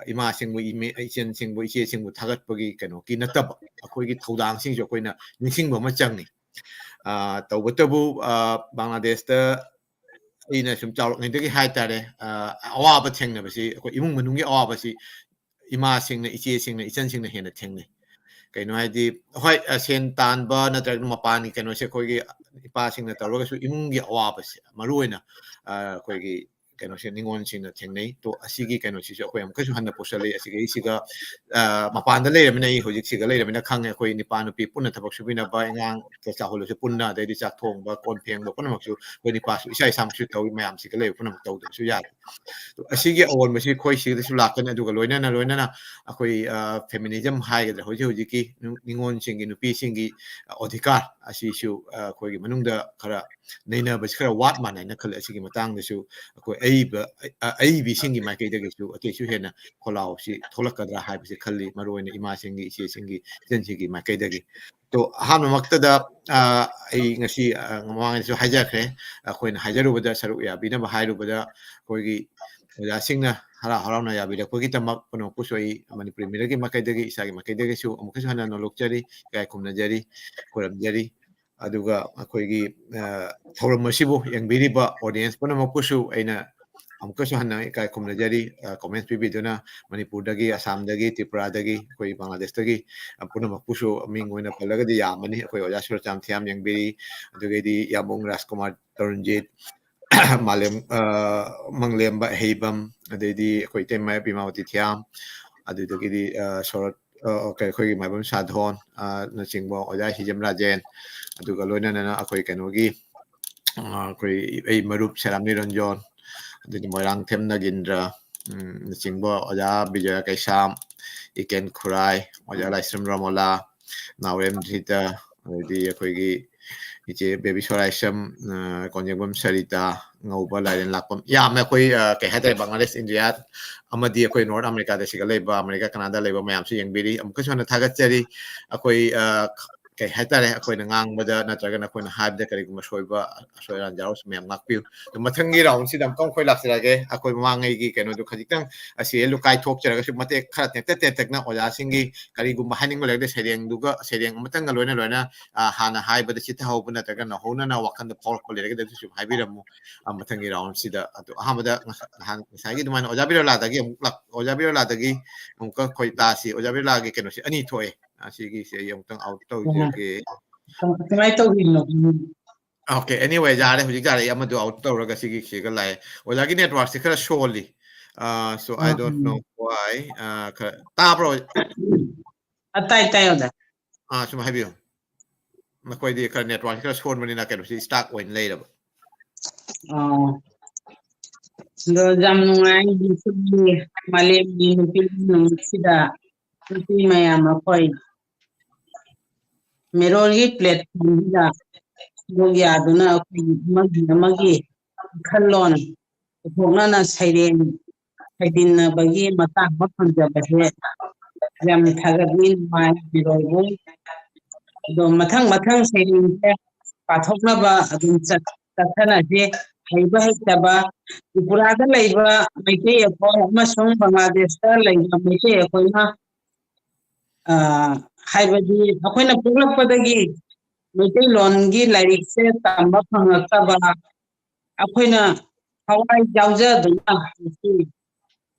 A: ima singbu ichen singbu iche singbu thagat pagi kaino ki nataba akhoi gi thodang sing jo koina ningsing ba ma changni tawbatabu Bangladesh da ina sum chawlok ngi haitare awaba thengna basi akhoi imung manungi awaba si ima singna iche singna ichan singna hena thengne kaino haidi hoi sen tan ba natrak mapani kaino se khoi gi ipa singna tawraga su imungi awaba se maruina khoi gi ꯀꯩꯅꯣꯁꯦ ꯅꯤꯉꯣꯜꯁꯤꯡꯅ ꯊꯦꯡꯅꯩ ꯇꯣ ꯑꯁꯤꯒꯤ ꯀꯩꯅꯣꯁꯤꯁꯨ ꯑꯩꯈꯣꯏ ꯑꯃꯨꯛꯀꯁꯨ ꯍꯟꯅ ꯄꯨꯁꯜꯂꯤ ꯑꯁꯤꯒꯤꯁꯤꯒ ꯃꯄꯥꯟꯗ ꯂꯩꯔꯕꯅꯤꯅ ꯑꯩ ꯍꯧꯖꯤꯛ ꯁꯤꯒ ꯂꯩꯔꯕꯅꯤꯅ ꯈꯪꯉꯦ ꯑꯩꯈꯣꯏ ꯅꯨꯄꯥ ꯅꯨꯄꯤ ꯄꯨꯟꯅ ꯊꯕꯛ ꯁꯨꯕꯤꯅꯕ ꯑꯉꯥꯡ ꯆꯥꯛꯍꯨꯜꯂꯁꯨ ꯄꯨꯟꯅ ꯑꯗꯩꯗꯤ ꯆꯥꯛ ꯊꯣꯡꯕ ꯀꯣꯟ ꯐꯦꯡꯕ ꯄꯨꯝꯅꯃꯛꯁꯨ ꯑꯩꯈꯣꯏ ꯅꯨꯄꯥꯁꯨ ꯏꯁꯥ ꯏꯁꯥꯃꯛꯁꯨ ꯇꯧꯋꯤ ꯃꯌꯥꯝꯁꯤꯒ ꯂꯩꯕ ꯄꯨꯝꯅꯃꯛ ꯇꯧꯗꯕꯁꯨ ꯌꯥꯗꯦ ꯑꯁꯤꯒꯤ ꯑꯑꯣꯟꯕꯁꯤ ꯑꯩꯈꯣꯏ ꯁꯤꯗꯁꯨ ꯂꯥꯛꯀꯅꯤ ꯑꯗꯨꯒ ꯂꯣꯏꯅꯅ ꯑꯩꯈꯣꯏ ꯐꯦꯃꯤꯅꯤꯖꯝ ꯍꯥꯏꯒꯗ꯭ꯔꯥ ꯍꯧꯖꯤꯛꯀꯤ ꯅꯤꯉꯣꯜꯁꯤꯡꯒꯤ ꯅꯨꯄꯤꯁꯤꯡꯒꯤ ꯑꯣꯙꯤꯀꯥꯔ ꯑꯁꯤꯁꯨ ꯑꯩꯈꯣꯏꯒꯤ ꯃꯅꯨꯡꯗ ꯈꯔ ꯅꯩꯅꯕꯁꯤ ꯈꯔ ꯋꯥꯠ ꯃꯥꯟꯅꯩꯅ ꯈꯜꯂꯦ ꯑꯁꯤꯒꯤ ꯃꯇꯥꯡꯗꯁꯨ ꯑꯩꯈꯣꯏ ꯑꯏꯕꯤꯁꯤꯡꯒꯤ ꯃꯥꯏꯀꯩꯗꯒꯤꯁꯨ ꯑꯇꯩꯁꯨ ꯍꯦꯟꯅ ꯈꯣꯜꯂꯥꯎꯁꯤ ꯊꯣꯛꯂꯛꯀꯗ꯭ꯔꯥ ꯍꯥꯏꯕꯁꯤ ꯈꯜꯂꯤ ꯃꯔꯨꯑꯣꯏꯅ ꯏꯃꯥꯁꯤꯡꯒꯤ ꯏꯆꯦꯁꯤꯡꯒꯤ ꯏꯆꯟꯁꯤꯡꯒꯤ ꯃꯥꯏꯀꯩꯗꯒꯤ ꯇꯣ ꯑꯍꯥꯟꯕꯃꯛꯇꯗ ꯑꯩ ꯉꯁꯤ ꯃꯃꯥꯡꯗꯁꯨ ꯍꯥꯏꯖꯈ꯭ꯔꯦ ꯑꯩꯈꯣꯏꯅ ꯍꯥꯏꯖꯔꯨꯕꯗ ꯁꯔꯨꯛ ꯌꯥꯕꯤꯅꯕ ꯍꯥꯏꯔꯨꯕꯗ ꯑꯩꯈꯣꯏꯒꯤ ꯑꯣꯖꯥꯁꯤꯡꯅ ꯍꯔꯥꯎ ꯍꯔꯥꯎꯅ ꯌꯥꯕꯤꯔꯛꯄꯒꯤꯗꯃꯛ ꯄꯨꯝꯅꯃꯛꯄꯨꯁꯨ ꯑꯩ ꯃꯅꯤꯄꯨꯔꯤ ꯃꯤꯔꯔꯒꯤ ꯃꯥꯏꯀꯩꯗꯒꯤ ꯏꯁꯥꯒꯤ ꯃꯥꯏꯀꯩꯗꯒꯤꯁꯨ ꯑꯃꯨꯛꯀꯁꯨ ꯍꯟꯅ ꯅꯣꯛꯆꯔꯤ ꯏꯀꯥꯏ ꯈꯨꯝꯅꯖꯔꯤ ꯈꯨꯔꯨꯝꯖꯔꯤ ꯑꯗꯨꯒ ꯑꯩꯈꯣꯏꯒꯤ ꯊꯧꯔꯝ ꯑꯁꯤꯕꯨ ꯌꯦꯡꯕꯤꯔꯤꯕ ꯑꯣꯗꯤꯌꯦꯟꯁ ꯄꯨꯝꯅꯃꯛꯄꯨꯁꯨ ꯑꯩꯅ ꯑꯃꯨꯛꯀꯁꯨ ꯍꯟꯅ ꯏꯀꯥꯏ ꯈꯨꯝꯅꯖꯔꯤ ꯀꯣꯃꯦꯟꯠ ꯄꯤꯕꯤꯗꯨꯅ ꯃꯅꯤꯄꯨꯔꯗꯒꯤ ꯑꯁꯥꯝꯗꯒꯤ ꯇ꯭ꯔꯤꯄꯨꯔꯥꯗꯒꯤ ꯑꯩꯈꯣꯏ ꯕꯪꯒ꯭ꯂꯥꯗꯦꯁꯇꯒꯤ ꯄꯨꯝꯅꯃꯛꯄꯨꯁꯨ ꯃꯤꯡ ꯑꯣꯏꯅ ꯄꯜꯂꯒꯗꯤ ꯌꯥꯝꯕꯅꯤ ꯑꯩꯈꯣꯏ ꯑꯣꯖꯥ ꯁꯨꯔꯆꯥꯟ ꯊꯤꯌꯥꯝ ꯌꯦꯡꯕꯤꯔꯤ ꯑꯗꯨꯒꯩꯗꯤ ꯌꯥꯝꯕꯨꯡ ꯔꯥꯖꯀꯨꯃꯥꯔ ꯇꯔꯨꯟꯖꯤꯠ ꯃꯥꯂꯦꯝ ꯃꯪꯂꯦꯝꯕ ꯍꯩꯕꯝ ꯑꯗꯩꯗꯤ ꯑꯩꯈꯣꯏ ꯏꯇꯩꯃ ꯕꯤꯃꯥꯋꯇꯤ ꯊꯤꯌꯥꯝ ꯑꯗꯨꯗꯒꯤꯗꯤ ꯁꯣꯔꯠ ꯑꯩꯈꯣꯏꯒꯤ ꯃꯥꯏꯕꯝ ꯁꯥꯙꯣꯟ ꯅꯆꯤꯡꯕ ꯑꯣꯖꯥ ꯍꯤꯖꯝ ꯔꯥꯖꯦꯟ ꯑꯗꯨꯒ ꯂꯣꯏꯅꯅ ꯑꯩꯈꯣꯏ ꯀꯩꯅꯣꯒꯤ ꯑꯩꯈꯣꯏ ꯑꯩ ꯃꯔꯨꯞ ꯁꯦꯔꯥꯝ ꯅꯤꯔꯟꯖꯣꯟ ꯑꯗꯩꯗꯤ ꯃꯣꯏꯔꯥꯡꯊꯦꯝ ꯅꯒꯤꯟꯗ꯭ꯔ ꯅꯆꯤꯡꯕ ꯑꯣꯖꯥ ꯕꯤꯖꯌ ꯀꯩꯁꯥꯝ ꯏꯀꯦꯟ ꯈꯨꯔꯥꯏ ꯑꯣꯖꯥ ꯂꯥꯏꯁ꯭ꯔꯝ ꯔꯥꯃꯣꯂꯥ ꯅꯥꯎꯔꯦꯝ ꯙ꯭ꯔꯤꯇ ꯑꯗꯩꯗꯤ ꯑꯩꯈꯣꯏꯒꯤ ꯏꯆꯦ ꯕꯦꯕꯤ ꯁꯣꯔꯥꯏꯁꯝ ꯀꯣꯟꯖꯦꯡꯕꯝ ꯁꯔꯤꯇꯥ ꯉꯧꯕ ꯂꯥꯏꯔꯦꯟ ꯂꯥꯛꯄꯝ ꯌꯥꯝꯅ ꯑꯩꯈꯣꯏ ꯀꯩ ꯍꯥꯏꯇꯥꯔꯦ ꯕꯪꯒ꯭ꯂꯥꯗꯦꯁ ꯏꯟꯗꯤꯌꯥ ꯑꯃꯗꯤ ꯑꯩꯈꯣꯏ ꯅꯣꯔꯠ ꯑꯃꯦꯔꯤꯀꯥꯗ ꯁꯤꯒ ꯂꯩꯕ ꯑꯃꯦꯔꯤꯀꯥ ꯀꯅꯥꯗꯥ ꯂꯩꯕ ꯃꯌꯥꯝꯁꯨ ꯌꯦꯡꯕꯤꯔꯤ ꯑꯃꯨꯛꯀꯁꯨ ꯍꯟꯅ ꯊꯥꯒꯠꯆꯔꯤ ꯑꯩꯈꯣꯏ ꯀꯩ ꯍꯥꯏꯇꯥꯔꯦ ꯑꯩꯈꯣꯏꯅ ꯉꯥꯡꯕꯗ ꯅꯠꯇ꯭ꯔꯒꯅ ꯑꯩꯈꯣꯏꯅ ꯍꯥꯏꯕꯗ ꯀꯔꯤꯒꯨꯝꯕ ꯁꯣꯏꯕ ꯑꯁꯣꯏ ꯑꯔꯥꯟ ꯌꯥꯎꯔꯁꯨ ꯃꯌꯥꯝ ꯉꯥꯛꯄꯤꯌꯨ ꯃꯊꯪꯒꯤ ꯔꯥꯎꯟꯁꯤꯗ ꯑꯃꯨꯛꯀ ꯑꯩꯈꯣꯏ ꯂꯥꯛꯆꯔꯒꯦ ꯑꯩꯈꯣꯏ ꯃꯃꯥꯡꯉꯩꯒꯤ ꯀꯩꯅꯣꯗꯣ ꯈꯖꯤꯛꯇꯪ ꯑꯁꯤ ꯀꯥꯏꯊꯣꯛꯆꯔꯒꯁꯨ ꯃꯇꯦꯛ ꯈꯔ ꯇꯦꯟꯇꯛꯅ ꯑꯣꯖꯥꯁꯤꯡꯒꯤ ꯀꯔꯤꯒꯨꯝꯕ ꯍꯥꯏꯅꯤꯡꯕ ꯂꯩꯔꯒꯗꯤ ꯁꯩꯔꯦꯡ ꯑꯃꯇꯪꯒ ꯂꯣꯏꯅ ꯍꯥꯟꯅ ꯍꯥꯏꯕꯗ ꯆꯤꯊꯍꯧꯕ ꯅꯠꯇ꯭ꯔꯒ ꯅꯧꯍꯧꯅꯅ ꯋꯥꯈꯜꯗ ꯐꯥꯎꯔꯛꯄ ꯂꯩꯔꯒꯗꯤ ꯑꯗꯨꯁꯨ ꯍꯥꯏꯕꯤꯔꯝꯃꯨ ꯃꯊꯪꯒꯤ ꯔꯥꯎꯟꯁꯤꯗ ꯑꯗꯣ ꯑꯍꯥꯟꯕꯗ ꯉꯁꯥꯏꯒꯤ ꯑꯗꯨꯃꯥꯏꯅ ꯑꯣꯖꯥ ꯕꯤꯔꯣꯂꯥꯗꯒꯤ ꯑꯣꯖꯥ ꯕꯤꯔꯣꯂꯥꯗꯒꯤ ꯑꯃꯨꯛꯀ ꯑꯩꯈꯣꯏ ꯇꯥꯁꯤ ꯑꯣꯖꯥ ꯕꯤꯔꯣꯂꯥꯒꯤ ꯀꯩꯅꯣꯁꯤ ꯑꯅꯤ ꯊꯣꯛꯑꯦ ꯑꯁꯤꯒꯤꯁꯦ ꯑꯩ ꯑꯃꯨꯛꯇꯪ ꯑꯥꯎꯠ ꯇꯧꯖꯒꯦ
B: ꯀꯃꯥꯏꯅ ꯇꯧꯔꯤꯅꯣ
A: ꯑꯣꯀꯦ ꯑꯦꯅꯤꯋꯦ ꯌꯥꯔꯦ ꯍꯧꯖꯤꯛ ꯌꯥꯔꯦ ꯑꯃꯗꯨ ꯑꯥꯎꯠ ꯇꯧꯔꯒ ꯁꯤꯒ ꯂꯥꯛꯑꯦ ꯑꯣꯖꯥꯒꯤ ꯅꯦꯠꯋꯥꯔꯛꯁꯦ ꯈꯔ ꯁꯣꯜꯂꯤ so I don't know why ꯇꯥꯕ꯭ꯔꯣ
B: ꯇꯥꯏ ꯑꯣꯖꯥ
A: ꯁꯨꯝ ꯍꯥꯏꯕꯤꯌꯨ ꯃꯈꯣꯏꯗꯤ ꯈꯔ ꯅꯦꯠꯋꯥꯔꯛ ꯈꯔ ꯁꯣꯟꯕꯅꯤꯅ ꯀꯩꯅꯣꯁꯤ ꯁ꯭ꯇꯥꯛ ꯑꯣꯏꯅ ꯂꯩꯔꯕ
B: ꯑꯗꯣ ꯌꯥꯝ ꯅꯨꯡꯉꯥꯏ ꯃꯥꯂꯦꯝꯒꯤ ꯅꯨꯄꯤ ꯅꯨꯃꯤꯠꯁꯤꯗ ꯅꯨꯄꯤ ꯃꯌꯥꯝ ꯑꯩꯈꯣꯏ ꯃꯦꯔꯣꯟꯒꯤ ꯄ꯭ꯂꯦꯠꯐꯣꯝꯁꯤꯗ ꯌꯥꯗꯨꯅ ꯑꯩꯈꯣꯏ ꯑꯃꯒꯤ ꯋꯥꯈꯜꯂꯣꯟ ꯄꯨꯊꯣꯛꯅꯅ ꯁꯩꯔꯦꯡ ꯁꯩꯗꯤꯟꯅꯕꯒꯤ ꯃꯇꯥꯡ ꯑꯃ ꯐꯪꯖꯕꯁꯦ ꯌꯥꯝ ꯊꯥꯒꯠꯂꯤ ꯅꯨꯡꯉꯥꯏꯕꯤꯔꯣꯏꯕꯨ ꯑꯗꯣ ꯃꯊꯪ ꯁꯩꯔꯦꯡꯁꯦ ꯄꯥꯊꯣꯛꯅꯕ ꯑꯗꯨꯝ ꯆꯠꯊꯅꯁꯦ ꯍꯩꯕ ꯍꯩꯇꯕ ꯇ꯭ꯔꯤꯄꯨꯔꯥꯗ ꯂꯩꯕ ꯃꯩꯇꯩ ꯑꯩꯈꯣꯏ ꯑꯃꯁꯨꯡ ꯕꯪꯒ꯭ꯂꯥꯗꯦꯁꯇ ꯂꯩꯕ ꯃꯩꯇꯩ ꯑꯩꯈꯣꯏꯅ ꯍꯥꯏꯕꯗꯤ ꯑꯩꯈꯣꯏꯅ ꯄꯣꯛꯂꯛꯄꯗꯒꯤ ꯃꯩꯇꯩꯂꯣꯟꯒꯤ ꯂꯥꯏꯔꯤꯛꯁꯦ ꯇꯝꯕ ꯐꯪꯉꯛꯇꯕ ꯑꯩꯈꯣꯏꯅ ꯊꯋꯥꯏ ꯌꯥꯎꯖꯗꯨꯅ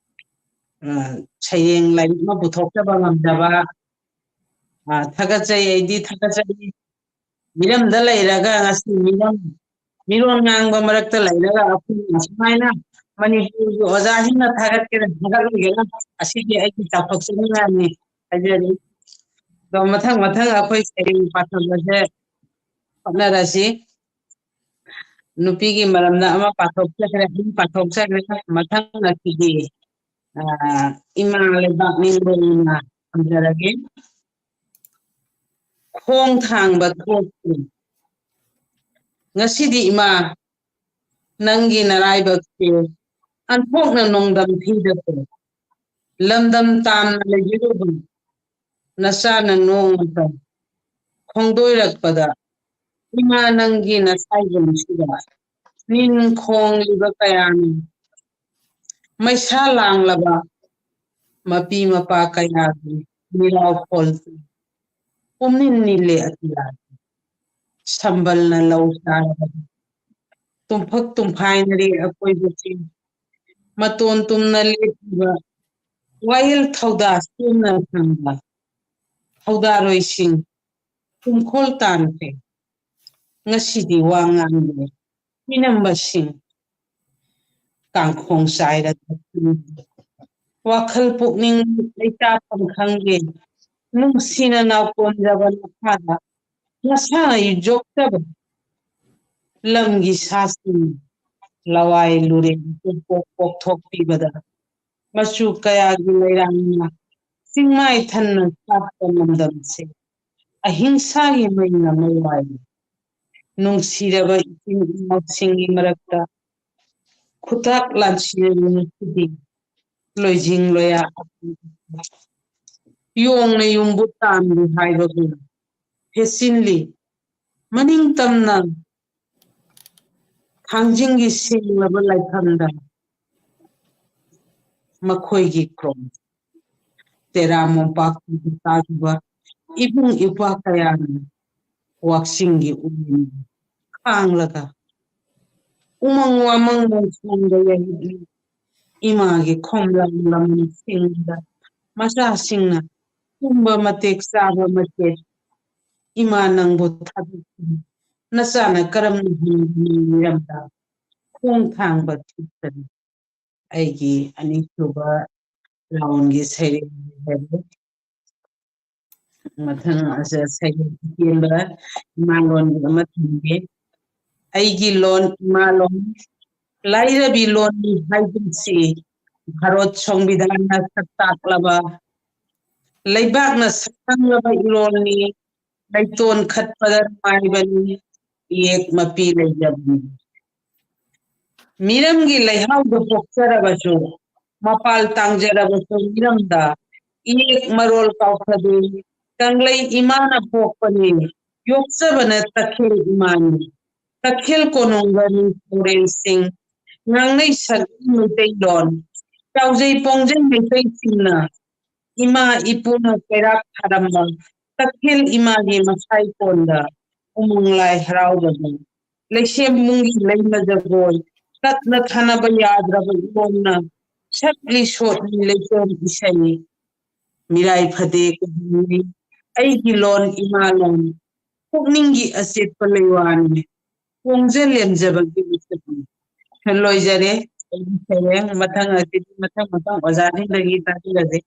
B: ꯁꯩꯔꯦꯡ ꯂꯥꯏꯔꯤꯛ ꯑꯃ ꯄꯨꯊꯣꯛꯆꯕ ꯉꯝꯗꯕ ꯊꯥꯒꯠꯆꯩ ꯑꯩꯗꯤ ꯊꯥꯒꯠꯆꯩ ꯃꯤꯔꯝꯗ ꯂꯩꯔꯒ ꯉꯁꯤ ꯃꯤꯔꯣꯟ ꯉꯥꯡꯕ ꯃꯔꯛꯇ ꯂꯩꯔꯒ ꯑꯩꯈꯣꯏꯅ ꯁꯨꯃꯥꯏꯅ ꯃꯅꯤꯄꯨꯔꯒꯤ ꯑꯣꯖꯥꯁꯤꯡꯅ ꯊꯥꯒꯠꯀꯦꯔꯥ ꯊꯥꯒꯠꯂꯣꯏꯒꯦꯔꯥ ꯑꯁꯤꯗꯤ ꯑꯩꯒꯤ ꯆꯥꯎꯊꯣꯛꯆꯅꯤꯡꯉꯥꯏꯅꯤ ꯍꯥꯏꯖꯔꯤ ꯑꯗꯣ ꯃꯊꯪ ꯑꯩꯈꯣꯏ ꯁꯩꯔꯦꯡ ꯄꯥꯊꯣꯛꯄꯁꯦ ꯍꯣꯠꯅꯔꯁꯤ ꯅꯨꯄꯤꯒꯤ ꯃꯔꯝꯗ ꯑꯃ ꯄꯥꯊꯣꯛꯆꯈ꯭ꯔꯦ ꯃꯊꯪ ꯑꯁꯤꯗꯤ ꯏꯃꯥ ꯂꯩꯕꯥꯛ ꯅꯤꯡꯕꯅ ꯊꯝꯖꯔꯒꯦ ꯈꯣꯡ ꯊꯥꯡꯕ ꯊꯣꯛꯇ꯭ꯔꯤ ꯉꯁꯤꯗꯤ ꯏꯃꯥ ꯅꯪꯒꯤ ꯅꯔꯥꯏꯕꯛꯁꯦ ꯑꯟꯊꯣꯛꯅ ꯅꯣꯡꯗꯝ ꯊꯤꯗꯕ ꯂꯝꯗꯝ ꯇꯥꯝꯅ ꯂꯩꯖꯔꯨꯕ ꯅꯆꯥꯅ ꯅꯣꯡꯃꯇ ꯈꯣꯡꯗꯣꯏꯔꯛꯄꯗ ꯏꯃꯥ ꯅꯪꯒꯤ ꯅꯁꯥꯏꯒꯨꯝꯁꯤꯗ ꯅꯤꯟ ꯈꯣꯡꯂꯤꯕ ꯀꯌꯥꯅꯤ ꯃꯩꯁꯥ ꯂꯥꯡꯂꯕ ꯃꯄꯤ ꯃꯄꯥ ꯀꯌꯥꯒꯤ ꯃꯤꯔꯥꯎ ꯈꯣꯜꯁꯤ ꯄꯨꯝꯅꯤꯟ ꯅꯤꯜꯂꯦ ꯑꯇꯤꯌꯥꯁꯤ ꯁꯝꯕꯜꯅ ꯂꯧ ꯆꯥꯔꯕ ꯇꯨꯝꯐꯛ ꯇꯨꯝꯐꯥꯏꯅꯔꯦ ꯑꯀꯣꯏꯕꯁꯤ ꯃꯇꯣꯟ ꯇꯨꯝꯅ ꯂꯦꯞꯄꯤꯕ ꯋꯥꯌꯦꯜ ꯊꯧꯗꯥ ꯁꯦꯝꯅ ꯊꯝꯕ ꯊꯧꯗꯥꯔꯣꯏꯁꯤꯡ ꯇꯨꯝꯈꯣꯜ ꯇꯥꯟꯈ꯭ꯔꯦ ꯉꯁꯤꯗꯤ ꯋꯥ ꯉꯥꯡꯂꯦ ꯃꯤꯅꯝꯕꯁꯤꯡ ꯀꯥꯡꯈꯣꯡ ꯆꯥꯏꯔꯒ ꯋꯥꯈꯜ ꯄꯨꯛꯅꯤꯡ ꯂꯩꯇꯥꯐꯝ ꯈꯪꯗꯦ ꯅꯨꯡꯁꯤꯅ ꯅꯥꯎꯀꯣꯟꯖꯕ ꯃꯈꯥꯗ ꯃꯁꯥꯅ ꯌꯣꯛꯆꯕ ꯂꯝꯒꯤ ꯁꯥꯁꯤꯡ ꯂꯋꯥꯏ ꯂꯨꯔꯦꯟ ꯄꯣꯛꯊꯣꯛꯄꯤꯕꯗ ꯃꯆꯨ ꯀꯌꯥꯒꯤ ꯂꯩꯔꯥꯡꯅ ꯆꯤꯡꯃꯥꯏ ꯊꯟꯅ ꯁꯥꯠꯄ ꯂꯝꯗꯝꯁꯦ ꯑꯍꯤꯡꯁꯥꯒꯤ ꯃꯩꯅ ꯃꯩꯋꯥꯏ ꯅꯨꯡꯁꯤꯔꯕ ꯏꯆꯤꯟ ꯏꯅꯥꯎꯁꯤꯡꯒꯤ ꯃꯔꯛꯇ ꯈꯨꯇꯥꯛ ꯂꯥꯟꯁꯤꯟꯅꯕꯁꯤꯗꯤ ꯂꯣꯏꯖꯤꯡ ꯂꯣꯌꯥ ꯌꯣꯡꯅ ꯌꯨꯝꯕꯨ ꯇꯥꯟꯂꯤ ꯍꯥꯏꯕꯕꯨ ꯐꯦꯠꯆꯤꯟꯂꯤ ꯃꯅꯤꯡ ꯇꯝꯅ ꯊꯥꯡꯖꯤꯡꯒꯤ ꯁꯦꯡꯂꯕ ꯂꯥꯏꯐꯝꯗ ꯃꯈꯣꯏꯒꯤ ꯀ꯭ꯔꯣꯝ ꯇꯦꯔꯥ ꯃꯣꯝꯄꯥꯛꯀꯤ ꯇꯥꯈꯤꯕ ꯏꯕꯨꯡ ꯏꯄ꯭ꯋꯥ ꯀꯌꯥꯅ ꯋꯥꯛꯆꯤꯡꯒꯤ ꯎꯃꯪ ꯈꯥꯡꯂꯒ ꯎꯃꯪ ꯋꯥꯃꯪ ꯃꯣꯡꯁꯣꯡꯗ ꯌꯩꯔꯤ ꯏꯃꯥꯒꯤ ꯈꯣꯝꯂꯝ ꯂꯝꯁꯤꯡꯗ ꯃꯆꯥꯁꯤꯡꯅ ꯇꯨꯝꯕ ꯃꯇꯦꯛ ꯆꯥꯕ ꯃꯇꯦꯛ ꯏꯃꯥ ꯅꯪꯕꯨ ꯊꯥꯗꯣꯛꯈꯤ ꯅꯆꯥꯅ ꯀꯔꯝꯅ ꯍꯤꯡꯂꯝꯗ ꯈꯣꯡ ꯊꯥꯡꯕ ꯊꯤꯠꯇꯅꯤ ꯑꯩꯒꯤ ꯑꯅꯤꯁꯨꯕ ꯔꯥꯎꯟꯒꯤ ꯁꯩꯔꯦꯡ ꯃꯊꯪ ꯁꯩꯔꯦꯡ ꯇꯦꯟꯕ ꯏꯃꯥꯂꯣꯟꯒꯤ ꯑꯃ ꯊꯝꯒꯦ ꯑꯩꯒꯤ ꯂꯣꯟ ꯏꯃꯥꯂꯣꯟ ꯂꯥꯏꯔꯕꯤ ꯂꯣꯟꯅꯤ ꯍꯥꯏꯕꯁꯤ ꯚꯥꯔꯠ ꯁꯪꯕꯤꯙꯥꯟꯅ ꯁꯛꯇꯥꯛꯂꯕ ꯂꯩꯕꯥꯛꯅ ꯁꯛꯈꯪꯂꯕ ꯏꯔꯣꯜꯅꯤ ꯂꯩꯇꯣꯟ ꯈꯠꯄꯗ ꯅꯨꯡꯉꯥꯏꯕꯅꯤ ꯏꯌꯦꯛ ꯃꯄꯤ ꯂꯩꯖꯕꯅꯤ ꯃꯤꯔꯝꯒꯤ ꯂꯩꯍꯥꯎꯗ ꯄꯣꯛꯆꯔꯕꯁꯨ ꯃꯄꯥꯜ ꯇꯥꯡꯖꯔꯕꯁꯨ ꯃꯤꯔꯝꯗ ꯏꯌꯦꯛ ꯃꯔꯣꯜ ꯀꯥꯎꯈ꯭ꯔꯗꯦ ꯀꯪꯂꯩ ꯏꯃꯥꯅ ꯄꯣꯛꯄꯅꯤ ꯌꯣꯛꯆꯕꯅ ꯇꯈꯦꯜ ꯏꯃꯥꯅꯤ ꯇꯈꯦꯜ ꯀꯣꯅꯨꯡꯒ ꯅꯤꯡꯊꯧꯔꯦꯜꯁꯤꯡ ꯉꯥꯡꯅꯩ ꯁꯛꯏ ꯃꯩꯇꯩꯂꯣꯟ ꯆꯥꯎꯖꯩ ꯄꯣꯡꯖꯩ ꯃꯩꯇꯩꯁꯤꯡꯅ ꯏꯃꯥ ꯏꯄꯨꯅ ꯀꯩꯔꯥꯛ ꯊꯥꯔꯝꯕ ꯇꯈꯦꯜ ꯏꯃꯥꯒꯤ ꯃꯁꯥꯏ ꯀꯣꯟꯗ ꯎꯃꯪ ꯂꯥꯏ ꯍꯔꯥꯎꯕꯅꯤ ꯂꯩꯁꯦꯝꯕꯨꯡꯒꯤ ꯂꯩꯃ ꯖꯒꯣꯏ ꯇꯠꯅ ꯊꯥꯅꯕ ꯌꯥꯗ꯭ꯔꯕ ꯏꯔꯣꯝꯅ ꯁꯛꯂꯤ ꯁꯣꯠꯂꯤ ꯂꯩꯇꯣꯟ ꯏꯁꯩ ꯃꯤꯔꯥꯏ ꯐꯗꯦ ꯀꯍꯤꯅꯤ ꯑꯩꯒꯤ ꯂꯣꯟ ꯏꯃꯥ ꯂꯣꯟ ꯄꯨꯛꯅꯤꯡꯒꯤ ꯑꯆꯦꯠꯄ ꯂꯩꯋꯥꯅꯤ ꯄꯣꯡꯖ ꯂꯦꯝꯖꯕꯒꯤ ꯃꯤꯁꯛꯅꯤ ꯂꯣꯏꯖꯔꯦ ꯑꯩꯒꯤ ꯁꯩꯔꯦꯡ ꯃꯊꯪ ꯑꯁꯤꯗꯤ ꯃꯊꯪ ꯑꯣꯖꯥꯁꯤꯡꯗꯒꯤ ꯇꯥꯕꯤꯔꯁꯦ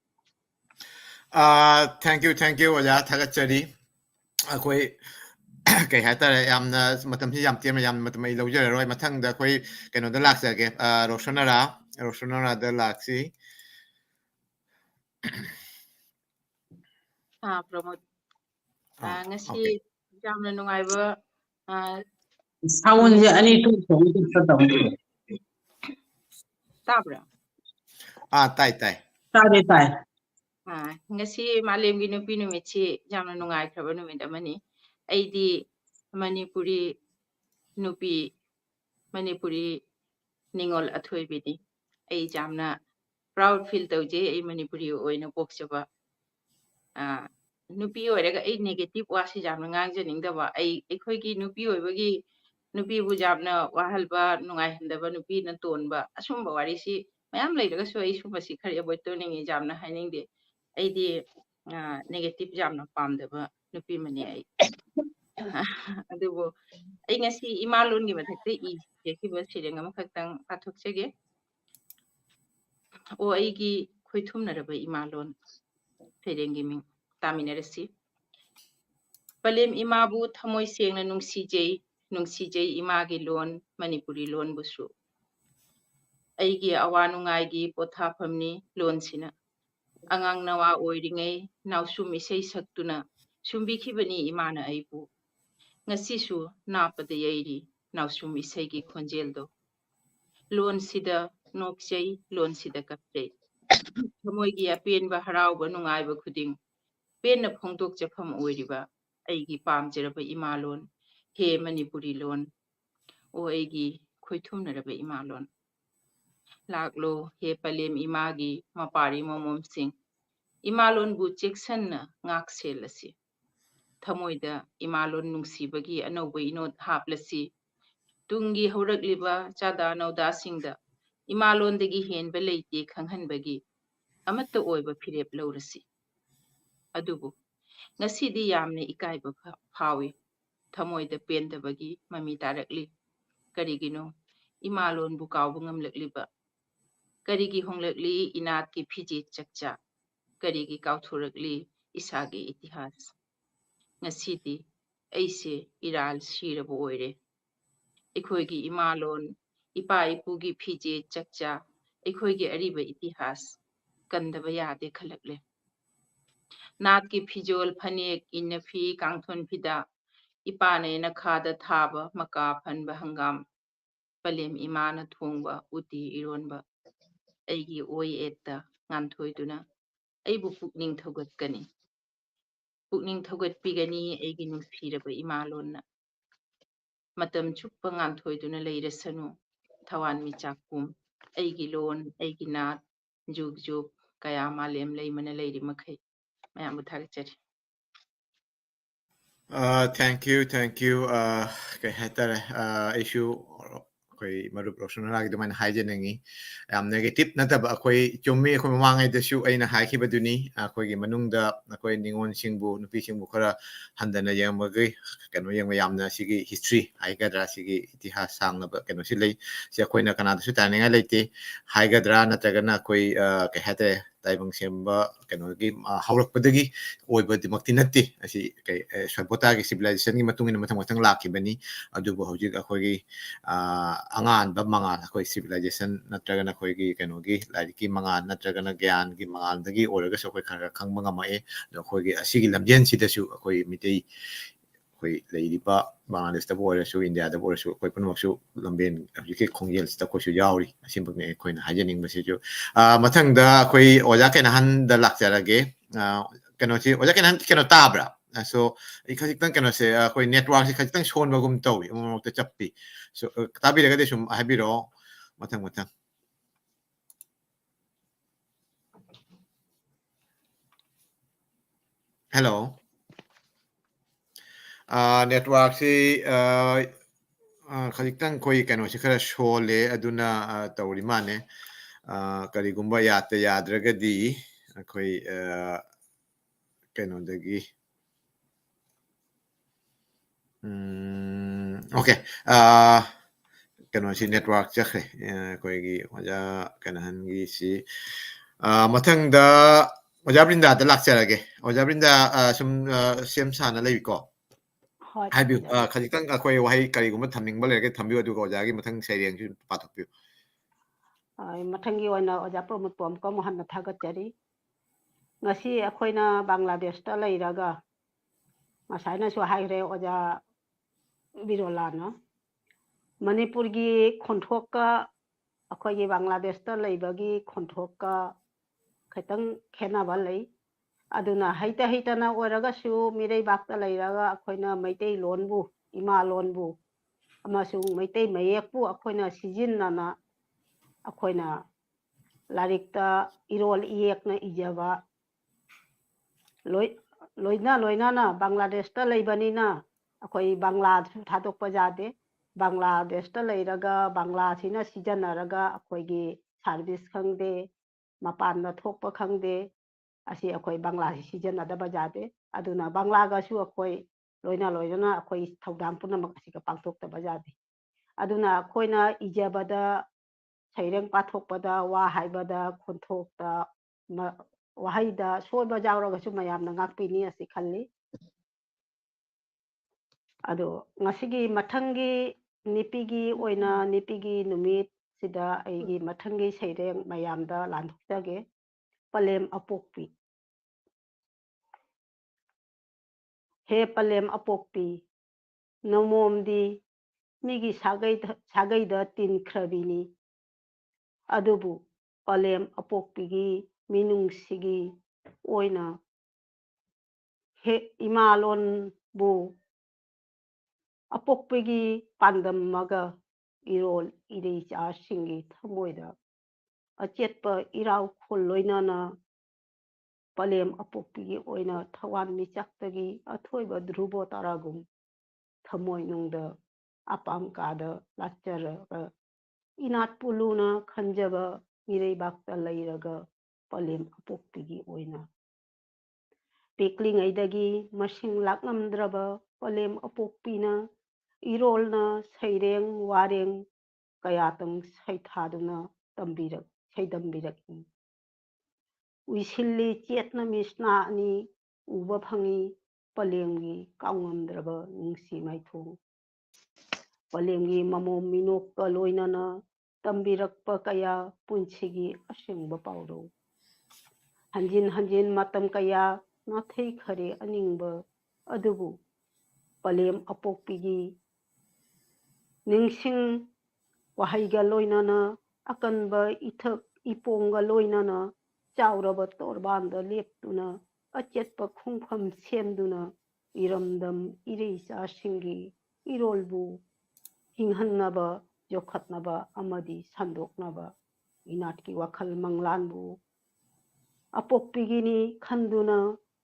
A: ꯊꯦꯡꯛ ꯌꯨ ꯑꯣꯖꯥ ꯊꯥꯒꯠꯆꯔꯤ ꯑꯩꯈꯣꯏ ꯀꯩ ꯍꯥꯏꯇꯥꯔꯦ ꯌꯥꯝꯅ ꯃꯇꯝꯁꯤ ꯌꯥꯝ ꯇꯦꯟꯅ ꯌꯥꯝꯅ ꯃꯇꯝ ꯑꯩ ꯂꯧꯖꯔꯔꯣꯏ ꯃꯊꯪꯗ ꯑꯩꯈꯣꯏ ꯀꯩꯅꯣꯗ ꯂꯥꯛꯆꯒꯦ ꯔꯣꯁꯅꯔꯥꯗ ꯂꯥꯛꯁꯤ
C: ꯄ꯭ꯔꯃꯣꯗ ꯉꯁꯤ
A: ꯑꯣꯀꯦ
C: ꯌꯥꯝꯅ ꯅꯨꯡꯉꯥꯏꯕ
B: ꯁꯥꯎꯟꯁꯦ
C: ꯅꯨꯃꯤꯠ
B: ꯑꯅꯤ ꯊꯣꯛ
C: ꯇꯥꯕ꯭ꯔꯥ
A: ꯇꯥꯏ ꯇꯥꯏ
B: ꯇꯥꯏ
C: ngasi malemgi nupi numitsi yamna nungai khaba numit amani aidi manipuri nupi manipuri ningol athoi bini ai jamna proud feel tawje ai manipuri oina pokchaba nupi oiraga ai negative wasi jamna ngangje ningdaba ai ekhoigi nupi oibagi nupi bu jamna wahalba nungai handaba nupi na tonba asumba wari si mayam leiraga so ai sumba si khari avoid to ningi jamna hainingde aidi negative jamna pamdaba nupi mani ai adubo ai ngasi imalon gi mathakte I yekiba sireng am khaktang pathokchege o aigi khoithumnaraba imalon ferengi ming taminarasi palem imabu thamoi sengna nungsijei imagi lon manipuri lon busu aigi awanungai gi pothaphamni lon sina angang nawa oiringai nausum isei saktuna sumbikhibani imana aibu ngasisu napada yairi nausum isei gi khonjeldo lon sida nokchei lon sida kapchei thamoi gi apenba harauba nungaiba khuding penna phongdok chafam oiriba aigi pamjeraba imalon he manipuri lon o aigi khoithumnaraba imalon laklo he palem imagi mapari momom sing imalon bu cheksanna ngak selasi thamoida imalon nungsibagi anoba inot haplasi tungi horakliba chada nauda singda imalon dagi henba leite khanghanbagi amatta oiba phirep lawrasi adubu ngasidi yamne ikaiba phawi thamoida pendabagi mami tarakli karigino imalonbu kauba ngamlakliba karigi honglakli inatki phiji chakcha karigi kauthurakli isagi itihas ngasidi aise iral siraba oire ꯑꯩꯈꯣꯏꯒꯤ ꯏꯃꯥꯂꯣꯟ ꯏꯄꯥ ꯏꯄꯨꯒꯤ ꯐꯤꯖꯦ ꯆꯛꯆꯥ ꯑꯩꯈꯣꯏꯒꯤ ꯑꯔꯤꯕ ꯏꯇꯤꯍꯥꯁ ꯀꯟꯗꯕ ꯌꯥꯗꯦ ꯈꯜꯂꯛꯂꯦ ꯅꯥꯠꯀꯤ ꯐꯤꯖꯣꯜ ꯐꯅꯦꯛ ꯏꯟꯅꯐꯤ ꯀꯥꯡꯊꯣꯟ ꯐꯤꯗꯥ ꯏꯄꯥꯅ ꯌꯦꯅꯈꯥꯗ ꯊꯥꯕ ꯃꯀꯥ ꯐꯟꯕ ꯍꯪꯒꯥꯝ ꯄꯂꯦꯝ ꯏꯃꯥꯅ ꯊꯣꯡꯕ ꯎꯇꯤ ꯏꯔꯣꯟꯕ ꯑꯩꯒꯤ ꯑꯣꯏ ꯑꯦꯠꯇ ꯉꯥꯟꯊꯣꯏꯗꯨꯅ ꯑꯩꯕꯨ ꯄꯨꯛꯅꯤꯡ ꯊꯧꯒꯠꯀꯅꯤ ꯄꯨꯛꯅꯤꯡ ꯊꯧꯒꯠꯄꯤꯒꯅꯤ ꯑꯩꯒꯤ ꯅꯨꯡꯁꯤꯔꯕ ꯏꯃꯥꯂꯣꯟꯅ ꯃꯇꯝ ꯆꯨꯞꯄ ꯉꯥꯟꯊꯣꯏꯗꯨꯅ ꯂꯩꯔꯁꯅꯨ ꯊꯋꯥꯟꯃꯤꯆꯥꯛꯄꯨꯝ ꯑꯩꯒꯤ ꯂꯣꯟ ꯑꯩꯒꯤ ꯅꯥꯠ ꯖꯨꯒ ꯖꯨꯒ ꯀꯌꯥ ꯃꯥꯂꯦꯝ ꯂꯩꯃꯅ ꯂꯩꯔꯤ ꯃꯈꯩ ꯃꯌꯥꯝꯕꯨ ꯊꯥꯒꯠꯆꯔꯤ
A: Thank you, thank you. Kay haitare issue koi marup rosuna lagi dumain haijeningi am negative nataba akoi chummi akoi mamangai dasu aina haikhiba duni akoi gi manungda akoi ningon singbu nupi singbu khara handana yamagi kano yangma yamna sigi history haigadra sigi itihas sangnaba kano silai si akoi na kanada su taninga leite haigadra natragana akoi kay haitare taibang semba kano gi haurakpadagi oiba dimakti natti asi kay sabota gi civilization gi matungin matang matang lakibani adubu hojik akoi gi angan ba mangal akoi civilization natragana akoi gi kano gi laiki mangal natragana gyan gi mangal dagi oraga so akoi khara khangba ngamae akoi gi asigi lamjen sidasu akoi mitei akoi leiriba Bangladesh da bore su India da bore su akoi punmak su lamben hojik khongjel sta ko su yauri asimbakne akoi na hajening message mathang da akoi oja ken han da lakjarage kano si oja ken han kano tabra so ikhajiktang kano se akoi network si khajitang shon bagum tawi mo ta chappi so tabi daga de sum habiro mathang mathang hello network si khajitang koi kano si khara shole aduna tawri mane karigumba yata yadragadi akoi kano dagi okay kano si network chakhe koi gi oja kanahan gi si mathang da oja brinda da lakcharage oja brinda sum sem sana leiko
D: ꯍꯣꯏ
A: haibu
D: ꯊꯝꯖꯔꯒꯦ
A: khajitang akoi wahai karigumba thamningba lerege thambiu adu oja gi mathang saireng ju pathokpiu
D: ꯃꯊꯪꯒꯤ ꯑꯣꯏꯅ ꯑꯣꯖꯥ ꯄ꯭ꯔꯃꯣꯗ ꯄꯣꯝꯀ ꯑꯃꯨꯛ ꯍꯟꯅ ꯊꯥꯒꯠꯆꯔꯤ ꯉꯁꯤ ꯑꯩꯈꯣꯏꯅ ꯕꯪꯒ꯭ꯂꯥꯗꯦꯁꯇ ꯂꯩꯔꯒ ꯉꯁꯥꯏꯅꯁꯨ ꯍꯥꯏꯈ꯭ꯔꯦ ꯑꯣꯖꯥ ꯕꯤꯔꯣꯂꯥꯅ ꯃꯅꯤꯄꯨꯔꯒꯤ ꯈꯣꯟꯊꯣꯛꯀ ꯑꯩꯈꯣꯏꯒꯤ ꯕꯪꯒ꯭ꯂꯥꯗꯦꯁꯇ ꯂꯩꯕꯒꯤ ꯈꯣꯟꯊꯣꯛꯀ ꯈꯤꯇꯪ ꯈꯦꯠꯅꯕ ꯂꯩ ꯑꯗꯨꯅ ꯍꯩꯇ ꯍꯩꯇꯅ ꯑꯣꯏꯔꯒꯁꯨ ꯃꯤꯔꯩꯕꯥꯛꯇ ꯂꯩꯔꯒ ꯑꯩꯈꯣꯏꯅ ꯃꯩꯇꯩꯂꯣꯟꯕꯨ ꯏꯃꯥꯂꯣꯟꯕꯨ ꯑꯃꯁꯨꯡ ꯃꯩꯇꯩ ꯃꯌꯦꯛꯄꯨ ꯑꯩꯈꯣꯏꯅ ꯁꯤꯖꯤꯟꯅꯅ ꯑꯩꯈꯣꯏꯅ ꯂꯥꯏꯔꯤꯛꯇ ꯏꯔꯣꯜ ꯏꯌꯦꯛꯅ ꯏꯖꯕ ꯂꯣꯏꯅꯅ ꯕꯪꯒ꯭ꯂꯥꯗꯦꯁꯇ ꯂꯩꯕꯅꯤꯅ ꯑꯩꯈꯣꯏ ꯕꯪꯒ꯭ꯂꯥꯁꯨ ꯊꯥꯗꯣꯛꯄ ꯌꯥꯗꯦ ꯕꯪꯒ꯭ꯂꯥꯗꯦꯁꯇ ꯂꯩꯔꯒ ꯕꯪꯒ꯭ꯂꯥꯁꯤꯅ ꯁꯤꯖꯤꯟꯅꯔꯒ ꯑꯩꯈꯣꯏꯒꯤ ꯁꯥꯔꯚꯤꯁ ꯈꯪꯗꯦ ꯃꯄꯥꯟꯗ ꯊꯣꯛꯄ ꯈꯪꯗꯦ ꯑꯁꯤ ꯑꯩꯈꯣꯏ ꯕꯪꯒ꯭ꯂꯥꯁꯤ ꯁꯤꯖꯤꯟꯅꯗꯕ ꯌꯥꯗꯦ ꯑꯗꯨꯅ ꯕꯪꯒ꯭ꯂꯥꯒꯁꯨ ꯑꯩꯈꯣꯏ ꯂꯣꯏꯅꯅ ꯑꯩꯈꯣꯏ ꯊꯧꯗꯥꯡ ꯄꯨꯝꯅꯃꯛ ꯑꯁꯤꯒ ꯄꯥꯡꯊꯣꯛꯇꯕ ꯌꯥꯗꯦ ꯑꯗꯨꯅ ꯑꯩꯈꯣꯏꯅ ꯏꯖꯕꯗ ꯁꯩꯔꯦꯡ ꯄꯥꯊꯣꯛꯄꯗ ꯋꯥ ꯍꯥꯏꯕꯗ ꯈꯣꯟꯊꯣꯛꯇ ꯋꯥꯍꯩꯗ ꯁꯣꯏꯕ ꯌꯥꯎꯔꯒꯁꯨ ꯃꯌꯥꯝꯅ ꯉꯥꯛꯄꯤꯅꯤ ꯑꯁꯤ ꯈꯜꯂꯤ ꯑꯗꯣ ꯉꯁꯤꯒꯤ ꯃꯊꯪꯒꯤ ꯅꯤꯄꯤꯒꯤ ꯑꯣꯏꯅ ꯅꯤꯄꯤꯒꯤ ꯅꯨꯃꯤꯠꯁꯤꯗ ꯑꯩꯒꯤ ꯃꯊꯪꯒꯤ ꯁꯩꯔꯦꯡ ꯃꯌꯥꯝꯗ ꯂꯥꯟꯊꯣꯛꯆꯒꯦ ꯄꯂꯦꯝ ꯑꯄꯣꯛꯄꯤ ꯍꯦ ꯄꯂꯦꯝ ꯑꯄꯣꯛꯄꯤ ꯅꯣꯡꯃꯣꯝꯗꯤ ꯃꯤꯒꯤ ꯁꯥꯒꯩꯗ ꯇꯤꯟꯈ꯭ꯔꯕꯤꯅꯤ ꯑꯗꯨꯕꯨ ꯄꯂꯦꯝ ꯑꯄꯣꯛꯄꯤꯒꯤ ꯃꯤꯅꯨꯡꯁꯤꯒꯤ ꯑꯣꯏꯅ ꯏꯃꯥꯂꯣꯟꯕꯨ ꯑꯄꯣꯛꯄꯒꯤ ꯄꯥꯟꯗꯝꯃꯒ ꯏꯔꯣꯜ ꯏꯔꯩꯆꯥꯁꯤꯡꯒꯤ ꯊꯃꯣꯏꯗ ꯑꯆꯦꯠꯄ ꯏꯔꯥꯎꯈꯣꯜ ꯂꯣꯏꯅꯅ ꯄꯂꯦꯝ ꯑꯄꯣꯛꯄꯤꯒꯤ ꯑꯣꯏꯅ ꯊꯋꯥꯟꯃꯤꯆꯥꯛꯇꯒꯤ ꯑꯊꯣꯏꯕ ꯙ꯭ꯔꯨꯕ ꯇꯥꯔꯥꯒꯨꯝ ꯊꯃꯣꯏꯅꯨꯡꯗ ꯑꯄꯥꯝ ꯀꯥꯗ ꯂꯥꯠꯆꯔꯒ ꯏꯅꯥꯠꯄꯨ ꯂꯨꯅ ꯈꯟꯖꯕ ꯃꯤꯔꯩꯕꯥꯛꯇ ꯂꯩꯔꯒ ꯄꯂꯦꯝ ꯑꯄꯣꯛꯄꯤꯒꯤ ꯑꯣꯏꯅ ꯄꯤꯛꯂꯤꯉꯩꯗꯒꯤ ꯃꯁꯤꯡ ꯂꯥꯛꯂꯝꯗ꯭ꯔꯕ ꯄꯂꯦꯝ ꯑꯄꯣꯛꯄꯤꯅ ꯏꯔꯣꯜꯅ ꯁꯩꯔꯦꯡ ꯋꯥꯔꯦꯡ ꯀꯌꯥꯇꯪ ꯁꯩꯊꯥꯗꯨꯅ ꯁꯩꯗꯝꯕꯤꯔꯛꯏ ꯎꯏꯁꯤꯜꯂꯤ ꯆꯦꯠꯅ ꯃꯤꯁꯅꯥ ꯑꯅꯤ ꯎꯕ ꯐꯪꯏ ꯄꯂꯦꯝꯒꯤ ꯀꯥꯎꯉꯝꯗ꯭ꯔꯕ ꯅꯨꯡꯁꯤ ꯃꯥꯏꯊꯣꯡ ꯄꯂꯦꯝꯒꯤ ꯃꯃꯣꯝ ꯃꯤꯅꯣꯛꯀ ꯂꯣꯏꯅꯅ ꯇꯝꯕꯤꯔꯛꯄ ꯀꯌꯥ ꯄꯨꯟꯁꯤꯒꯤ ꯑꯁꯦꯡꯕ ꯄꯥꯎꯔꯧ ꯍꯟꯖꯤꯟ ꯍꯟꯖꯤꯟ ꯃꯇꯝ ꯀꯌꯥ ꯅꯥꯊꯩꯈꯔꯦ ꯑꯅꯤꯡꯕ ꯑꯗꯨꯕꯨ ꯄꯂꯦꯝ ꯑꯄꯣꯛꯄꯤꯒꯤ ꯅꯤꯡꯁꯤꯡ ꯋꯥꯍꯩꯒ ꯂꯣꯏꯅꯅ ꯑꯀꯟꯕ ꯏꯊꯛ ꯏꯄꯣꯡꯒ ꯂꯣꯏꯅꯅ ꯆꯥꯎꯔꯕ ꯇꯣꯔꯕꯥꯟꯗ ꯂꯦꯞꯇꯨꯅ ꯑꯆꯦꯠꯄ ꯈꯣꯡꯐꯝ ꯁꯦꯝꯗꯨꯅ ꯏꯔꯝꯗꯝ ꯏꯔꯩꯆꯥꯁꯤꯡꯒꯤ ꯏꯔꯣꯜꯕꯨ ꯍꯤꯡꯍꯟꯅꯕ ꯌꯣꯛꯈꯠꯅꯕ ꯑꯃꯗꯤ ꯁꯟꯗꯣꯛꯅꯕ ꯏꯅꯥꯠꯀꯤ ꯋꯥꯈꯜ ꯃꯪꯂꯥꯟꯕꯨ ꯑꯄꯣꯛꯄꯤꯒꯤꯅꯤ ꯈꯟꯗꯨꯅ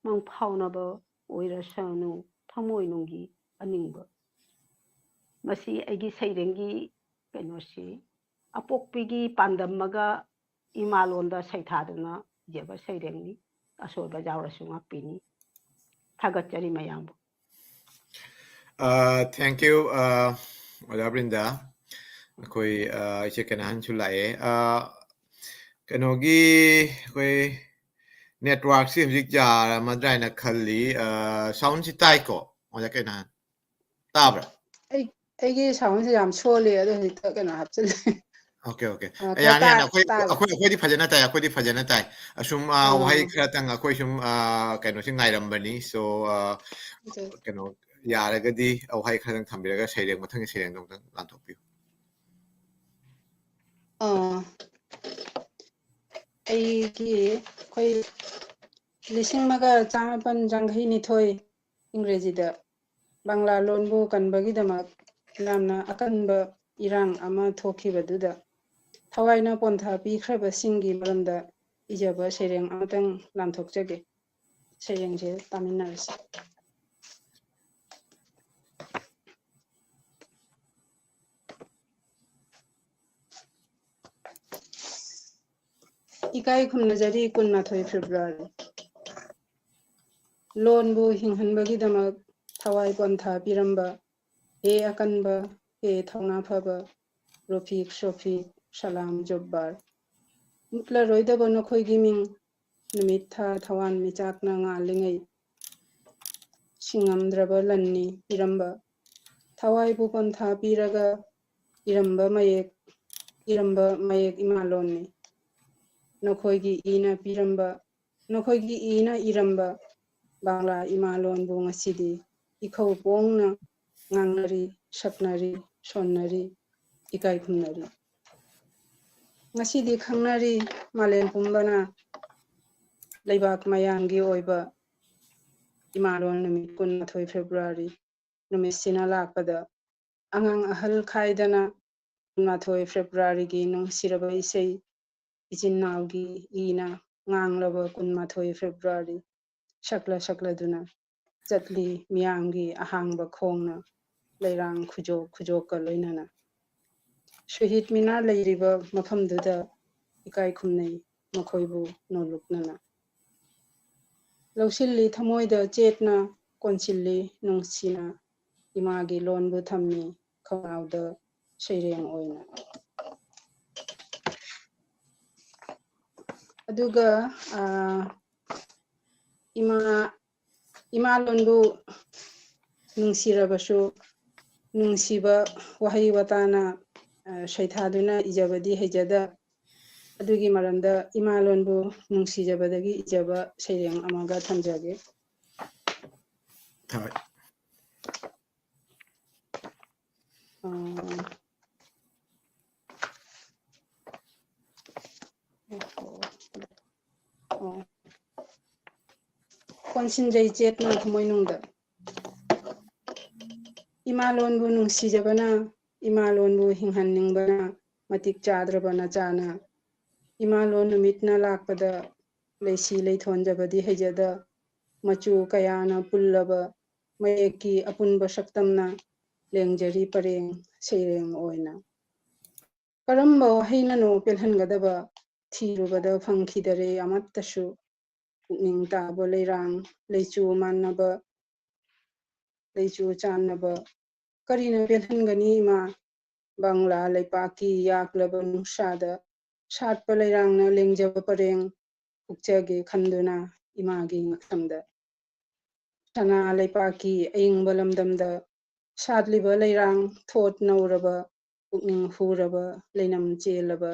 D: ꯃꯪꯐꯥꯎꯅꯕ ꯑꯣꯏꯔꯁꯅꯨ ꯊꯃꯣꯏꯅꯨꯡꯒꯤ ꯑꯅꯤꯡꯕ ꯃꯁꯤ ꯑꯩꯒꯤ ꯁꯩꯔꯦꯡꯒꯤ ꯀꯩꯅꯣꯁꯤ ꯑꯄꯣꯛꯄꯤꯒꯤ ꯄꯥꯟꯗꯝꯃꯒ ꯏꯃꯥꯂꯣꯟꯗ ꯁꯩꯊꯥꯗꯨꯅ ꯏꯖꯕ ꯁꯩꯔꯦꯡꯅꯤ ꯑꯁꯣꯏꯕ ꯌꯥꯎꯔꯁꯨ ꯉꯥꯛꯄꯤꯅꯤ ꯊꯥꯒꯠꯆꯔꯤ ꯃꯌꯥꯝꯕꯨ
A: Thank you, Ola Brinda. Koi iche kenan chulae. Kenogi koi network si hujik jar madrai na khalli sound si tai ko. Ola kenan. Tabra.
E: ꯑꯩꯒꯤ ꯁꯥꯎꯟꯁꯦ ꯌꯥꯝ ꯁꯣꯜꯂꯤ ꯑꯗꯣ ꯍꯧꯖꯤꯛꯇ ꯀꯩꯅꯣ ꯍꯥꯞꯆꯤꯜꯂꯦ
A: Okay.
E: ꯈꯔ
A: Yani
E: ꯇꯥꯕ꯭ꯔꯥ
A: akhoi fajana tai, akhoi fajana tai. Asum wahai kratang akhoi sum keno si ngairambani. So keno yaragadi wahai kratang thambiraga saireng mathang saireng dong lanthokpiu.
E: ꯑꯩꯒꯤ ꯑꯩꯈꯣꯏ 1982 ꯏꯪꯒ꯭ꯔꯦꯖꯤꯗ ꯕꯪꯂꯥ ꯂꯣꯟꯕꯨ ꯀꯟꯕꯒꯤꯗꯃꯛ ꯌꯥꯝꯅ ꯑꯀꯟꯕ ꯏꯔꯥꯡ ꯑꯃ ꯊꯣꯛꯈꯤꯕꯗꯨꯗ ꯊꯋꯥꯏꯅ ꯄꯣꯟꯊꯥ ꯄꯤꯈ꯭ꯔꯕꯁꯤꯡꯒꯤ ꯃꯔꯝꯗ ꯏꯖꯕ ꯁꯩꯔꯦꯡ ꯑꯃꯇꯪ ꯂꯥꯟꯊꯣꯛꯆꯒꯦ ꯁꯩꯔꯦꯡꯁꯦ ꯇꯥꯃꯤꯟꯅꯔꯁꯤ 이까이 굽는자리 12 February 론부 힝한በ기다막 타와이 번타 비람바 에 아깐바 에 타우나파바 로픽 쇼픽 샬람 좁발 묵라 로이다바 노코이기밍 누미타 타완 미작나 알링의 싱암드라바 란니 비람바 타와이부 번타 비라가 이람바 마옕 이말론니 नखोगी इना पिरंबा नखोगी इना इरंबा बांग्ला इमालोन बुंगसिदी इखौ पोंगना ngangnari saknari sonnari ikai khumnari ngasidi khangnari malen pumbana leibak mayamgi oiba imalon numit 12 February numit sina lakpada angang ahal khaidana 12 February gi nungsiraba isei इचिन्नाउगी इना nganglaba 12 February shakla duna chatli miyamgi ahangba khongna leirang khujok ka loinana shahid minar leiriba mafamduda ikai khumnei makhoibu noluknana lawsilli thamoida chetna konsilli nungsina imagi lonbu thammi khawauda seireng oina aduga imalonbu nungsirabasu nungsiba wahai watana shaithaduna ijabadi hejada adugi maramda imalonbu nungsijabadagi ijaba seireng amaga thamjage
A: Thai.
E: Konsinjai chetna thamoinungda imalonbu nungsijabana imalonbu hinghanningbana matik chadrabana chana imalon numitna lakpada leisi leithonjabadi hejada machu kayana pullaba mayeki apunba saktamna lengjari pareng seireng oina karamba wahainano pelhangadaba thirubada phangkhidare amattashu ning tabo leirang leichu mannaba leichu channaba karina pelhangani ma ꯕꯪꯂꯥ ꯂꯩꯄꯥꯛꯀꯤ ꯌꯥꯛꯂꯕ ꯅꯨꯡꯁꯥꯗ ꯁꯥꯠꯄ ꯂꯩꯔꯥꯡꯅ ꯂꯦꯡꯖꯕ ꯄꯔꯦꯡ ꯎꯛꯆꯒꯦ ꯈꯟꯗꯨꯅ ꯏꯃꯥꯒꯤ ꯉꯛꯁꯝꯗ ꯁꯅꯥ ꯂꯩꯄꯥꯛꯀꯤ ꯑꯏꯪꯕ ꯂꯝꯗꯝꯗ ꯁꯥꯠꯂꯤꯕ ꯂꯩꯔꯥꯡ ꯊꯣꯠ ꯅꯧꯔꯕ ꯄꯨꯛꯅꯤꯡ ꯍꯨꯔꯕ ꯂꯩꯅꯝ ꯆꯦꯜꯂꯕ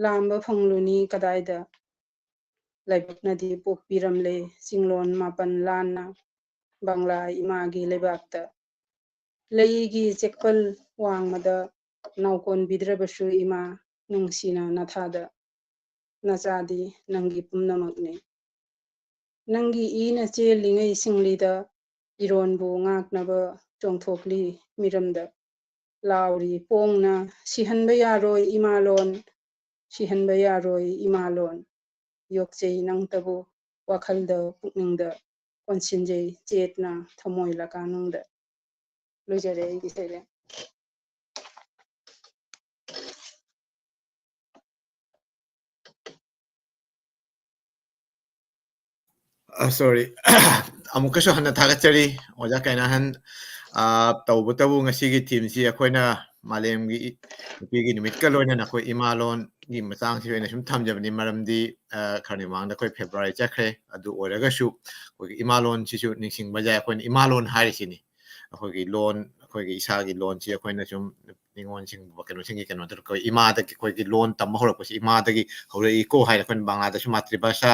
E: ꯂꯥꯝꯕ ꯐꯪꯂꯨꯅꯤ ꯀꯗꯥꯏꯗ ꯂꯥꯏꯕꯛꯅꯗꯤ ꯄꯣꯛꯄꯤꯔꯝꯂꯦ ꯆꯤꯡꯂꯣꯟ ꯃꯥꯄꯟ ꯂꯥꯟꯅ ꯕꯪꯂꯥ ꯏꯃꯥꯒꯤ ꯂꯩꯕꯥꯛꯇ ꯂꯩꯒꯤ ꯆꯦꯛꯄꯜ ꯋꯥꯡꯃꯗ ꯅꯥꯎꯀꯣꯟꯕꯤꯗ꯭ꯔꯕꯁꯨ ꯏꯃꯥ ꯅꯨꯡꯁꯤꯅ ꯅꯊꯥꯗ ꯅꯆꯥꯗꯤ ꯅꯪꯒꯤ ꯄꯨꯝꯅꯃꯛꯅꯤ ꯅꯪꯒꯤ ꯏꯅ ꯆꯦꯜꯂꯤꯉꯩ ꯁꯤꯡꯂꯤꯗ ꯏꯔꯣꯟꯕꯨ ꯉꯥꯛꯅꯕ ꯆꯣꯡꯊꯣꯛꯂꯤ ꯃꯤꯔꯝꯗ ꯂꯥꯎꯔꯤ ꯄꯣꯡꯅ ꯁꯤꯍꯟꯕ ꯌꯥꯔꯣꯏ ꯏꯃꯥꯂꯣꯟ ꯁꯤꯍꯟꯕ ꯌꯥꯔꯣꯏ ꯏꯃꯥꯂꯣꯟ ꯌꯣꯛꯆꯩ ꯅꯪꯇꯕꯨ ꯋꯥꯈꯜꯗ ꯄꯨꯛꯅꯤꯡꯗ ꯀꯣꯟꯁꯤꯟꯖꯩ ꯆꯦꯠꯅ ꯊꯃꯣꯏ ꯂꯀꯥꯅꯨꯡꯗ ꯂꯣꯏꯖꯔꯦ ꯑꯩꯒꯤ ꯁꯩꯔꯦꯡ
A: ꯁꯣꯔꯤ ꯑꯃꯨꯛꯀꯁꯨ ꯍꯟꯅ ꯊꯥꯒꯠꯆꯔꯤ ꯑꯣꯖꯥ ꯀꯩꯅꯥꯍꯟ ꯇꯧꯕꯇꯕꯨ ꯉꯁꯤꯒꯤ ꯊꯤꯝꯁꯤ ꯑꯩꯈꯣꯏꯅ ꯃꯥꯂꯦꯝꯒꯤ ꯅꯨꯄꯤꯒꯤ ꯅꯨꯃꯤꯠꯀ ꯂꯣꯏꯅꯅ ꯑꯩꯈꯣꯏ ꯏꯃꯥꯂꯣꯟꯒꯤ ꯃꯇꯥꯡꯁꯤ ꯑꯣꯏꯅ ꯁꯨꯝ ꯊꯝꯖꯕꯅꯤ ꯃꯔꯝꯗꯤ ꯈꯔꯅꯤ ꯃꯃꯥꯡꯗ ꯑꯩꯈꯣꯏ ꯐꯦꯕ꯭ꯔꯨꯋꯥꯔꯤ ꯆꯠꯈ꯭ꯔꯦ ꯑꯗꯨ ꯑꯣꯏꯔꯒꯁꯨ ꯑꯩꯈꯣꯏꯒꯤ ꯏꯃꯥꯂꯣꯟꯁꯤꯁꯨ ꯅꯤꯡꯁꯤꯡꯕ ꯌꯥꯏ ꯑꯩꯈꯣꯏꯅ ꯏꯃꯥꯂꯣꯟ ꯍꯥꯏꯔꯤꯁꯤꯅꯤ ꯑꯩꯈꯣꯏꯒꯤ ꯂꯣꯟ ꯑꯩꯈꯣꯏꯒꯤ ꯏꯁꯥꯒꯤ ꯂꯣꯟꯁꯤ ꯑꯩꯈꯣꯏꯅ ꯁꯨꯝ ꯅꯤꯉꯣꯜꯁꯤꯡ ꯀꯩꯅꯣꯁꯤꯡꯒꯤ ꯀꯩꯅꯣꯗ ꯑꯩꯈꯣꯏ ꯏꯃꯥꯗꯒꯤ ꯑꯩꯈꯣꯏꯒꯤ ꯂꯣꯟ ꯇꯝꯕ ꯍꯧꯔꯛꯄꯁꯤ ꯏꯃꯥꯗꯒꯤ ꯍꯧꯔꯛꯏꯀꯣ ꯍꯥꯏꯅ ꯑꯩꯈꯣꯏꯅ ꯕꯪꯒ꯭ꯂꯥꯗꯁꯨ ꯃꯥꯇ꯭ꯔꯤꯚꯥꯁꯥ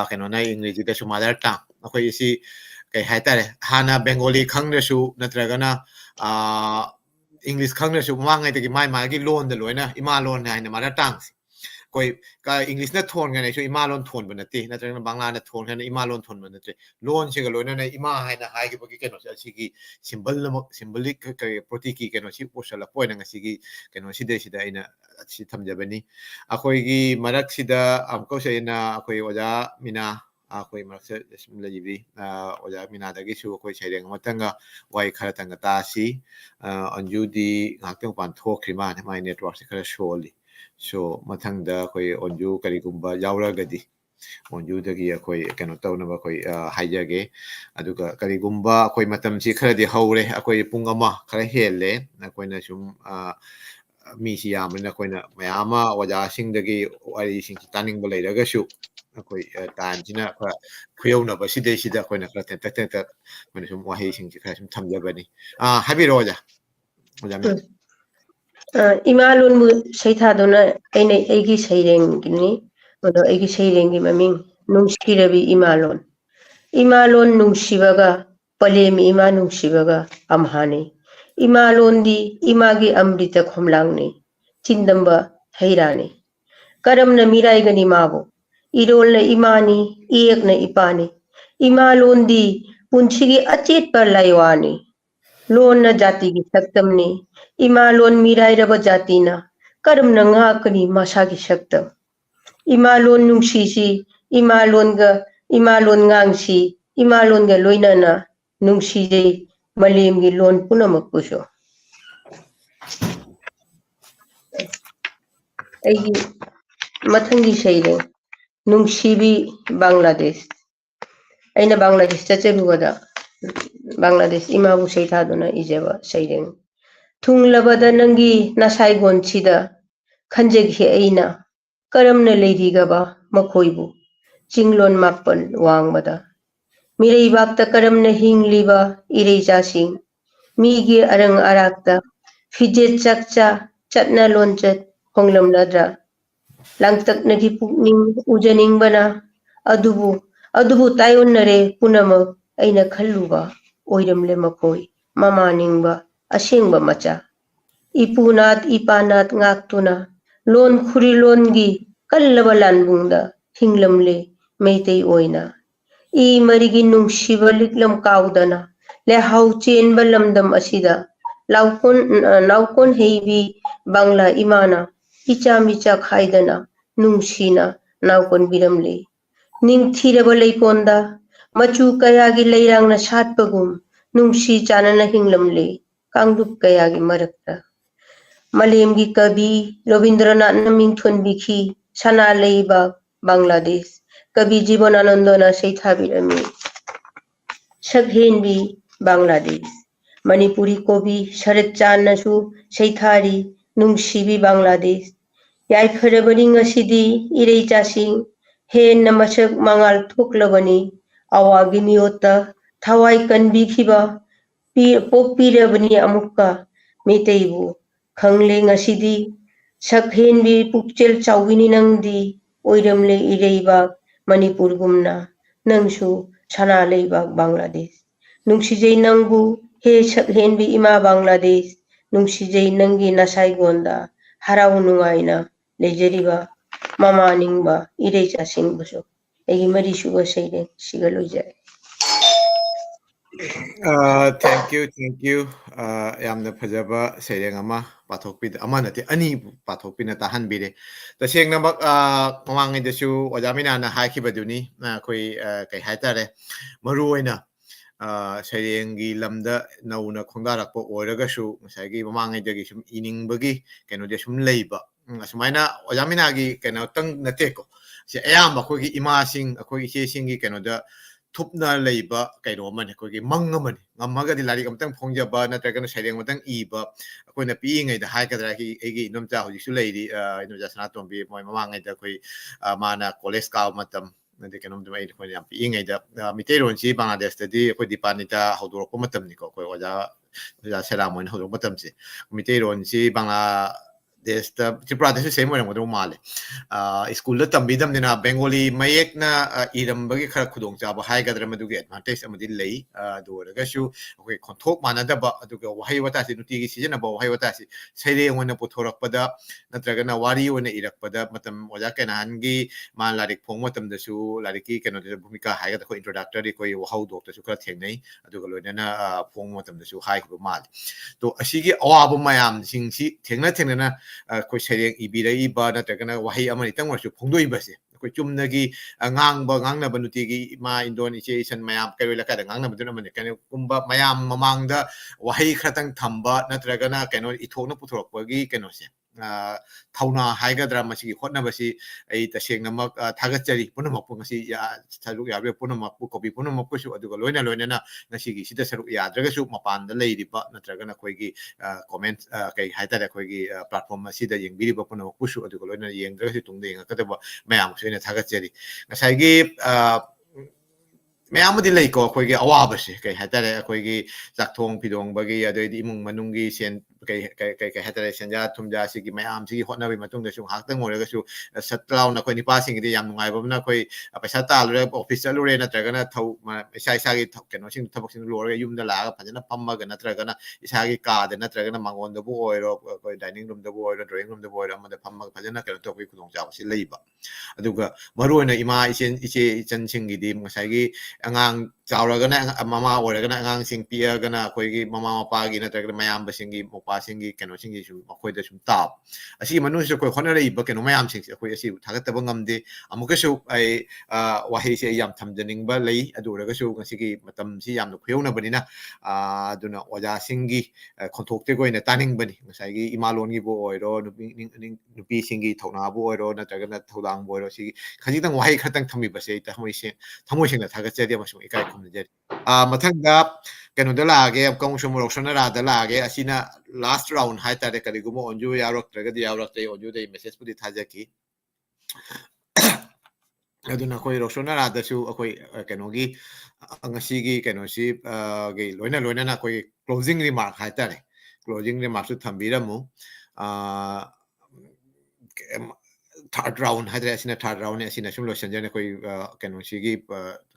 A: ꯀꯩꯅꯣꯅ ꯏꯪꯔꯦꯖꯤꯗꯁꯨ ꯃꯥꯗꯔ ꯇꯥꯡ ꯑꯩꯈꯣꯏꯁꯤ ꯀꯩ ꯍꯥꯏꯇꯥꯔꯦ ꯍꯥꯟꯅ ꯕꯦꯡꯒꯣꯂꯤ ꯈꯪꯗ꯭ꯔꯁꯨ ꯅꯠꯇ꯭ꯔꯒꯅ ꯏꯪꯂꯤꯁ ꯈꯪꯗ꯭ꯔꯁꯨ ꯃꯃꯥꯡꯉꯩꯗꯒꯤ ꯃꯥꯒꯤ ꯂꯣꯟꯗ ꯂꯣꯏꯅ ꯏꯃꯥ ꯂꯣꯟ ꯍꯥꯏꯅ ꯃꯥꯗꯔ ꯇꯥꯡꯁꯤ ꯑꯩꯈꯣꯏ ꯏꯪꯂꯤꯁꯅ ꯊꯣꯟꯈ꯭ꯔꯅꯁꯨ ꯏꯃꯥ ꯂꯣꯟ ꯊꯣꯟꯕ ꯅꯠꯇꯦ ꯅꯠꯇ꯭ꯔꯒꯅ ꯕꯪꯒ꯭ꯂꯥꯅ ꯊꯣꯟꯈ꯭ꯔꯅ ꯏꯃꯥ ꯂꯣꯟ ꯊꯣꯟꯕ ꯅꯠꯇꯦ ꯂꯣꯟꯁꯤꯒ ꯂꯣꯏꯅꯅ ꯏꯃꯥ ꯍꯥꯏꯅ ꯍꯥꯏꯈꯤꯕꯒꯤ ꯀꯩꯅꯣꯁꯦ ꯑꯁꯤꯒꯤ ꯁꯤꯝꯕꯣꯂꯤꯛ ꯀꯩ ꯄ꯭ꯔꯣꯇꯤꯀꯤ ꯀꯩꯅꯣꯁꯤ ꯄꯨꯁꯜꯂꯛꯄ ꯑꯣꯏꯅ ꯉꯁꯤꯒꯤ ꯀꯩꯅꯣꯁꯤꯗꯩꯁꯤꯗ ꯑꯩꯅ ꯁꯤ ꯊꯝꯖꯕꯅꯤ ꯑꯩꯈꯣꯏꯒꯤ ꯃꯔꯛꯁꯤꯗ ꯑꯃꯨꯛꯀꯁꯨ ꯑꯩꯅ ꯑꯩꯈꯣꯏ ꯑꯣꯖꯥ ꯃꯤꯅꯥ ꯑꯩꯈꯣꯏ ꯃꯔꯛꯇ ꯁꯨꯝ ꯂꯩꯕꯤ ꯑꯣꯖꯥ ꯃꯤꯅꯥꯗꯒꯤꯁꯨ ꯑꯩꯈꯣꯏ ꯁꯩꯔꯦꯡ ꯑꯃꯇꯪꯒ ꯋꯥꯍꯩ ꯈꯔꯇꯪꯒ ꯇꯥꯁꯤ ꯑꯟꯖꯨꯗꯤ ꯉꯥꯏꯍꯥꯛꯇꯪ ꯃꯄꯥꯟ ꯊꯣꯛꯈ꯭ꯔꯤ ꯃꯥꯅ ꯃꯥꯏ ꯅꯦꯠꯋꯥꯔꯛꯁꯦ ꯈꯔ ꯁꯣꯜꯂꯤ ꯁꯣ ꯃꯊꯪꯗ ꯑꯩꯈꯣꯏ ꯑꯣꯟꯖꯨ ꯀꯔꯤꯒꯨꯝꯕ ꯌꯥꯎꯔꯒꯗꯤ ꯑꯣꯟꯖꯨꯗꯒꯤ ꯑꯩꯈꯣꯏ ꯀꯩꯅꯣ ꯇꯧꯅꯕ ꯑꯩꯈꯣꯏ ꯍꯥꯏꯖꯒꯦ ꯑꯗꯨꯒ ꯀꯔꯤꯒꯨꯝꯕ ꯑꯩꯈꯣꯏ ꯃꯇꯝꯁꯤ ꯈꯔꯗꯤ ꯍꯧꯔꯦ ꯑꯩꯈꯣꯏ ꯄꯨꯡ ꯑꯃ ꯈꯔ ꯍꯦꯜꯂꯦ ꯑꯩꯈꯣꯏꯅ ꯁꯨꯝ ꯃꯤꯁꯤ ꯌꯥꯝꯕꯅꯤꯅ ꯑꯩꯈꯣꯏꯅ ꯃꯌꯥꯝ ꯑꯃ ꯑꯣꯖꯥꯁꯤꯡꯗꯒꯤ ꯋꯥꯔꯤꯁꯤꯡꯁꯤ ꯇꯥꯅꯤꯡꯕ ꯂꯩꯔꯒꯁꯨ ꯑꯩꯈꯣꯏ ꯇꯥꯏꯝꯁꯤꯅ ꯈꯔ ꯈꯨꯌꯧꯅꯕ ꯁꯤꯗꯩꯁꯤꯗ ꯑꯩꯈꯣꯏꯅ ꯈꯔ ꯇꯦꯟꯇꯛ ꯑꯩꯈꯣꯏꯅ ꯁꯨꯝ ꯋꯥꯍꯩꯁꯤꯡꯁꯤ ꯈꯔ ꯁꯨꯝ ꯊꯝꯖꯕꯅꯤ ꯍꯥꯏꯕꯤꯔꯛꯑꯣ ꯑꯣꯖꯥ
G: ꯏꯃꯥꯂꯣꯟꯕꯨ ꯁꯩꯊꯥꯗꯨꯅ ꯑꯩꯅ ꯑꯩꯒꯤ ꯁꯩꯔꯦꯡꯒꯤꯅꯤ ꯑꯗꯣ ꯑꯩꯒꯤ ꯁꯩꯔꯦꯡꯒꯤ ꯃꯃꯤꯡ ꯅꯨꯡꯁꯤꯔꯕꯤ ꯏꯃꯥꯂꯣꯟ 이말론 뭉시바가 뻘레미 이마 뭉시바가 암하니 이말론디 이마기 암리타 콤랑니 진덤바 헤이라니 까름나 미라이가니 마보 이롤나 이마니 이액나 이빠니 이말론디 punchigi achet par laiwani loan जाति की सक्तम ने इमालोन मीराई रब जाति ना कर्म नंगा कनी मशा की सक्तम इमालोन नुंगशीसी इमालोन गांगसी इमालोन गा लोइना ना नुंगशीजे मलेम की लोन पुनमक पुशो ऐगी मथंगी शैले नुंगशीबी बांग्लादेश ऐना बांग्लादेश चचेबुगदा बांग्लादेश इमाबु सैथादुना इजेबा सैरेंग थुंगलबदा नंगी नासाइगोनसिदा खंजगी ऐना करमना लेरिगबा मखोइबु चिंगलोन मापन वांगबदा मिरैबाक्ता करमना हिंगलिबा इरैजासिंग मीगी अरंग अराक्ता फिजे चकचा चटना लोनचत होंगलमनद्रा लांगतकनगी पुकनिंग उजनिंगबना अदुबु तायोनरे पुनमक ऐना खल्लुबा ओइरमले मखोई ममानिंगबा असेंगबा मचा इपुनात इपानात ngaktuna लोन खुरी लोनगी कल्लबा लानबुंगदा हिंगलमले मेइतै ओइना इ मरिगी नुंगसिबा लिकलम काउदना ले हाउ चेनबा लमदम असिदा नाउकोन हेबी बांग्ला इमाना इचा मिचा खाइदना नुंगसिना नाउकोन बिरमले निंगथिरबा लेकोंदा मचू कयागी लैरांगना सातपगुम नुंगसी चानना हिंगलमले कांगदुप कयागी मरकता मलेमगी कवि रविंद्रनाथ मिंगथोनबिखी सना लेइबा बांग्लादेश कवि जीवनानंदना सैथाबिरमी सघेनबी Bangladesh Manipuri Kobi Sharat Channasu Seithari Nungsibi Bangladesh Yaifarabani Ngasidi Irei Chasing He Namasak Mangal Thuklabani Awagi Miota Thawai Kanbikhiba Pokpirabani Amukka Meteibu Khangle Ngasidi Sakhenbi Pukchel Chawini Nangdi Oiramle Ireiba Manipur Gumna Nangsu Sana Leibak Bangladesh Nungsijay Nangbu He Sakhenbi Ima Bangladesh Nungsijay Nangi Nasai Gonda Harau Nungaina Lejeriba Mama Ningba Irei Chasing Buso Egi Mari Suba Seire Sigaloja
A: Thank you. Yamna Pajaba saying ama pathokpi amanati ani pathokpi na tahan bire. The saying namak mamang in the shoe or Jamina na haki baduni na koi kay haitare maruina saying lamda na una kondara po oragashu sagi mamang idagishum ining bagi kano desum labor. Sumaina or Jaminagi cano tang nateko. Si ayam ako imasing ako isingi kano da Tupna labor, Kairoman, Kogi, Mangaman, Namaga di Lari Amtang Pongjaba, Natagan Shading Matang Eba, when a being a Hikadraki, Egi, Numta, who lady, just not to be my Mamang at the Mana, Koleska Matam, and they can do it when I'm being a Mitero and Chi Bangladesh, the day for the Panita, how to Rokomatam Nico, or Salam and Hodomatamsi, Mitero and Chi Bangla. There's the same way with Mali. School the Tambidam Dina Bengali Mayek na Idam Bagi Kudong Java High Gadramadu get Mates and delay, do the Gashu, we can talk manada to go Wahayatasi to Tigi season about Wahayatasi. Say when a Putorapada, Natragana Wari when the Irapada, Matam Wajakan Hangi, Man Ladik Pomatam the Su, Lariki, and the Bumika High introductory, how Doctor Suka Tene, Adugalona Pomatam the Su High Mal. To Ashigi Oabu Mayam, Sing Tena. Koi sayang ibira iba na tagana wahi aman itang wasu pungdo iba si koi chumnagi ngang na banutigi ma Indonesia mayam kayo lakada ngang na badun naman kaya kumba mayam mamangda wahi kratang thamba na tagana kano ithok na puthok pagi kano siya Tauna Haiga drama si hot na basi ay tasing namak tagachari punamak po kasi saruk yabe punamak po kopi punamak po su aduga loina na nasigi sida saruk yadraga su mapanda lay di ba na tagana koigi comment kay haita da koigi platform sida yung biri ba punamak po su aduga loina yung draga si tungde yung kataba mayam su ina tagachari nasagi mayam din lay ko koigi awaba si kay haita da koigi saktong pidong bagi adoy di imong manunggi sen kay hatare sanja tumja sigi mayam sigi hotna bi matung da su haktang mo ga su satlaw na koi ni passing di yam nungai ba na koi paisa ta lu office lu re na tra ga na thau isa gi keno sing thabak sing lu re yum da la ga phajana pamma ga na tra ga na isa gi ka de na tra ga na mangon da bu oiro koi dining room da bu oiro drawing room da bu oiro ma da pamma phajana keno to koi kudong ja si leiba aduga maru na ima iche chan sing gi di ngasai gi angang chawragana mama oragana angang sing pia gana koigi mama mapa gi na tra ga mayam ba singi Singi cano singi su akoy da sum tap asi manu su ko khona rei ba keno mayam sing akoy asi thagat tabang amde amuka su ai wahi se yam thamjaning ba lei adura ga su ngasigi matam si yam no khuyona banina aduna oja singi konthok te koina taning bani ngasai gi imalon gi bo oiro nupi singi thona bo oiro na taga na thodang bo oiro si khaji tang wahi khatang thami ba se ta moi sing na thagat chadi ma su ikai khum je mathang da kano da lage kong sum roksona ra da lage asina last round hai ta de kari gumo onju yarok traga di yarok te onju de message pudi thaja ki aduna koi roksona ra da su koi kano gi ngasi gi kano si ge loina na koi closing remark hai ta de closing remark su thambira mu third round hai da asina third round asina sum lo sanjane koi kano si gi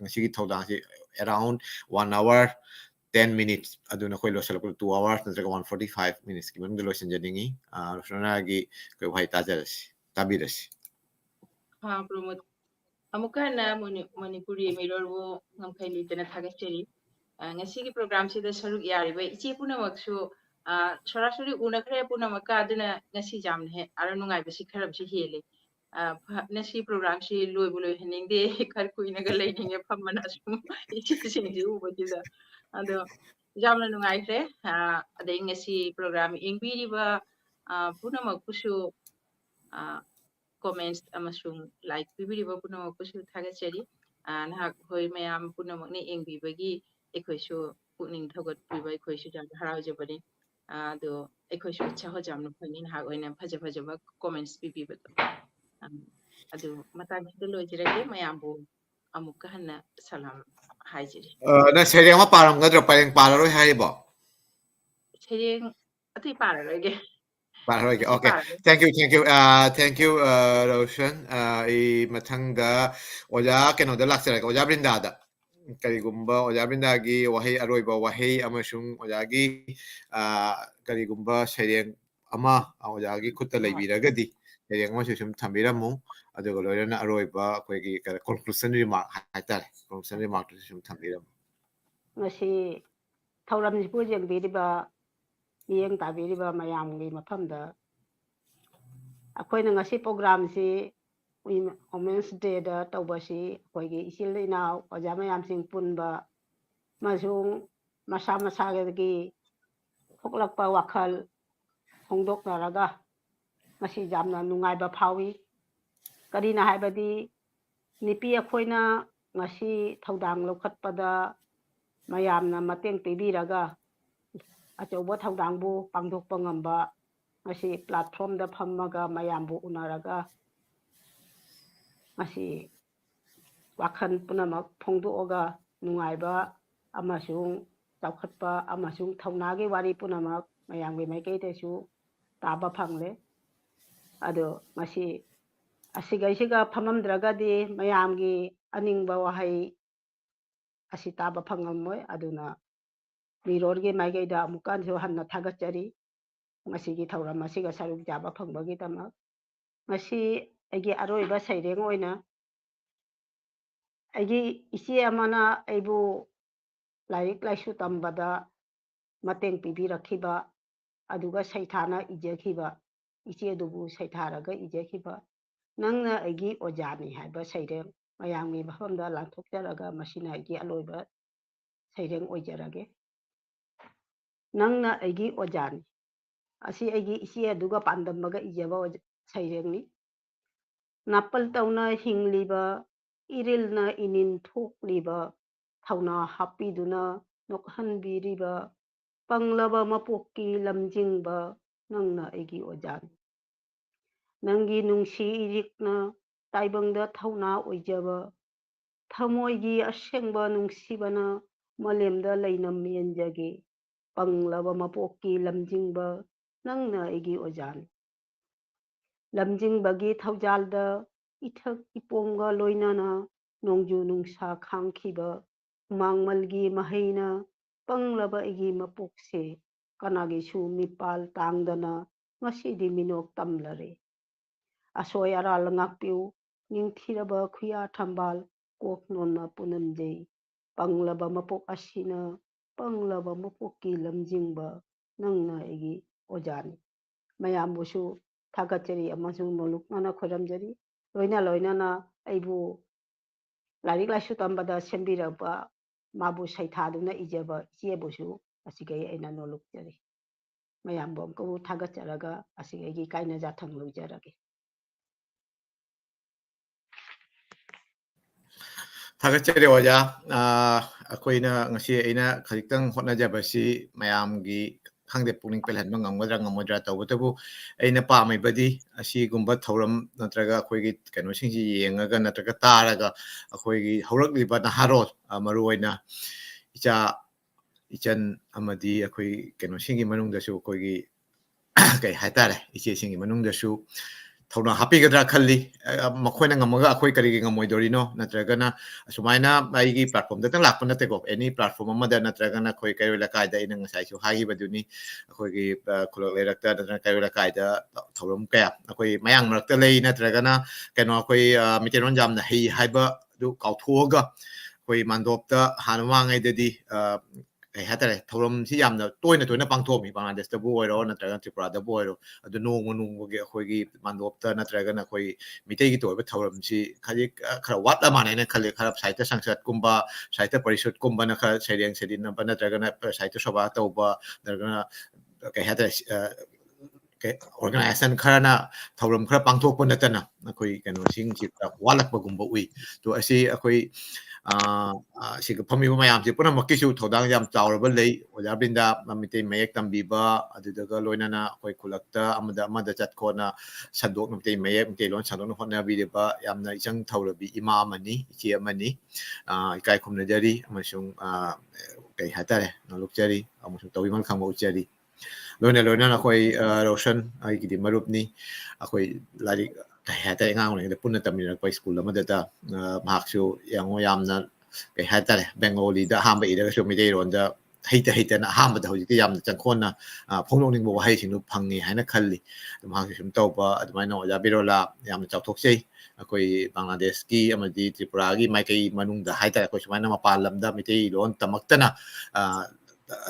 A: ngasi gi thodang si around 1 hour 10 minutes aduna koi lo sala 2 hours na 145 minutes ki manung lo sanjadingi rosona gi koi bhai tajarasi tabirasi
C: promote amuka na Manipuri mirror wo ngamkhaili tena thagacheri ngasi ki program sida saruk yari ba ichi puna maksu sorasuri unakhre puna maka aduna ngasi jamne he aranungai basi kharab si hele nasi program si loy buloy hening de khar kuina ga leining phamana sum ichi singji ubajida ado jamna nungai khre adai ngasi program ingbi riba puna makusu comments amasung like bibiriba puna makusu thagacheri nah hoi mayam puna makni ingbi bagi ekhoisu ꯄꯨꯛꯅꯤꯡ ꯊꯧꯒꯠꯄꯤꯕ ꯑꯩꯈꯣꯏꯁꯨ ꯌꯥꯝꯅ ꯍꯔꯥꯎꯖꯕꯅꯤ ꯑꯗꯣ ꯑꯩꯈꯣꯏꯁꯨ ꯎꯠꯁꯥꯍ ꯌꯥꯝꯅ ꯐꯪꯉꯤ ꯅꯍꯥꯛ ꯑꯣꯏꯅ ꯐꯖꯕ ꯀꯣꯃꯦꯟꯠꯁ ꯄꯤꯕꯤꯕꯗꯣ ꯑꯗꯨ ꯃꯇꯥꯡꯁꯤꯗ ꯂꯣꯏꯖꯔꯒꯦ ꯃꯌꯥꯝꯕꯨ ꯑꯃꯨꯛꯀ ꯍꯟꯅ ꯁꯂꯥꯝ ꯍꯥꯏꯖꯔꯤ
A: ꯅꯪ ꯁꯩꯔꯦꯡ ꯑꯃ ꯄꯥꯔꯝꯒꯗ꯭ꯔꯣ ꯄꯔꯦꯡ ꯄꯥꯔꯔꯣꯏ ꯍꯥꯏꯔꯤꯕꯣ
C: ꯁꯩꯔꯦꯡ ꯑꯇꯩ ꯄꯥꯔꯔꯣꯏꯒꯦ
A: ꯄꯥꯔꯔꯣꯏꯒꯦ
C: ꯉꯁꯤ
A: ꯑꯣꯀꯦ
C: ꯄꯥꯔꯔꯣꯏ
A: thank you ꯔꯣꯁꯟ ꯑꯩ ꯃꯊꯪꯗ ꯑꯣꯖꯥ ꯀꯩꯅꯣꯗ ꯂꯥꯛꯆꯔꯒꯦ ꯑꯣꯖꯥ ꯕ꯭ꯔꯤꯟꯗꯥꯗ ꯀꯔꯤꯒꯨꯝꯕ ꯑꯣꯖꯥ ꯕ꯭ꯔꯤꯟꯗꯥꯒꯤ ꯋꯥꯍꯩ ꯑꯔꯣꯏꯕ ꯋꯥꯍꯩ ꯑꯃꯁꯨꯡ ꯑꯣꯖꯥꯒꯤ ꯀꯔꯤꯒꯨꯝꯕ ꯁꯩꯔꯦꯡ ꯑꯃ ꯑꯣꯖꯥꯒꯤ ꯈꯨꯠꯇ ꯂꯩꯕꯤꯔꯒꯗꯤ ꯁꯩꯔꯦꯡ ꯑꯃꯁꯨ ꯁꯨꯝ ꯊꯝꯕꯤꯔꯝꯃꯨ ꯑꯗꯨꯒ ꯂꯣꯏꯅꯅ ꯑꯔꯣꯏꯕ ꯑꯩꯈꯣꯏꯒꯤ ꯀꯟꯀ꯭ꯂꯨꯁꯟ ꯔꯤꯃꯥꯔꯛ ꯍꯥꯏꯇꯥꯔꯦ ꯀꯟꯀ꯭ꯂꯨꯁꯟ ꯔꯤꯃꯥꯔꯛꯇꯨꯁꯨ ꯁꯨꯝ ꯊꯝꯕꯤꯔꯝꯃꯨ
D: ꯉꯁꯤ ꯊꯧꯔꯝꯁꯤꯕꯨ ꯌꯦꯡꯕꯤꯔꯤꯕ ꯃꯤꯠꯌꯦꯡ ꯇꯥꯕꯤꯔꯤꯕ ꯃꯌꯥꯝꯒꯤ ꯃꯐꯝꯗ ꯑꯩꯈꯣꯏꯅ ꯉꯁꯤ ꯄ꯭ꯔꯣꯒ꯭ꯔꯥꯝꯁꯤ ꯋꯨꯃꯦꯟꯁ ꯗꯦꯗ ꯇꯧꯕꯁꯤ ꯑꯩꯈꯣꯏꯒꯤ ꯏꯆꯤꯜ ꯏꯅꯥꯎ ꯑꯣꯖꯥ ꯃꯌꯥꯝꯁꯤꯡ ꯄꯨꯟꯕ ꯑꯃꯁꯨꯡ ꯃꯁꯥ ꯃꯁꯥꯒꯤ ꯊꯣꯛꯂꯛꯄ ꯋꯥꯈꯜ ꯐꯣꯡꯗꯣꯛꯅꯔꯒ ꯉꯁꯤ ꯌꯥꯝꯅ ꯅꯨꯡꯉꯥꯏꯕ ꯐꯥꯎꯏ ꯀꯔꯤꯅ ꯍꯥꯏꯕꯗꯤ ꯅꯨꯄꯤ ꯑꯩꯈꯣꯏꯅ ꯉꯁꯤ ꯊꯧꯗꯥꯡ ꯂꯧꯈꯠꯄꯗ ꯃꯌꯥꯝꯅ ꯃꯇꯦꯡ ꯄꯤꯕꯤꯔꯒ ꯑꯆꯧꯕ ꯊꯧꯗꯥꯡꯕꯨ ꯄꯥꯡꯊꯣꯛꯄ ꯉꯝꯕ ꯉꯁꯤ ꯄ꯭ꯂꯥꯠꯐꯣꯝꯗ ꯐꯝꯃꯒ ꯃꯌꯥꯝꯕꯨ ꯎꯅꯔꯒ ꯉꯁꯤ ꯋꯥꯈꯜ ꯄꯨꯝꯅꯃꯛ ꯐꯣꯡꯗꯣꯛꯑꯒ ꯅꯨꯡꯉꯥꯏꯕ ꯑꯃꯁꯨꯡ ꯆꯥꯎꯈꯠꯄ ꯑꯃꯁꯨꯡ ꯊꯧꯅꯥꯒꯤ ꯋꯥꯔꯤ ꯄꯨꯝꯅꯃꯛ ꯃꯌꯥꯝꯒꯤ ꯃꯥꯏꯀꯩꯗꯁꯨ ꯇꯥꯕ ꯐꯪꯂꯦ ꯑꯗꯣ ꯉꯁꯤ ꯑꯁꯤꯒꯩꯁꯤꯒ ꯐꯝꯃꯝꯗ꯭ꯔꯒꯗꯤ ꯃꯌꯥꯝꯒꯤ ꯑꯅꯤꯡꯕ ꯋꯥꯍꯩ ꯑꯁꯤ ꯇꯥꯕ ꯐꯪꯉꯝꯃꯣꯏ ꯑꯗꯨꯅ ꯃꯤꯔꯣꯜꯒꯤ ꯃꯥꯏꯀꯩꯗ ꯑꯃꯨꯛꯀꯁꯨ ꯍꯟꯅ ꯊꯥꯒꯠꯆꯔꯤ ꯉꯁꯤꯒꯤ ꯊꯧꯔꯝ ꯑꯁꯤꯒ ꯁꯔꯨꯛ ꯌꯥꯕ ꯐꯪꯕꯒꯤꯗꯃꯛ ꯉꯁꯤ ꯑꯩꯒꯤ ꯑꯔꯣꯏꯕ ꯁꯩꯔꯦꯡ ꯑꯣꯏꯅ ꯑꯩꯒꯤ ꯏꯆꯦ ꯑꯃꯅ ꯑꯩꯕꯨ ꯂꯥꯏꯔꯤꯛ ꯂꯥꯏꯁꯨ ꯇꯝꯕꯗ ꯃꯇꯦꯡ ꯄꯤꯕꯤꯔꯛꯈꯤꯕ ꯑꯗꯨꯒ ꯁꯩꯊꯥꯅ ꯏꯖꯈꯤꯕ ꯏꯆꯦꯗꯨꯕꯨ ꯁꯩꯊꯥꯔꯒ ꯏꯖꯈꯤꯕ ꯅꯪꯅ ꯑꯩꯒꯤ ꯑꯣꯖꯥꯅꯤ ꯍꯥꯏꯕ ꯁꯩꯔꯦꯡ ꯃꯌꯥꯝꯒꯤ ꯃꯐꯝꯗ ꯂꯥꯟꯊꯣꯛꯆꯔꯒ ꯃꯁꯤꯅ ꯑꯩꯒꯤ ꯑꯂꯣꯏꯕ ꯁꯩꯔꯦꯡ ꯑꯣꯏꯖꯔꯒꯦ ꯅꯪꯅ ꯑꯩꯒꯤ ꯑꯣꯖꯥꯅꯤ ꯑꯁꯤ ꯑꯩꯒꯤ ꯏꯆꯦ ꯑꯗꯨꯒ ꯄꯥꯟꯗꯝꯃꯒ ꯏꯖꯕ ꯁꯩꯔꯦꯡꯅꯤ ꯅꯥꯄꯜ ꯇꯧꯅ ꯍꯤꯡꯂꯤꯕ ꯏꯔꯤꯜꯅ ꯏꯅꯤꯟ ꯊꯣꯛꯂꯤꯕ ꯊꯧꯅꯥ ꯍꯥꯞꯄꯤꯗꯨꯅ ꯅꯣꯛꯍꯟꯕꯤꯔꯤꯕ ꯄꯪꯂꯕ ꯃꯄꯣꯛꯀꯤ ꯂꯝꯖꯤꯡꯕ ꯅꯪꯅ ꯑꯩꯒꯤ ꯑꯣꯖꯥꯅꯤ ꯅꯪꯒꯤ ꯅꯨꯡꯁꯤ ꯏꯔꯤꯛꯅ ꯇꯥꯏꯕꯪꯗ ꯊꯧꯅꯥ ꯑꯣꯏꯖꯕ ꯊꯃꯣꯏꯒꯤ ꯑꯁꯦꯡꯕ ꯅꯨꯡꯁꯤꯕꯅ ꯃꯥꯂꯦꯝꯗ ꯂꯩꯅꯝ ꯌꯦꯟꯖꯒꯦ ꯄꯪꯂꯕ ꯃꯄꯣꯛꯀꯤ ꯂꯝꯖꯤꯡꯕ ꯅꯪꯅ ꯑꯩꯒꯤ ꯑꯣꯖꯥꯅꯤ ꯂꯝꯖꯤꯡꯕꯒꯤ ꯊꯧꯖꯥꯜꯗ ꯏꯊꯛ ꯏꯄꯣꯝꯒ ꯂꯣꯏꯅꯅ ꯅꯣꯡꯖꯨ ꯅꯨꯡꯁꯥ ꯈꯥꯡꯈꯤꯕ ꯍꯨꯃꯥꯡꯃꯜꯒꯤ ꯃꯍꯩꯅ ꯄꯪꯂꯕ ꯑꯩꯒꯤ ꯃꯄꯣꯛꯁꯦ ꯀꯅꯥꯒꯤꯁꯨ ꯃꯤꯄꯥꯜ ꯇꯥꯡꯗꯅ ꯉꯁꯤꯗꯤ ꯃꯤꯅꯣꯛ ꯇꯝꯂꯔꯦ ꯑꯁꯣꯏ ꯑꯔꯥꯜ ꯉꯥꯛꯄꯤꯌꯨ ꯅꯤꯡꯊꯤꯔꯕ ꯈꯨꯌꯥ ꯊꯝꯕꯥꯜ ꯀꯣꯛ ꯅꯣꯟꯅ ꯄꯨꯅꯝꯖꯩ ꯄꯪꯂꯕ ꯃꯄꯣꯛ ꯑꯁꯤꯅ ꯄꯪꯂꯕ ꯃꯄꯣꯛꯀꯤ ꯂꯝꯖꯤꯡꯕ ꯅꯪꯅ ꯑꯩꯒꯤ ꯑꯣꯖꯥꯅꯤ ꯃꯌꯥꯝꯕꯨꯁꯨ ꯊꯥꯒꯠꯆꯔꯤ ꯑꯃꯁꯨꯡ ꯅꯣꯂꯨꯛꯅꯅ ꯈꯣꯏꯔꯝꯖꯔꯤ ꯂꯣꯏꯅꯅ ꯑꯩꯕꯨ ꯂꯥꯏꯔꯤꯛ ꯂꯥꯏꯁꯨ ꯇꯝꯕꯗ ꯁꯦꯝꯕꯤꯔꯛꯄ ꯃꯥꯕꯨ ꯁꯩꯊꯥꯗꯨꯅ ꯏꯖꯕ ꯏꯆꯦꯕꯨꯁꯨ ꯑꯁꯤꯒꯩ ꯑꯩꯅ ꯅꯣꯂꯨꯛꯆꯔꯤ ꯃꯌꯥꯝꯕꯨ ꯑꯃꯨꯛꯀꯕꯨ ꯊꯥꯒꯠꯆꯔꯒ ꯑꯁꯤꯒꯩꯒꯤ ꯀꯥꯏꯅ ꯌꯥꯊꯪ ꯂꯧꯖꯔꯒꯦ
A: ꯊꯥꯒꯠꯆꯔꯤ ꯑꯣꯖꯥ ꯑꯩꯈꯣꯏꯅ ꯉꯁꯤ ꯑꯩꯅ ꯈꯖꯤꯛꯇꯪ ꯍꯣꯠꯅꯖꯕꯁꯤ ꯃꯌꯥꯝꯒꯤ ꯈꯪꯗꯦ ꯄꯨꯛꯅꯤꯡ ꯄꯦꯜꯍꯟꯕ ꯉꯝꯒꯗ꯭ꯔꯥ ꯉꯝꯃꯣꯏꯗ꯭ꯔꯥ ꯇꯧꯕꯇꯕꯨ ꯑꯩꯅ ꯄꯥꯝꯃꯤꯕꯗꯤ ꯑꯁꯤꯒꯨꯝꯕ ꯊꯧꯔꯝ ꯅꯠꯇ꯭ꯔꯒ ꯑꯩꯈꯣꯏꯒꯤ ꯀꯩꯅꯣꯁꯤꯡꯁꯤ ꯌꯦꯡꯉꯒ ꯅꯠꯇ꯭ꯔꯒ ꯇꯥꯔꯒ ꯑꯩꯈꯣꯏꯒꯤ ꯍꯧꯔꯛꯂꯤꯕ ꯅꯍꯥꯔꯣꯜ ꯃꯔꯨꯑꯣꯏꯅ ꯏꯆꯟ ꯑꯃꯗꯤ ꯑꯩꯈꯣꯏ ꯀꯩꯅꯣꯁꯤꯡꯒꯤ ꯃꯅꯨꯡꯗꯁꯨ ꯑꯩꯈꯣꯏꯒꯤ ꯀꯩ ꯍꯥꯏꯇꯥꯔꯦ ꯏꯆꯦꯁꯤꯡꯒꯤ ꯃꯅꯨꯡꯗꯁꯨ ꯊꯧꯅꯥ ꯍꯥꯞꯄꯤꯒꯗ꯭ꯔꯥ ꯈꯜꯂꯤ ꯃꯈꯣꯏꯅ ꯉꯝꯃꯒ ꯑꯩꯈꯣꯏ ꯀꯔꯤꯒꯤ ꯉꯝꯃꯣꯏꯗꯣꯔꯤꯅꯣ ꯅꯠꯇ꯭ꯔꯒꯅ ꯑꯁꯨꯃꯥꯏꯅ ꯑꯩꯒꯤ ꯄ꯭ꯂꯥꯠꯐꯣꯝꯗꯇꯪ ꯂꯥꯛꯄ ꯅꯠꯇꯦꯀꯣ ꯑꯦꯅꯤ ꯄ꯭ꯂꯥꯠꯐꯣꯝ ꯑꯃꯗ ꯅꯠꯇ꯭ꯔꯒꯅ ꯑꯩꯈꯣꯏ ꯀꯩꯔꯣꯏ ꯂꯩꯀꯥꯏꯗ ꯑꯩꯅ ꯉꯁꯥꯏꯁꯨ ꯍꯥꯏꯈꯤꯕꯗꯨꯅꯤ ꯑꯩꯈꯣꯏꯒꯤ ꯈꯨꯜꯂꯛ ꯂꯩꯔꯛꯇ ꯅꯠꯇ꯭ꯔꯒꯅ ꯀꯩꯔꯣꯏ ꯂꯩꯀꯥꯏꯗ ꯊꯧꯔꯝ ꯀꯌꯥ ꯑꯩꯈꯣꯏ ꯃꯌꯥꯡ ꯃꯔꯛꯇ ꯂꯩ ꯅꯠꯇ꯭ꯔꯒꯅ ꯀꯩꯅꯣ ꯑꯩꯈꯣꯏ ꯃꯤꯇꯩꯂꯣꯟ ꯌꯥꯝꯅ ꯍꯩ ꯍꯥꯏꯕꯗꯨ ꯀꯥꯎꯊꯣꯛꯑꯒ ꯑꯩꯈꯣꯏ ꯃꯥꯟꯗꯣꯞꯇ ꯍꯥꯟꯅ ꯃꯃꯥꯡꯉꯩꯗꯗꯤ ꯀꯩ ꯍꯥꯏꯇꯥꯔꯦ ꯊꯧꯔꯝꯁꯤ ꯌꯥꯝꯅ ꯇꯣꯏꯅ ꯄꯥꯡꯊꯣꯛꯑꯝꯃꯤ ꯕꯪꯒ꯭ꯂꯥꯗꯦꯁꯇꯕꯨ ꯑꯣꯏꯔꯣ ꯅꯠꯇ꯭ꯔꯒꯅ ꯇ꯭ꯔꯤꯄꯨꯔꯥꯗꯕꯨ ꯑꯣꯏꯔꯣ ꯑꯗꯨ ꯅꯣꯡꯃꯒꯤ ꯑꯩꯈꯣꯏꯒꯤ ꯃꯥꯟꯗꯣꯞꯇ ꯅꯠꯇ꯭ꯔꯒꯅ ꯑꯩꯈꯣꯏ ꯃꯤꯇꯩꯒꯤ ꯑꯣꯏꯕ ꯊꯧꯔꯝꯁꯤ ꯈꯔ ꯋꯥꯠꯂ ꯃꯥꯟꯅ ꯈꯜꯂꯤ ꯈꯔ ꯁꯥꯍꯤꯇ꯭ꯌ ꯁꯪꯁꯠꯀꯨꯝꯕ ꯁꯥꯍꯤꯇ꯭ꯌ ꯄꯔꯤꯁꯨꯠꯀꯨꯝꯕꯅꯈꯔ ꯁꯩꯔꯦꯡ ꯁꯩꯗꯤꯟꯅꯕ ꯅꯠꯇ꯭ꯔꯒꯅ ꯁꯥꯍꯤꯇ꯭ꯌ ꯁꯣꯚꯥ ꯇꯧꯕ ꯅꯠꯇ꯭ꯔꯒꯅ ꯀꯩ ꯍꯥꯏꯇꯥꯔꯦ ꯑꯣꯔꯒꯅꯥꯏꯖꯦꯁꯟ ꯈꯔꯅ ꯊꯧꯔꯝ ꯈꯔ ꯄꯥꯡꯊꯣꯛꯄ ꯅꯠꯇꯅ ꯑꯩꯈꯣꯏ ꯀꯩꯅꯣꯁꯤꯡꯁꯤ ꯋꯥꯠꯂꯛꯄꯒꯨꯝꯕ ꯎꯏ ꯇꯣ ꯑꯁꯤ ꯑꯩꯈꯣꯏ สิกับพมีมายามสิปุ่นมากิจูทอดังยามจาวรบเลยโอจาบินดามิเตเมยกตัมบีบาอดีตก็ลอยนาคอยคุลักตาอำมาจัดคนนะฉันดูมิเตเมยมิเตลอนฉันดูคนนาบีเดบายามนาจังทาวรบีอิมามันนี่เชียมันนี่กายคุมนจารีมาชงกายฮัตเลยนลุกจารีมาชงตวิมันขังมาอุจารีลอยนาคอยโรชันไอ้กิดิมารุปนี่คอยลาริkaya tayo nga ngayon punta kami nagpa school naman data mahakso yang oyam na kaya tayo Bengali da hamba ida kasi may ron da hita na hamba da hujiti yam na changkon na phonglong ning mo hay sinu phangi hay na khalli mahakso sum taw pa admai no ya birola yam na chawthok sei akoi Bangladesh ki amadi Tripura gi mai kai manung da hay tayo ko sumai na mapalam da mitei ron tamakta na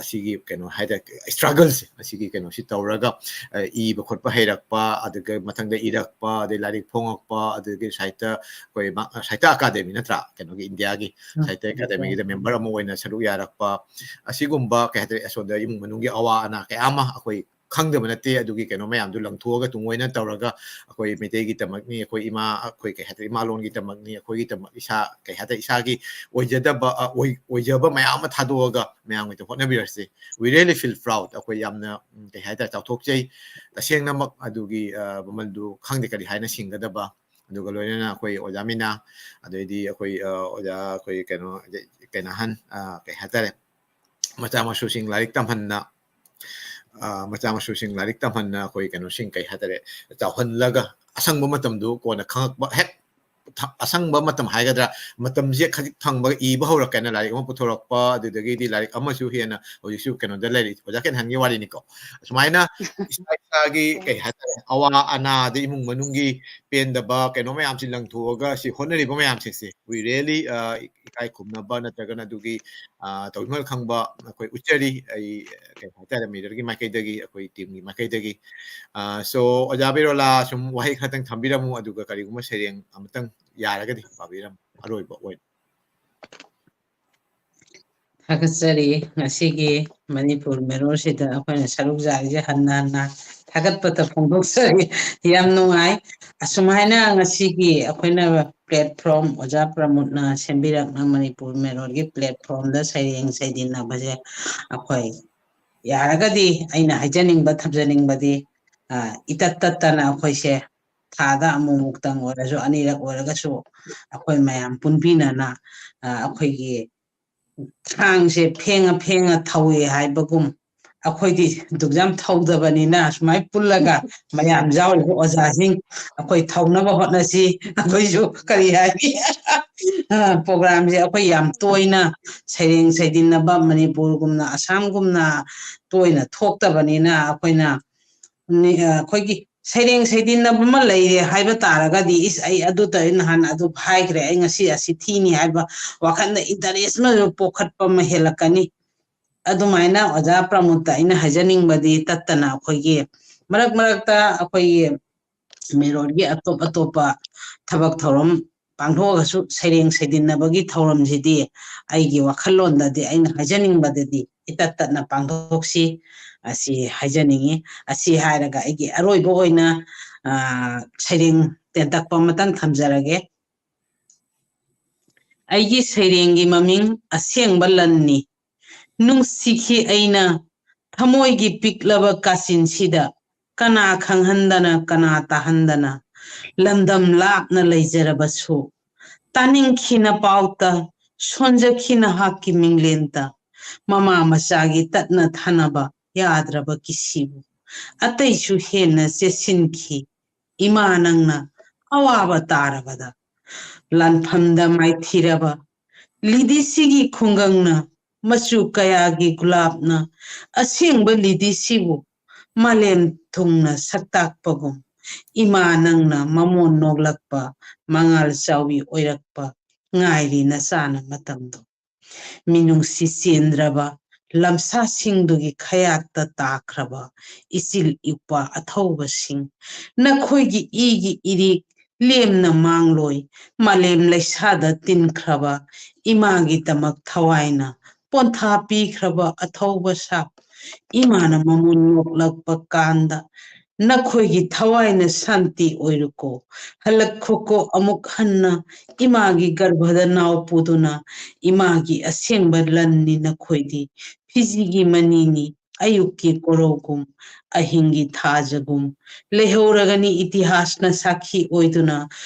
A: asigi kano haida struggles asigi kano si tawraga I ba khotpa heirakpa adaga mathangda irakpa de larik phongakpa adaga saita koi saita academy natra kano gi India gi saita academy gi member amo oina saru yarakpa asigumba ka hatre asoda imung manungi awa ana ka ama akoi khangdaba nate adugi kano mayam du langthuaga tungoina tawraga akoi metei gi tamakni akoi ima akoi ka hatre ima lon gi tamakni akoi gi tamak isa ka hatre isa gi oijaba mayam thadoga mayam gi hotna birse we really feel proud akoi yamna ka hatre chawthokchei taseng namak adugi bamaldu khangde kari haina singadaba aduga loina akoi ojamina adoidi akoi oja akoi kano kenahan ka hatre macha masu sing larik tamhanna macha masu sing larik tamhan na koi kano sing kai hatare chawhan laga asang ba matam du ko na khangak ba hek asang ba matam haigadra matam je khajik thang ba I ba horak kana larik ma puthorak pa de de di larik ama su hiana hoji su kano da larik oja ken hangi wari ni ko sumaina isagi kai hatare awa ana de imung manungi pen da ba kano ma yam silang thuaga si honari ba ma yam si we really kai khumna ba na tagana dugi tawmal khangba koi uchari ai kai hatare mi dergi makai dagi koi team gi makai dagi so ojabirola sum wahi khatang thambiramu aduga kariguma sereng amatang yaragadi babiram aroi ba oi
B: Thakasari ngasigi Manipur Mirror sida akoina saruk jari hanna thagatpata phongdoksari yam nungai asumaina ngasigi akoina platform oja pramutna sembirakna Manipur Mirror gi platform da saireng saidinna baje akoi yaragadi aina haijaningba thamjaningba itattana akoise thada amumuktang orajo anirak oragasu akoi mayam punpinana akoigi thangse phenga thawi haibagum akoidi dugjam thawdabanina sumai pullaga mayam jawi oja sing akoi thawnaba hotnasi akoisu kari hai program je akoi yam toina saireng saidinaba Manipur gumna Assam gumna toina thoktabanina akoina akoigi saireng saidinaba ma leire haiba taragadi is ai adu ta inhan adu haigre ai ngasi asi thini haiba wakhanda interest ma pokhatpa ma helakani adumaina oja pramuta ina hajaning badi tattana akoigi marakta akoigi mirror gi atopa thabak thorom pangthogasu saireng saidinabagi thorom jidi aigi wakhalon dadi aina hajaning badadi itattana pangthoksi asi hajaningi asi hairaga aigi aroibo oina saireng tentakpa matang thamjarage aigi sairengi maming asengba lanni nungsikhi aina thamoigi piklaba kasin sida kana khanghandana kana tahandana lamdam lapna leijarabasu taningkhina pauta sonjakhina hakki minglenta mama masagi tatna thanaba yadraba kisibu ataisu hena sesinki imanangna awaba tarabada lanphamda maithiraba lidisigi khungangna machu kayagi gulabna asengba lidisibu malem thungna saktakpagum imanangna mamon noglakpa mangal chawi oirakpa ngairi na sana matamdo minungsi sendraba lamsa singdugi khayakta takraba isil ipa athauba sing nakhoigi igi irik lemna mangloi malem leisada tinkraba imagi tamak thawaina pontha pikhraba athauba sap imana mamun noklakpa kanda ꯅꯈꯣꯏꯒꯤ ꯊꯋꯥꯏꯅ ꯁꯥꯟꯇꯤ ꯑꯣꯏꯔꯨꯀꯣ ꯍꯜꯂꯛꯈꯣꯀꯣ ꯑꯃꯨꯛ ꯍꯟꯅ ꯏꯃꯥꯒꯤ ꯒꯔꯚꯗ ꯅꯥꯎ ꯄꯨꯗꯨꯅ ꯏꯃꯥꯒꯤ ꯑꯁꯦꯡꯕ ꯂꯟꯅꯤ ꯅꯈꯣꯏꯗꯤ ꯐꯤꯖꯤꯒꯤ ꯃꯅꯤꯅꯤ ꯑꯌꯨꯛꯀꯤ ꯀꯣꯔꯧꯒꯨꯝ ꯑꯍꯤꯡꯒꯤ ꯊꯥꯖꯒꯨꯝ ꯂꯩꯍꯧꯔꯒꯅꯤ ꯏꯇꯤꯍꯥꯁꯅ ꯁꯥꯈꯤ ꯑꯣꯏꯗꯨꯅ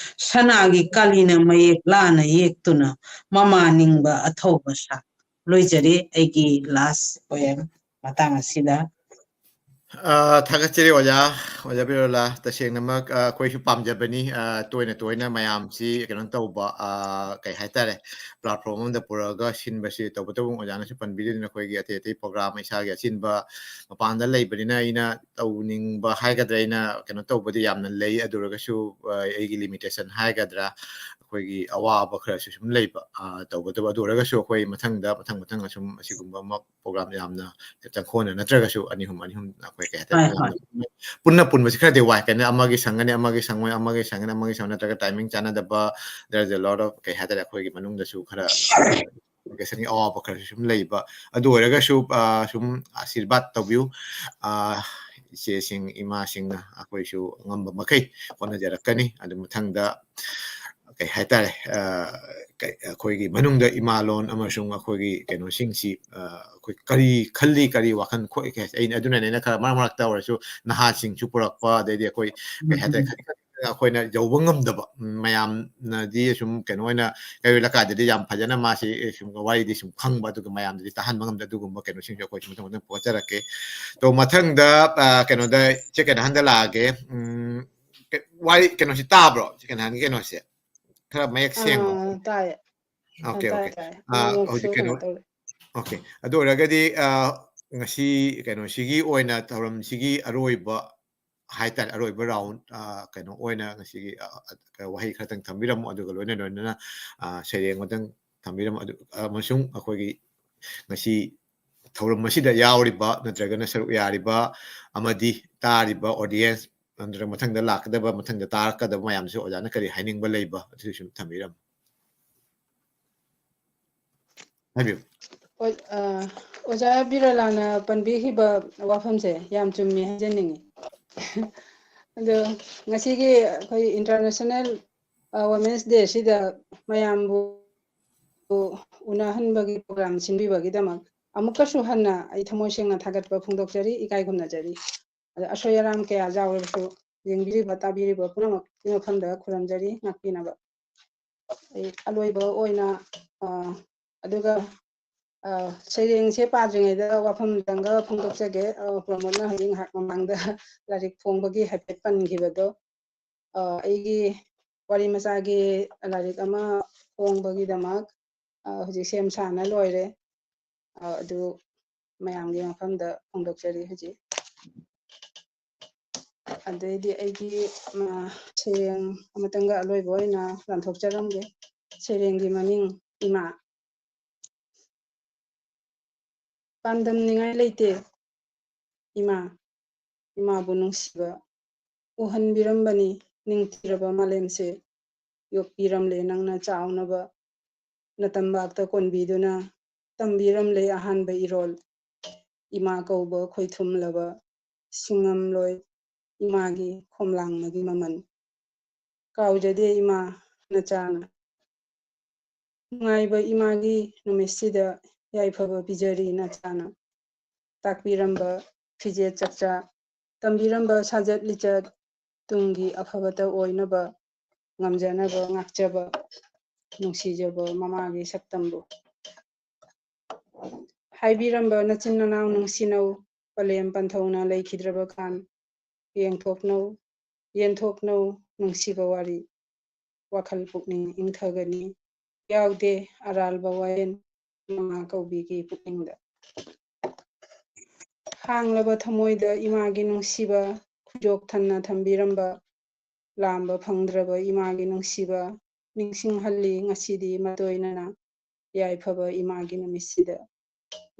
B: ꯁꯅꯥꯒꯤ ꯀꯥꯂꯤꯅ ꯃꯌꯦꯛ ꯂꯥꯅ ꯌꯦꯛꯇꯨꯅ ꯃꯃꯥ ꯅꯤꯡꯕ ꯑꯊꯧꯕ ꯁꯥ ꯂꯣꯏꯖꯔꯦ ꯑꯩꯒꯤ ꯂꯥꯁ ꯄꯣꯌꯦꯝ ꯃꯇꯥꯡ ꯑꯁꯤꯗ
A: ꯊꯥꯒꯠꯆꯔꯤ ꯑꯣꯖꯥ ꯑꯣꯖꯥ ꯕꯤꯔꯣꯂꯥ ꯇꯁꯦꯡꯅꯃꯛ ꯑꯩꯈꯣꯏꯁꯨ ꯄꯥꯝꯖꯕꯅꯤ ꯇꯣꯏꯅ ꯇꯣꯏꯅ ꯃꯌꯥꯝꯁꯤ ꯀꯩꯅꯣ ꯇꯧꯕ ꯀꯩ ꯍꯥꯏꯇꯥꯔꯦ ꯄ꯭ꯂꯥꯠꯐꯣꯝ ꯑꯃꯗ ꯄꯨꯔꯛꯑꯒ ꯁꯤꯟꯕꯁꯤ ꯇꯧꯕꯇꯕꯨ ꯑꯣꯖꯥꯅꯁꯨ ꯄꯟꯕꯤꯔꯤꯗꯨꯅ ꯑꯩꯈꯣꯏꯒꯤ ꯑꯇꯩ ꯑꯇꯩ ꯄ꯭ꯔꯣꯒ꯭ꯔꯥꯝ ꯏꯁꯥꯒꯤ ꯑꯆꯤꯟꯕ ꯃꯄꯥꯟꯗ ꯂꯩꯕꯅꯤꯅ ꯑꯩꯅ ꯇꯧꯅꯤꯡꯕ ꯍꯥꯏꯒꯗ꯭ꯔꯥ ꯑꯩꯅ ꯀꯩꯅꯣ ꯇꯧꯕꯗꯤ ꯌꯥꯝꯅ ꯂꯩ ꯑꯗꯨ ꯑꯣꯏꯔꯒꯁꯨ ꯑꯩꯒꯤ ꯂꯤꯃꯤꯇꯦꯁꯟ ꯍꯥꯏꯒꯗ꯭ꯔꯥ ꯑꯩꯈꯣꯏꯒꯤ ꯑꯋꯥꯕ ꯈꯔꯁꯨ ꯁꯨꯝ ꯂꯩꯕ ꯇꯧꯕꯇꯕꯨ ꯑꯗꯨ ꯑꯣꯏꯔꯒꯁꯨ ꯑꯩꯈꯣই ꯃꯊꯪ ꯑꯁꯨꯝ ꯑꯁꯤꯒꯨꯝꯕ ꯑꯃ ꯄ꯭ꯔꯣꯒ꯭ꯔꯥꯝ ꯌꯥꯝꯅ ꯆꯪꯈꯣꯟꯅ ꯅꯠꯇ꯭ꯔꯒꯁꯨ ꯑꯅꯤ ꯑꯍꯨꯝ ꯑꯩꯈꯣꯏ ꯀꯩ ꯍꯥꯏꯇꯥꯔꯦ
B: ꯍꯣꯏ ꯍꯣꯏ
A: ꯃꯌꯥꯝꯅ ꯄꯨꯟꯅ ꯄꯨꯟꯕꯁꯤ ꯈꯔꯗꯤ ꯋꯥꯏ ꯀꯩꯅꯣ ꯑꯃꯒꯤ ꯁꯪꯒꯅꯤ ꯑꯃꯒꯤ ꯁꯪꯉꯣꯏ ꯑꯃꯒꯤ ꯁꯪꯒꯅꯤ ꯑꯃꯒꯤ ꯁꯪ ꯅꯠꯇ꯭ꯔꯒ ꯇꯥꯏꯃꯤꯡ ꯆꯥꯟꯅꯗꯕ there's a lot of ꯀꯩ ꯍꯥꯏꯇꯥꯔꯦ ꯑꯩꯈꯣꯏꯒꯤ ꯃꯅꯨꯡꯗꯁꯨ ꯈꯔ ꯀꯝꯃꯨꯅꯤꯀꯦꯁꯟꯒꯤ ꯑꯋꯥꯕ ꯈꯔꯁꯨ ꯁꯨꯝ ꯂꯩꯕ ꯑꯗꯨ ꯑꯣꯏꯔꯒꯁꯨ ꯁꯨꯝ ꯑꯥꯁꯤꯔꯕꯥꯗ ꯇꯧꯕꯤꯌꯨ ꯏꯆꯦꯁꯤꯡ ꯏꯃꯥꯁꯤꯡꯅ ꯑꯩꯈꯣꯏꯁꯨ ꯉꯝꯕ ꯃꯈꯩ ꯍꯣꯠꯅꯖꯔꯛꯀꯅꯤ ꯑꯗꯨ ꯃꯊꯪꯗ ꯀꯩ ꯍꯥꯏꯇꯥꯔꯦ ꯑꯩꯈꯣꯏꯒꯤ ꯃꯅꯨꯡꯗ ꯏꯃꯥꯂꯣꯟ ꯑꯃꯁꯨꯡ ꯑꯩꯈꯣꯏꯒꯤ ꯀꯩꯅꯣꯁꯤꯡꯁꯤ ꯑꯩꯈꯣꯏ ꯀꯔꯤ ꯈꯜꯂꯤ ꯀꯔꯤ ꯋꯥꯈꯜ ꯈꯣꯛꯏ ꯑꯩꯅ ꯑꯗꯨꯅꯅꯦ ꯑꯩꯅ ꯈꯔ ꯃꯔꯛꯇ ꯑꯣꯏꯔꯁꯨ ꯅꯍꯥꯁꯤꯡꯁꯨ ꯄꯨꯔꯛꯄ ꯑꯗꯩꯗꯤ ꯑꯩꯈꯣꯏ ꯀꯩ ꯍꯥꯏꯇꯥꯔꯦ ꯑꯩꯈꯣꯏꯅ ꯌꯧꯕ ꯉꯝꯗꯕ ꯃꯌꯥꯝꯅꯗꯤ ꯁꯨꯝ ꯀꯩꯅꯣ ꯑꯣꯏꯅ ꯀꯩꯔꯣꯏ ꯂꯩꯀꯥꯏꯗꯗꯤ ꯌꯥꯝ ꯐꯖꯅ ꯃꯥꯁꯤ ꯁꯨꯝ ꯋꯥꯔꯤꯗꯤ ꯁꯨꯝ ꯈꯪꯕ ꯑꯗꯨꯒ ꯃꯌꯥꯝꯗꯗꯤ ꯇꯥꯍꯟꯕ ꯉꯝꯗ ꯑꯗꯨꯒꯨꯝꯕ ꯀꯩꯅꯣꯁꯤꯡꯁꯨ ꯑꯩꯈꯣꯏ ꯃꯊꯪ ꯄꯣꯠꯆꯔꯛꯀꯦ ꯇꯣ ꯃꯊꯪꯗ ꯀꯩꯅꯣꯗ ꯁꯦꯀꯦꯟ ꯍꯥꯟꯗ ꯂꯥꯛꯑꯒꯦ ꯋꯥꯔꯤ ꯀꯩꯅꯣꯁꯤ ꯇꯥꯕ꯭ꯔꯣ ꯁꯦꯀꯦꯟ ꯍꯥꯟꯒꯤ ꯀꯩꯅꯣꯁꯦ ꯈꯔ ꯃꯌꯦꯛ ꯁꯦꯡꯕ
E: ꯇꯥꯏꯌꯦ
A: ꯑꯣꯀꯦ
E: ꯇꯥꯏ
A: ꯑꯣꯀꯦ
E: ꯇꯥꯏ ꯑꯃꯨꯛꯁꯨ
A: ꯍꯧꯖꯤꯛ ꯀꯩꯅꯣ
E: ꯀꯩꯅꯣ ꯇꯧꯔꯦ
A: ꯑꯣꯀꯦ ꯑꯗꯨ ꯑꯣꯏꯔꯒꯗꯤ ꯉꯁꯤ ꯀꯩꯅꯣꯁꯤꯒꯤ ꯑꯣꯏꯅ ꯊꯧꯔꯝꯁꯤꯒꯤ ꯑꯔꯣꯏꯕ ꯍꯥꯏꯇꯥꯔꯦ ꯑꯔꯣꯏꯕ ꯔꯥꯎꯟ ꯀꯩꯅꯣ ꯑꯣꯏꯅ ꯉꯁꯤꯒꯤ ꯋꯥꯍꯩ ꯈꯔꯇꯪ ꯊꯝꯕꯤꯔꯝꯃꯨ ꯑꯗꯨꯒ ꯂꯣꯏꯅꯅ ꯁꯩꯔꯦꯡ ꯑꯃꯇꯪ ꯊꯝꯕꯤꯔꯝꯃꯨ ꯑꯃꯁꯨꯡ ꯑꯩꯈꯣꯏꯒꯤ ꯉꯁꯤ ꯊꯧꯔꯝ ꯑꯁꯤꯗ ꯌꯥꯎꯔꯤꯕ ꯅꯠꯇ꯭ꯔꯒꯅ ꯁꯔꯨꯛ ꯌꯥꯔꯤꯕ ꯑꯃꯗꯤ ꯇꯥꯔꯤꯕ ꯑꯣꯗꯤꯌꯦꯟꯁ ꯅꯠꯇ꯭ꯔꯒ ꯃꯊꯪꯗ ꯂꯥꯛꯀꯗꯕ ꯃꯊꯪꯗ ꯇꯥꯔꯛꯀꯗꯕ ꯃꯌꯥꯝꯁꯨ ꯑꯣꯖꯥꯅ ꯀꯔꯤ ꯍꯥꯏꯅꯤꯡꯕ ꯂꯩꯕ ꯑꯗꯨꯁꯨ ꯁꯨꯝ ꯊꯝꯕꯤꯔꯝꯃꯨ ꯍꯥꯏꯕꯤꯌꯨ
E: ꯑꯣꯖꯥ ꯕꯤꯔꯂꯥꯅ ꯄꯟꯕꯤꯈꯤꯕ ꯋꯥꯐꯝꯁꯦ ꯌꯥꯝ ꯆꯨꯝꯃꯤ ꯍꯥꯏꯖꯅꯤꯡꯉꯤ ꯑꯗꯣ ꯉꯁꯤꯒꯤ ꯑꯩꯈꯣꯏ ꯏꯟꯇꯔꯅꯦꯁꯅꯦꯜ ꯋꯣꯃꯦꯟꯁ ꯗꯦꯁꯤꯗ ꯃꯌꯥꯝꯕꯨ ꯎꯅꯍꯟꯕꯒꯤ ꯄ꯭ꯔꯣꯒ꯭ꯔꯥꯝ ꯁꯤꯟꯕꯤꯕꯒꯤꯗꯃꯛ ꯑꯃꯨꯛꯀꯁꯨ ꯍꯟꯅ ꯑꯩ ꯊꯃꯣꯏ ꯁꯦꯡꯅ ꯊꯥꯒꯠꯄ ꯐꯣꯡꯗꯣꯛꯆꯔꯤ ꯏꯀꯥꯏ ꯈꯨꯝꯅꯖꯔꯤ ꯑꯗ ꯑꯁꯣꯏ ꯑꯔꯥꯝ ꯀꯌꯥ ꯌꯥꯎꯔꯕꯁꯨ ꯌꯦꯡꯕꯤꯔꯤꯕ ꯇꯥꯕꯤꯔꯤꯕ ꯄꯨꯝꯅꯃꯛꯀꯤ ꯃꯐꯝꯗ ꯈꯨꯔꯨꯝꯖꯔꯤ ꯉꯥꯛꯄꯤꯅꯕ ꯑꯩ ꯑꯂꯣꯏꯕ ꯑꯣꯏꯅ ꯑꯗꯨꯒ ꯁꯩꯔꯦꯡꯁꯦ ꯄꯥꯗ꯭ꯔꯤꯉꯩꯗ ꯋꯥꯐꯝꯇꯪꯒ ꯐꯣꯡꯗꯣꯛꯆꯒꯦ ꯄ꯭ꯔꯃꯣꯗꯅ ꯍꯧꯖꯤꯛ ꯉꯥꯏꯍꯥꯛ ꯃꯃꯥꯡꯗ ꯂꯥꯏꯔꯤꯛ ꯐꯣꯡꯕꯒꯤ ꯍꯥꯏꯐꯦꯠ ꯄꯟꯈꯤꯕꯗꯣ ꯑꯩꯒꯤ ꯋꯥꯔꯤ ꯃꯆꯥꯒꯤ ꯂꯥꯏꯔꯤꯛ ꯑꯃ ꯐꯣꯡꯕꯒꯤꯗꯃꯛ ꯍꯧꯖꯤꯛ ꯁꯦꯝ ꯁꯥꯅ ꯂꯣꯏꯔꯦ ꯑꯗꯨ ꯃꯌꯥꯝꯒꯤ ꯃꯐꯝꯗ ꯐꯣꯡꯗꯣꯛꯆꯔꯤ ꯍꯧꯖꯤꯛ ꯑꯗꯩꯗꯤ ꯑꯩꯒꯤ ꯁꯩꯔꯦꯡ ꯑꯃꯇꯪꯒ ꯑꯂꯣꯏꯕ ꯑꯣꯏꯅ ꯂꯥꯟꯊꯣꯛꯆꯔꯝꯒꯦ ꯁꯩꯔꯦꯡꯒꯤ ꯃꯃꯤꯡ ꯏꯃꯥ ꯄꯥꯟꯗꯝꯅꯤꯉꯥꯏ ꯂꯩꯇꯦ ꯏꯃꯥꯕꯨ ꯅꯨꯡꯁꯤꯕ ꯎꯍꯟꯕꯤꯔꯝꯕꯅꯤ ꯅꯤꯡꯊꯤꯔꯕ ꯃꯥꯂꯦꯝꯁꯦ ꯌꯣꯛꯄꯤꯔꯝꯂꯦ ꯅꯪꯅ ꯆꯥꯎꯅꯕ ꯅꯇꯝꯕꯥꯛꯇ ꯀꯣꯟꯕꯤꯗꯨꯅ ꯇꯝꯕꯤꯔꯝꯂꯦ ꯑꯍꯥꯟꯕ ꯏꯔꯣꯜ ꯏꯃꯥ ꯀꯧꯕ ꯈꯣꯏꯊꯨꯝꯂꯕ ꯁꯤꯡꯉꯝꯂꯣꯏ ꯏꯃꯥꯒꯤ ꯈꯣꯝꯂꯥꯡꯕꯒꯤ ꯃꯃꯜ ꯀꯥꯎꯖꯗꯦ ꯏꯃꯥ ꯅꯆꯥꯅ ꯅꯨꯡꯉꯥꯏꯕ ꯏꯃꯥꯒꯤ ꯅꯨꯃꯤꯠꯁꯤꯗ ꯌꯥꯏꯐꯕ ꯄꯤꯖꯔꯤ ꯅꯆꯥꯅ ꯇꯥꯛꯄꯤꯔꯝꯕ ꯐꯤꯖꯦꯠ ꯆꯛꯆꯥ ꯇꯝꯕꯤꯔꯝꯕ ꯁꯥꯖꯠ ꯂꯤꯆꯠ ꯇꯨꯡꯒꯤ ꯑꯐꯕꯇ ꯑꯣꯏꯅꯕ ꯉꯝꯖꯅꯕ ꯉꯥꯛꯆꯕ ꯅꯨꯡꯁꯤꯖꯕ ꯃꯃꯥꯒꯤ ꯁꯛꯇꯝꯕꯨ ꯍꯥꯏꯕꯤꯔꯝꯕ ꯅꯆꯤꯟ ꯅꯅꯥꯎ ꯅꯨꯡꯁꯤꯅꯧ ꯄꯂꯦꯝ ꯄꯟꯊꯧꯅ ꯂꯩꯈꯤꯗ꯭ꯔꯕ ꯈꯥꯟ ꯌꯦꯟꯊꯣꯛꯅꯧ ꯅꯨꯡꯁꯤꯕ ꯋꯥꯔꯤ ꯋꯥꯈꯜ ꯄꯨꯛꯅꯤꯡ ꯏꯪꯊꯒꯅꯤ ꯌꯥꯎꯗꯦ ꯑꯔꯥꯜꯕ ꯋꯥꯌꯦꯜ ꯃꯃꯥ ꯀꯧꯕꯤꯒꯤ ꯄꯨꯛꯅꯤꯡꯗ ꯍꯥꯡꯂꯕ ꯊꯃꯣꯏꯗ ꯏꯃꯥꯒꯤ ꯅꯨꯡꯁꯤꯕ ꯈꯨꯖꯣꯛ ꯊꯟꯅ ꯊꯝꯕꯤꯔꯝꯕ ꯂꯥꯝꯕ ꯐꯪꯗ꯭ꯔꯕ ꯏꯃꯥꯒꯤ ꯅꯨꯡꯁꯤꯕ ꯅꯤꯡꯁꯤꯡꯍꯜꯂꯤ ꯉꯁꯤꯗꯤ ꯃꯇꯣꯏꯅꯅ ꯌꯥꯏꯐꯕ ꯏꯃꯥꯒꯤ ꯅꯨꯃꯤꯠꯁꯤꯗ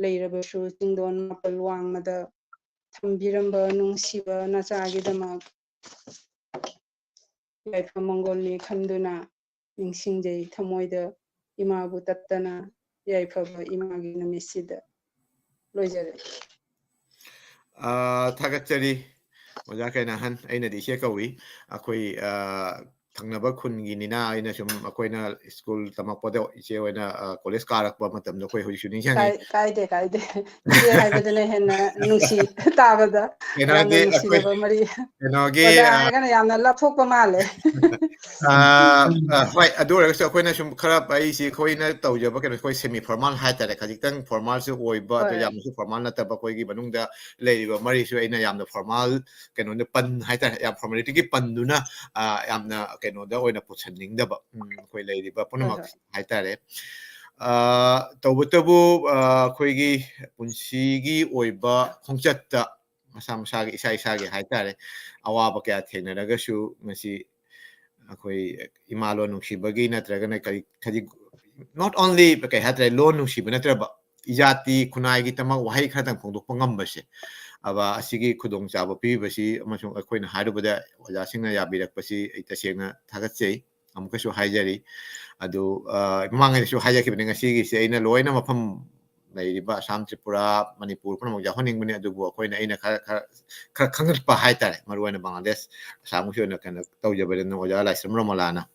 E: ꯂꯩꯔꯕꯁꯨ ꯆꯤꯡꯗꯣꯟ ꯃꯥꯄꯜ ꯋꯥꯡꯃꯗ ꯊꯝꯕꯤꯔꯝꯕ ꯅꯨꯡꯁꯤꯕ ꯅꯆꯥꯒꯤꯗꯃꯛ ꯌꯥꯏꯐ ꯃꯪꯒꯣꯜꯅꯤ ꯈꯟꯗꯨꯅ ꯅꯤꯡꯁꯤꯡꯖꯩ ꯊꯃꯣꯏꯗ ꯏꯃꯥꯕꯨ ꯇꯠꯇꯅ ꯌꯥꯏꯐꯕ ꯏꯃꯥꯒꯤ ꯅꯨꯃꯤꯠꯁꯤꯗ ꯂꯣꯏꯖꯔꯦ
A: ꯊꯥꯒꯠꯆꯔꯤ ꯑꯣꯖꯥ ꯀꯩꯅꯥꯍꯟ ꯑꯩꯅꯗꯤ ꯏꯆꯦ ꯀꯧꯏ ꯑꯩꯈꯣꯏ ꯊꯪꯅꯕ ꯈꯨꯟꯒꯤꯅꯤꯅ ꯑꯩꯅ ꯁꯨꯝ ꯑꯩꯈꯣꯏꯅ ꯁ꯭ꯀꯨꯜ ꯇꯝꯃꯛꯄꯗ ꯏꯆꯦ ꯑꯣꯏꯅ ꯀꯣꯂꯦꯖ ꯀꯥꯔꯛꯄ ꯃꯇꯝꯗ ꯑꯩꯈꯣꯏ ꯍꯧꯖꯤꯛꯁꯨ ꯅꯤꯡꯁꯤꯡꯉꯤ
E: ꯀꯥꯏꯗꯦ ꯀꯥꯏꯗꯦ ꯏꯆꯦ ꯍꯥꯏꯕꯗꯨꯅ ꯍꯦꯟꯅ ꯅꯨꯡꯁꯤ ꯇꯥꯕꯗ ꯌꯥꯝꯅ
A: ꯀꯩꯅꯣꯗꯤ ꯑꯩꯈꯣꯏ
E: ꯅꯨꯡꯁꯤꯔꯕ ꯃꯔꯤ
A: ꯀꯩꯅꯣꯒꯤ
E: ꯑꯣꯖꯥ ꯍꯥꯏꯔꯒꯅ ꯌꯥꯝꯅ ꯂꯥꯞꯊꯣꯛꯄ ꯃꯥꯜꯂꯦ
A: ꯍꯣꯏ ꯑꯗꯨ ꯑꯣꯏꯔꯒꯁꯨ ꯑꯩꯈꯣꯏꯅ ꯁꯨꯝ ꯈꯔ ꯑꯩꯁꯤ ꯑꯩꯈꯣꯏꯅ ꯇꯧꯖꯕ ꯀꯩꯅꯣ ꯑꯩꯈꯣꯏ ꯁꯦꯃꯤ ꯐꯣꯔꯃꯥꯜ ꯍꯥꯏꯇꯥꯔꯦ ꯈꯖꯤꯛꯇꯪ ꯐꯣꯔꯃꯥꯜꯁꯨ ꯑꯣꯏꯕ ꯑꯗꯣ
E: ꯍꯣꯏ
A: ꯌꯥꯝꯅꯁꯨ ꯐꯣꯔꯃꯥꯜ ꯅꯠꯇꯕ ꯑꯩꯈꯣꯏꯒꯤ ꯃꯅꯨꯡꯗ ꯂꯩꯔꯤꯕ ꯃꯔꯤꯁꯨ ꯑꯩꯅ ꯌꯥꯝꯅ ꯐꯣꯔꯃꯥꯜ ꯀꯩꯅꯣꯗ ꯄꯟ ꯍꯥꯏꯇꯥꯔꯦ ꯌꯥꯝ ꯐꯣꯔꯃꯦꯂꯤꯇꯤꯒꯤ ꯄꯟꯗꯨꯅ ꯌꯥꯝꯅ ꯀꯩꯅꯣꯗ ꯑꯣꯏꯅ ꯄꯨꯁꯟꯅꯤꯡꯗꯕ ꯑꯩꯈꯣꯏ ꯂꯩꯔꯤꯕ
E: ꯍꯣꯏ
A: ꯄꯨꯝꯅꯃꯛ
E: ꯍꯣꯏ
A: ꯍꯥꯏꯇꯥꯔꯦ ꯇꯧꯕꯇꯕꯨ ꯑꯩꯈꯣꯏꯒꯤ ꯄꯨꯟꯁꯤꯒꯤ ꯑꯣꯏꯕ ꯈꯣꯡꯆꯠꯇ ꯃꯁꯥ ꯃꯁꯥꯒꯤ ꯏꯁꯥ ꯏꯁꯥꯒꯤ ꯍꯥꯏꯇꯥꯔꯦ ꯑꯋꯥꯕ ꯀꯌꯥ ꯊꯦꯡꯅꯔꯒꯁꯨ ꯉꯁꯤ ꯑꯩꯈꯣꯏ ꯏꯃꯥꯂꯣꯟ ꯅꯨꯡꯁꯤꯕꯒꯤ ꯅꯠꯇ꯭ꯔꯒꯅ ꯈꯖꯤꯛ ꯅꯣꯠ ꯑꯣꯟꯂꯤ ꯀꯩ ꯍꯥꯏꯇꯥꯔꯦ ꯂꯣꯟ ꯅꯨꯡꯁꯤꯕ ꯅꯠꯇ꯭ꯔꯕ ꯏꯖꯥꯇꯤ ꯈꯨꯟꯅꯥꯏꯒꯤꯗꯃꯛ ꯋꯥꯍꯩ ꯈꯔꯇꯪ ꯐꯣꯡꯗꯣꯛꯄ ꯉꯝꯕꯁꯦ ꯑꯁꯤꯒꯤ ꯈꯨꯗꯣꯡꯆꯥꯕ ꯄꯤꯕꯁꯤ ꯑꯃꯁꯨꯡ ꯑꯩꯈꯣꯏꯅ ꯍꯥꯏꯔꯨꯕꯗ ꯑꯣꯖꯥꯁꯤꯡꯅ ꯌꯥꯕꯤꯔꯛꯄꯁꯤ ꯑꯩ ꯇꯁꯦꯡꯅ ꯊꯥꯒꯠꯆꯩ ꯑꯃꯨꯛꯀꯁꯨ ꯍꯥꯏꯖꯔꯤ ꯑꯗꯨ ꯃꯃꯥꯡꯉꯩꯗꯁꯨ ꯍꯥꯏꯖꯈꯤꯕꯅꯤ ꯉꯁꯤꯒꯤꯁꯦ ꯑꯩꯅ ꯂꯣꯏꯅ ꯃꯐꯝ ꯂꯩꯔꯤꯕ ꯑꯁꯥꯝ ꯇ꯭ꯔꯤꯄꯨꯔꯥ ꯃꯅꯤꯄꯨꯔ ꯄꯨꯝꯅꯃꯛ ꯌꯥꯎꯍꯟꯅꯤꯡꯕꯅꯤ ꯑꯗꯨꯕꯨ ꯑꯩꯅ ꯈꯔ ꯈꯪꯒꯠꯄ ꯍꯥꯏꯇꯥꯔꯦ ꯃꯔꯨꯑꯣꯏꯅ ꯕꯪꯒ꯭ꯂꯥꯗꯦꯁ ꯑꯁꯥꯝꯒꯤꯁꯨ ꯑꯣꯏꯅ ꯀꯩꯅꯣ ꯇꯧꯖꯕꯅꯤꯅ ꯑꯣꯖꯥ ꯂꯥꯏꯁ꯭ꯔꯝ ꯔꯣꯃꯣꯂꯥꯅ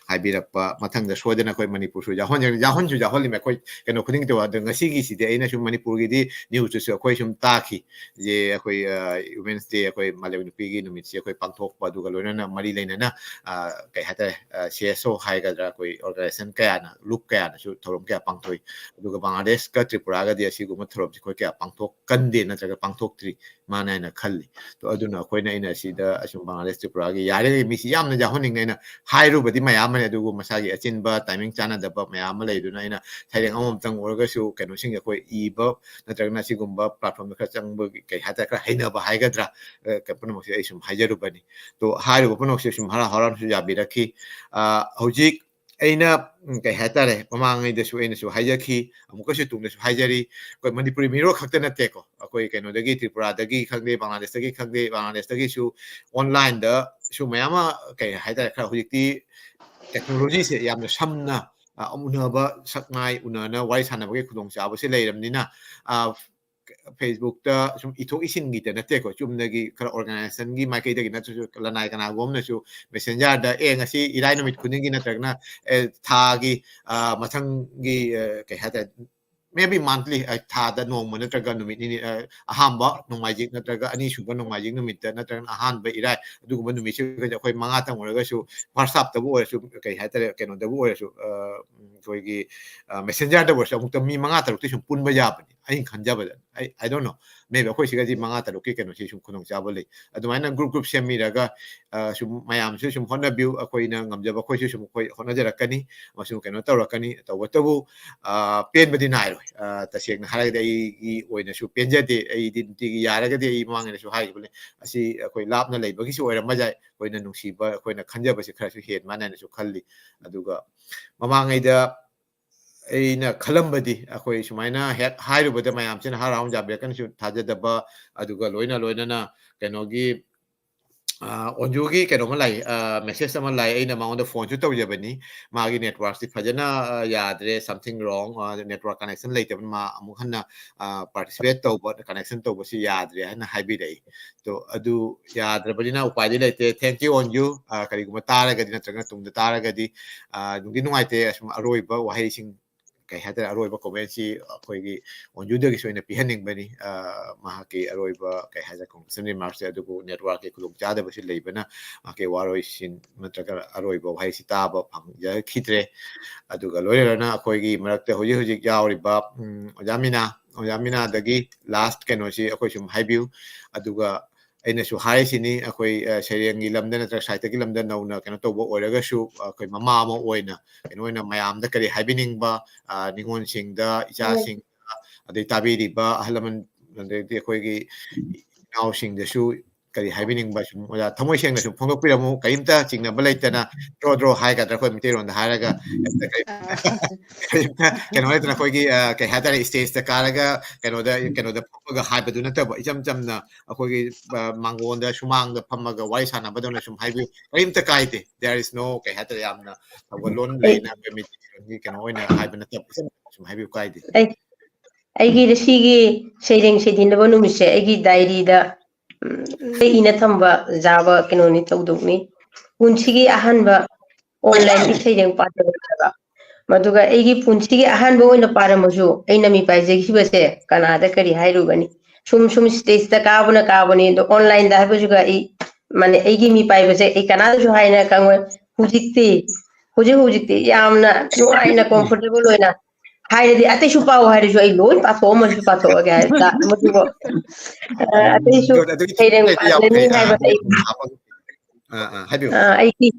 A: ꯍꯥꯏꯕꯤꯔꯛꯄ ꯃꯊꯪꯗ ꯁꯣꯏꯗꯅ ꯑꯩꯈꯣꯏ ꯃꯅꯤꯄꯨꯔꯁꯨ ꯌꯥꯎꯍꯜꯂꯤꯃꯦ ꯑꯩꯈꯣꯏ ꯀꯩꯅꯣ ꯈꯨꯗꯤꯡꯒꯤ ꯇꯧꯕ ꯑꯗꯣ ꯉꯁꯤꯒꯤꯁꯤꯗꯤ ꯑꯩꯅ ꯁꯨꯝ ꯃꯅꯤꯄꯨꯔꯒꯤꯗꯤ ꯅ꯭ꯌꯨꯁꯇꯁꯨ ꯑꯩꯈꯣꯏ ꯁꯨꯝ ꯇꯥꯈꯤ ꯖꯦ ꯑꯩꯈꯣꯏ ꯋꯨꯃꯦꯟꯁ ꯗꯦ ꯑꯩꯈꯣꯏ ꯃꯥꯂꯦꯝ ꯅꯨꯄꯤꯒꯤ ꯅꯨꯃꯤꯠꯁꯤ ꯑꯩꯈꯣꯏ ꯄꯥꯡꯊꯣꯛꯄ ꯑꯗꯨꯒ ꯂꯣꯏꯅꯅ ꯃꯔꯤ ꯂꯩꯅꯅ ꯀꯩ ꯍꯥꯏꯇꯥꯔꯦ CSO ꯍꯥꯏꯒꯗ꯭ꯔꯥ ꯑꯩꯈꯣꯏ ꯑꯣꯔꯒꯅꯥꯏꯖꯦꯁꯟ ꯀꯌꯥꯅ ꯂꯨꯞ ꯀꯌꯥꯅꯁꯨ ꯊꯧꯔꯝ ꯀꯌꯥ ꯄꯥꯡꯊꯣꯛꯏ ꯑꯗꯨꯒ ꯕꯪꯒ꯭ꯂꯥꯗꯦꯁꯀ ꯇ꯭ꯔꯤꯄꯨꯔꯥꯒꯗꯤ ꯑꯁꯤꯒꯨꯝꯕ ꯊꯧꯔꯝꯁꯤ ꯑꯩꯈꯣꯏ ꯀꯌꯥ ꯄꯥꯡꯊꯣꯛꯀꯟꯗꯦ ꯅꯠꯇ꯭ꯔꯒ ꯄꯥꯡꯊꯣꯛꯇ꯭ꯔꯤ ꯃꯥꯅ ꯍꯥꯏꯅ ꯈꯜꯂꯤ ꯑꯗꯨꯅ ꯑꯩꯅ ꯁꯤꯗ ꯑꯁꯨꯝ ꯕꯪꯒ꯭ꯂꯥꯗꯦꯁ ꯇ꯭ꯔꯤꯄꯨꯔꯥꯒꯤ ꯌꯥꯔꯤꯉꯩ ꯃꯤꯁꯤ ꯌꯥꯝꯅ ꯌꯥꯎꯍꯟꯅꯤꯡꯉꯦ ꯑꯩꯅ ꯍꯥꯏꯔꯨꯕꯗꯤ ꯃꯌꯥꯝ ꯑꯃꯅꯤ ꯑꯗꯨꯕꯨ ꯃꯁꯥꯒꯤ ꯑꯆꯤꯟꯕ ꯇꯥꯏꯃꯤꯡ ꯆꯥꯟꯅꯗꯕ ꯃꯌꯥꯝ ꯑꯃ ꯂꯩꯗꯨꯅ ꯑꯩꯅ ꯁꯩꯔꯦꯡ ꯑꯃꯃꯝꯇꯪ ꯑꯣꯏꯔꯒꯁꯨ ꯀꯩꯅꯣꯁꯤꯡ ꯑꯩꯈꯣꯏ ꯏꯕ ꯅꯠꯇ꯭ꯔꯒꯅ ꯑꯁꯤꯒꯨꯝꯕ ꯄ꯭ꯂꯥꯠꯐꯣꯝꯗ ꯈꯔ ꯆꯪꯕꯒꯤ ꯀꯩ ꯍꯥꯏꯇꯥꯔꯦ ꯈꯔ ꯍꯩꯅꯕ ꯍꯥꯏꯒꯗ꯭ꯔꯥ ꯄꯨꯝꯅꯃꯛꯁꯦ ꯑꯩ ꯁꯨꯝ ꯍꯥꯏꯖꯔꯨꯕꯅꯤ ꯇꯣ ꯍꯥꯏꯔꯤꯕ ꯄꯨꯝꯅꯃꯛꯁꯦ ꯁꯨꯝ ꯍꯔꯥꯎ ꯍꯔꯥꯎꯅꯁꯨ ꯌꯥꯕꯤꯔꯛꯈꯤ ꯍꯧꯖꯤꯛ ꯑꯩꯅ ꯀꯩ ꯍꯥꯏꯇꯥꯔꯦ ꯃꯃꯥꯡꯉꯩꯗꯁꯨ ꯑꯩꯅꯁꯨ ꯍꯥꯏꯖꯈꯤ ꯑꯃꯨꯛꯀꯁꯨ ꯇꯨꯡꯗꯁꯨ ꯍꯥꯏꯖꯔꯤ ꯑꯩꯈꯣꯏ ꯃꯅꯤꯄꯨꯔꯤ ꯃꯤꯔꯣꯜ ꯈꯛꯇ ꯅꯠꯇꯦꯀꯣ ꯑꯩꯈꯣꯏ ꯀꯩꯅꯣꯗꯒꯤ ꯇ꯭ꯔꯤꯄꯨꯔꯥꯗꯒꯤ ꯈꯪꯗꯦ ꯕꯪꯒ꯭ꯂꯥꯗꯦꯁꯇꯒꯤ ꯈꯪꯗꯦ ꯕꯪꯒ꯭ꯂꯥꯗꯦꯁꯇꯒꯤꯁꯨ ꯑꯣꯟꯂꯥꯏꯟꯗꯁꯨ ꯃꯌꯥꯝ ꯑꯃ ꯀꯩ ꯍꯥꯏꯇꯥꯔꯦ ꯈꯔ ꯍꯧꯖꯤꯛꯇꯤ ꯇꯦꯛꯅꯣꯂꯣꯖꯤꯁꯦ ꯌꯥꯝꯅ ꯁꯝꯅ ꯎꯅꯕ ꯁꯛꯅꯥꯏ ꯎꯅꯅ ꯋꯥꯔꯤ ꯁꯥꯟꯅꯕꯒꯤ ꯈꯨꯗꯣꯡꯆꯥꯕꯁꯦ ꯂꯩꯔꯕꯅꯤꯅ ꯐꯦꯁꯕꯨꯛꯇ ꯁꯨꯝ ꯏꯊꯣꯛ ꯏꯁꯤꯟꯒꯤꯗ ꯅꯠꯇꯦꯀꯣ ꯆꯨꯝꯅꯒꯤ ꯈꯔ ꯑꯣꯔꯒꯅꯥꯏꯖꯦꯁꯟꯒꯤ ꯃꯥꯏꯀꯩꯗꯒꯤ ꯅꯠꯇ꯭ꯔꯁꯨ ꯂꯅꯥꯏ ꯀꯅꯥꯒꯨꯝꯕꯅꯁꯨ ꯃꯦꯁꯦꯟꯖꯔꯗ ꯉꯁꯤ ꯏꯔꯥꯏ ꯅꯨꯃꯤꯠ ꯈꯨꯗꯤꯡꯒꯤ ꯅꯠꯇ꯭ꯔꯒꯅ ꯊꯥꯒꯤ ꯃꯊꯪꯒꯤ ꯀꯩ ꯍꯥꯏꯇꯥꯔꯦ ꯃꯦꯕꯤ ꯃꯟꯊꯂꯤ ꯊꯥꯗ ꯅꯣꯡꯃ ꯅꯠꯇ꯭ꯔꯒ ꯅꯨꯃꯤꯠ ꯅꯤꯅꯤ ꯑꯍꯥꯟꯕ ꯅꯣꯡꯃꯥꯏꯖꯤꯡ ꯅꯠꯇ꯭ꯔꯒ ꯑꯅꯤꯁꯨꯕ ꯅꯣꯡꯃꯥꯏꯖꯤꯡ ꯅꯨꯃꯤꯠꯇ ꯅꯠꯇ꯭ꯔꯒꯅ ꯑꯍꯥꯟꯕ ꯏꯔꯥꯏ ꯑꯗꯨꯒꯨꯝꯕ ꯅꯨꯃꯤꯠꯁꯤꯒꯗꯤ ꯑꯩꯈꯣꯏ ꯃꯉꯥꯇꯪ ꯑꯣꯏꯔꯒꯁꯨ WhatsAppꯇꯕꯨ ꯑꯣꯏꯔꯁꯨ ꯀꯩ ꯍꯥꯏꯇꯥꯔꯦ ꯀꯩꯅꯣꯗꯕꯨ ꯑꯣꯏꯔꯁꯨ ꯑꯩꯈꯣꯏꯒꯤ ꯃꯦꯁꯦꯟꯖꯔꯗꯕꯨ ꯑꯣꯏꯔꯁꯨ ꯑꯃꯨꯛꯇ ꯃꯤ 5-6ꯇꯤ ꯁꯨꯝ ꯄꯨꯟꯕ ꯌꯥꯕꯅꯤ ꯑꯩꯅ ꯈꯟꯖꯕꯗ I don't know maybe ꯑꯩꯈꯣꯏ ꯁꯤꯒꯗꯤ 5-6ꯀꯤ ꯀꯩꯅꯣꯁꯤ ꯁꯨꯝ ꯈꯨꯗꯣꯡꯆꯥꯕ ꯂꯩ ꯑꯗꯨꯃꯥꯏꯅ ꯒ꯭ꯔꯨꯞ ꯁꯦꯝꯃꯤꯔꯒ ꯁꯨꯝ ꯃꯌꯥꯝꯁꯨ ꯁꯨꯝ ꯍꯣꯠꯅꯕꯤꯌꯨ ꯑꯩꯈꯣꯏꯅ ꯉꯝꯖꯕ ꯑꯩꯈꯣꯏꯁꯨ ꯁꯨꯝ ꯑꯩꯈꯣꯏ ꯍꯣꯠꯅꯖꯔꯛꯀꯅꯤ ꯑꯃꯁꯨꯡ ꯀꯩꯅꯣ ꯇꯧꯔꯛꯀꯅꯤ ꯇꯧꯕꯇꯕꯨ ꯄꯦꯟꯕꯗꯤ ꯅꯥꯏꯔꯣꯏ ꯇꯁꯦꯡꯅ ꯍꯥꯏꯔꯒꯗꯤ ꯑꯩꯒꯤ ꯑꯣꯏꯅꯁꯨ ꯄꯦꯟꯖꯗꯦ ꯑꯩꯗꯤ ꯅꯨꯡꯇꯤꯒꯤ ꯌꯥꯔꯒꯗꯤ ꯑꯩ ꯃꯃꯥꯡꯉꯩꯗꯁꯨ ꯍꯥꯏꯈꯤꯕꯅꯦ ꯑꯁꯤ ꯑꯩꯈꯣꯏ ꯂꯥꯞꯅ ꯂꯩꯕꯒꯤꯁꯨ ꯑꯣꯏꯔꯝꯕ ꯌꯥꯏ ꯑꯩꯈꯣꯏꯅ ꯅꯨꯡꯁꯤꯕ ꯑꯩꯈꯣꯏꯅ ꯈꯟꯖꯕꯁꯤ ꯈꯔꯁꯨ ꯍꯦꯟ ꯃꯥꯟꯅꯁꯨ ꯈꯜꯂꯤ ꯑꯗꯨꯒ ꯃꯃꯥꯡꯉꯩꯗ ꯑꯩꯅ ꯈꯜꯂꯝꯕꯗꯤ ꯑꯩꯈꯣই ꯁꯨꯃꯥꯏꯅ ꯍꯦꯛ ꯍꯥꯏꯔꯨꯕꯗ ꯃꯌꯥꯝꯁꯤꯅ ꯍꯔꯥꯎ ꯌꯥꯕꯤꯔꯛꯀꯅꯤꯁꯨ ꯊꯥꯖꯗꯕ ꯑꯗꯨꯒ ꯂꯣꯏꯅꯅ ꯀꯩꯅꯣꯒꯤ ꯑꯣꯟꯖꯨꯒꯤ ꯀꯩꯅꯣꯃ ꯂꯥꯛꯏ ꯃꯦꯁꯦꯖ ꯑꯃ ꯂꯥꯛꯏ ꯑꯩꯅ ꯃꯉꯣꯟꯗ ꯐꯣꯟꯁꯨ ꯇꯧꯖꯕꯅꯤ ꯃꯥꯒꯤ ꯅꯦꯠꯋꯥꯔꯛꯁꯤ ꯐꯖꯅ ꯌꯥꯗ꯭ꯔꯦ ꯁꯝꯊꯤꯡ ꯔꯣꯡ ꯅꯦꯠꯋꯥꯔꯛ ꯀꯅꯦꯛꯁꯟ ꯂꯩꯇꯕꯅ ꯃꯥ ꯑꯃꯨꯛ ꯍꯟꯅ ꯄꯥꯔꯇꯤꯁꯤꯄꯦꯠ ꯇꯧꯕ ꯀꯅꯦꯛꯁꯟ ꯇꯧꯕꯁꯤ ꯌꯥꯗ꯭ꯔꯦ ꯍꯥꯏꯅ ꯍꯥꯏꯕꯤꯔꯛꯏ ꯇꯣ ꯑꯗꯨ ꯌꯥꯗ꯭ꯔꯕꯅꯤꯅ ꯎꯄꯥꯏꯗꯤ ꯂꯩꯇꯦ ꯊꯦꯡꯛ ꯌꯨ ꯑꯣꯟꯖꯨ ꯀꯔꯤꯒꯨꯝꯕ ꯇꯥꯔꯒꯗꯤ ꯅꯠꯇ꯭ꯔꯒꯅ ꯇꯨꯡꯗ ꯇꯥꯔꯒꯗꯤ ꯅꯨꯡꯗꯤ ꯅꯨꯡꯉꯥꯏꯇꯦ ꯑꯁꯨꯝ ꯑꯔꯣꯏꯕ ꯋꯥꯍꯩꯁꯤꯡ ꯀꯩ ꯍꯥꯏꯇꯥꯔꯦ ꯑꯔꯣꯏꯕ ꯀꯣꯃꯦꯟꯁꯤ ꯑꯩꯈꯣꯏꯒꯤ ꯑꯣꯟꯖꯨꯗꯒꯤꯁꯨ ꯑꯣꯏꯅ ꯄꯤꯍꯟꯅꯤꯡꯕꯅꯤ ꯃꯍꯥꯛꯀꯤ ꯑꯔꯣꯏꯕ ꯀꯩ ꯍꯥꯏꯇꯥꯔꯦ ꯀꯣꯟꯀ꯭ꯂꯨꯁꯟ ꯔꯤꯃꯥꯔꯛꯁꯦ ꯑꯗꯨꯕꯨ ꯅꯦꯠꯋꯥꯔꯛꯀꯤ ꯈꯨꯗꯣꯡꯆꯥꯗꯕꯁꯤ ꯂꯩꯕꯅ ꯃꯍꯥꯛꯀꯤ ꯋꯥꯔꯣꯏꯁꯤꯟ ꯅꯠꯇ꯭ꯔꯒ ꯑꯔꯣꯏꯕ ꯋꯥꯍꯩꯁꯤ ꯇꯥꯕ ꯐꯪꯖꯈꯤꯗ꯭ꯔꯦ ꯑꯗꯨꯒ ꯂꯣꯏꯅꯅ ꯑꯩꯈꯣꯏꯒꯤ ꯃꯔꯛꯇ ꯍꯧꯖꯤꯛ ꯌꯥꯎꯔꯤꯕ ꯑꯣꯖꯥ ꯃꯤꯅꯥꯗꯒꯤ ꯂꯥꯁ ꯀꯩꯅꯣꯁꯤ ꯑꯩꯈꯣꯏ ꯁꯨꯝ ꯍꯥꯏꯕꯤꯌꯨ ꯑꯗꯨꯒ ꯑꯩꯅꯁꯨ ꯍꯥꯏꯔꯤꯁꯤꯅꯤ ꯑꯩꯈꯣꯏ ꯁꯩꯔꯦꯡꯒꯤ ꯂꯝꯗ ꯅꯠꯇ꯭ꯔꯒ ꯁꯥꯍꯤꯇ꯭ꯌꯒꯤ ꯂꯝꯗ ꯅꯧꯅ ꯀꯩꯅꯣ ꯇꯧꯕ ꯑꯣꯏꯔꯒꯁꯨ ꯑꯩꯈꯣꯏ ꯃꯃꯥ ꯑꯃ ꯑꯣꯏꯅ ꯀꯩꯅꯣ ꯑꯣꯏꯅ ꯃꯌꯥꯝꯗ ꯀꯔꯤ ꯍꯥꯏꯕꯤꯅꯤꯡꯕ ꯅꯤꯉꯣꯜꯁꯤꯡꯗ ꯏꯆꯥꯁꯤꯡꯗ ꯑꯗꯩ ꯇꯥꯕꯤꯔꯤꯕ ꯑꯍꯜ ꯂꯃꯟ ꯑꯗꯩꯗꯤ ꯑꯩꯈꯣꯏꯒꯤ ꯏꯅꯥꯎꯁꯤꯡꯗꯁꯨ ꯀꯔꯤ ꯍꯥꯏꯕꯤꯅꯤꯡꯕ ꯁꯨꯝ ꯑꯣꯖꯥ ꯊꯃꯣꯏ ꯁꯦꯡꯅ ꯁꯨꯝ ꯐꯣꯡꯗꯣꯛꯄꯤꯔꯝꯃꯨ ꯀꯔꯤꯝꯇ ꯆꯤꯡꯅꯕ ꯂꯩꯇꯅ ꯗ꯭ꯔꯣ ꯍꯥꯏꯒꯗ꯭ꯔꯥ ꯑꯩꯈꯣꯏ ꯃꯩꯇꯩꯔꯣꯟꯗ ꯍꯥꯏꯔꯒ ꯀꯩꯅꯣ ꯂꯩꯇꯅ ꯑꯩꯈꯣꯏꯒꯤ ꯀꯩ ꯍꯥꯏꯇꯥꯔꯦ ꯁ꯭ꯇꯦꯖꯇ ꯀꯥꯔꯒ ꯀꯩꯅꯣꯗ ꯐꯝꯃꯒ ꯍꯥꯏꯕꯗꯨ ꯅꯠꯇꯕ ꯏꯆꯝ ꯆꯝꯅ ꯑꯩꯈꯣꯏꯒꯤ ꯃꯥꯡꯒꯣꯟꯗ ꯁꯨꯃꯥꯡꯗ ꯐꯝꯃꯒ ꯋꯥꯔꯤ ꯁꯥꯟꯅꯕꯗꯧꯅ ꯁꯨꯝ ꯍꯥꯏꯕꯤꯌꯨ ꯀꯔꯤꯝꯇ ꯀꯥꯏꯗꯦ ꯗꯦꯌꯔ ꯏꯁ ꯅꯣ ꯀꯩ ꯍꯥꯏꯇꯥꯔꯦ ꯌꯥꯝꯅ ꯊꯧꯒꯜꯂꯣꯟ ꯂꯩꯅ ꯑꯩꯈꯣꯏ ꯃꯩꯇꯩꯒꯤ ꯀꯩꯅꯣ ꯑꯣꯏꯅ ꯍꯥꯏꯕ ꯅꯠꯇꯕ ꯁꯨꯝ ꯍꯥꯏꯕꯤꯌꯨ ꯀꯥꯏꯗꯦ
G: ꯑꯩꯒꯤ ꯁꯤꯒꯤ ꯁꯩꯔꯦꯡ ꯁꯩꯗꯤꯟꯅꯕ ꯅꯨꯃꯤꯠꯁꯦ ꯑꯩꯒꯤ ꯗꯥꯏꯔꯤꯗ ꯏꯅ ꯊꯝꯕ ꯌꯥꯕ ꯀꯩꯅꯣꯅꯤ ꯇꯧꯗꯧꯅꯤ ꯄꯨꯟꯁꯤꯒꯤ ꯑꯍꯥꯟꯕ ꯑꯣꯟꯂꯥꯏꯟꯒꯤ ꯁꯩꯔꯦꯡ ꯄꯥꯖꯕꯅꯦꯕ ꯃꯗꯨꯒ ꯑꯩꯒꯤ ꯄꯨꯟꯁꯤꯒꯤ ꯑꯍꯥꯟꯕ ꯑꯣꯏꯅ ꯄꯥꯔꯝꯃꯁꯨ ꯑꯩꯅ ꯃꯤ ꯄꯥꯏꯖꯈꯤꯕꯁꯦ ꯀꯅꯥꯗ ꯀꯔꯤ ꯍꯥꯏꯔꯨꯒꯅꯤ ꯁꯨꯝ ꯁ꯭ꯇꯦꯖꯇ ꯀꯥꯕꯅꯤ ꯑꯗꯣ ꯑꯣꯟꯂꯥꯏꯟꯗ ꯍꯥꯏꯕꯁꯤꯒ ꯑꯩ ꯃꯥꯅꯦ ꯑꯩꯒꯤ ꯃꯤ ꯄꯥꯏꯕꯁꯦ ꯑꯩ ꯀꯅꯥꯗꯁꯨ ꯍꯥꯏꯅ ꯈꯪꯉꯣꯏ ꯍꯧꯖꯤꯛꯇꯤ ꯌꯥꯝꯅ ꯅꯨꯡꯉꯥꯏꯅ ꯀꯝꯐꯣꯔꯇꯦꯕꯜ ꯑꯣꯏꯅ ꯍꯥꯏꯔꯗꯤ ꯑꯇꯩꯁꯨ ꯄꯥꯎ ꯍꯥꯏꯔꯁꯨ ꯑꯩ ꯂꯣꯏ ꯄꯥꯊꯣꯛꯑꯝꯃꯁꯨ ꯄꯥꯊꯣꯛꯑꯒꯦ ꯍꯥꯏꯕ ꯃꯗꯨꯕꯨ ꯑꯇꯩꯁꯨ
A: ꯑꯗꯨꯒꯤ
G: ꯁꯩꯔꯦꯡ
A: ꯌꯥꯝ
G: ꯄꯥꯖꯅꯤ
A: ꯐꯩ
G: ꯍꯥꯏꯕꯗ ꯑꯩ
A: ꯍꯥꯏꯕꯤꯌꯨ
G: ꯑꯩꯒꯤ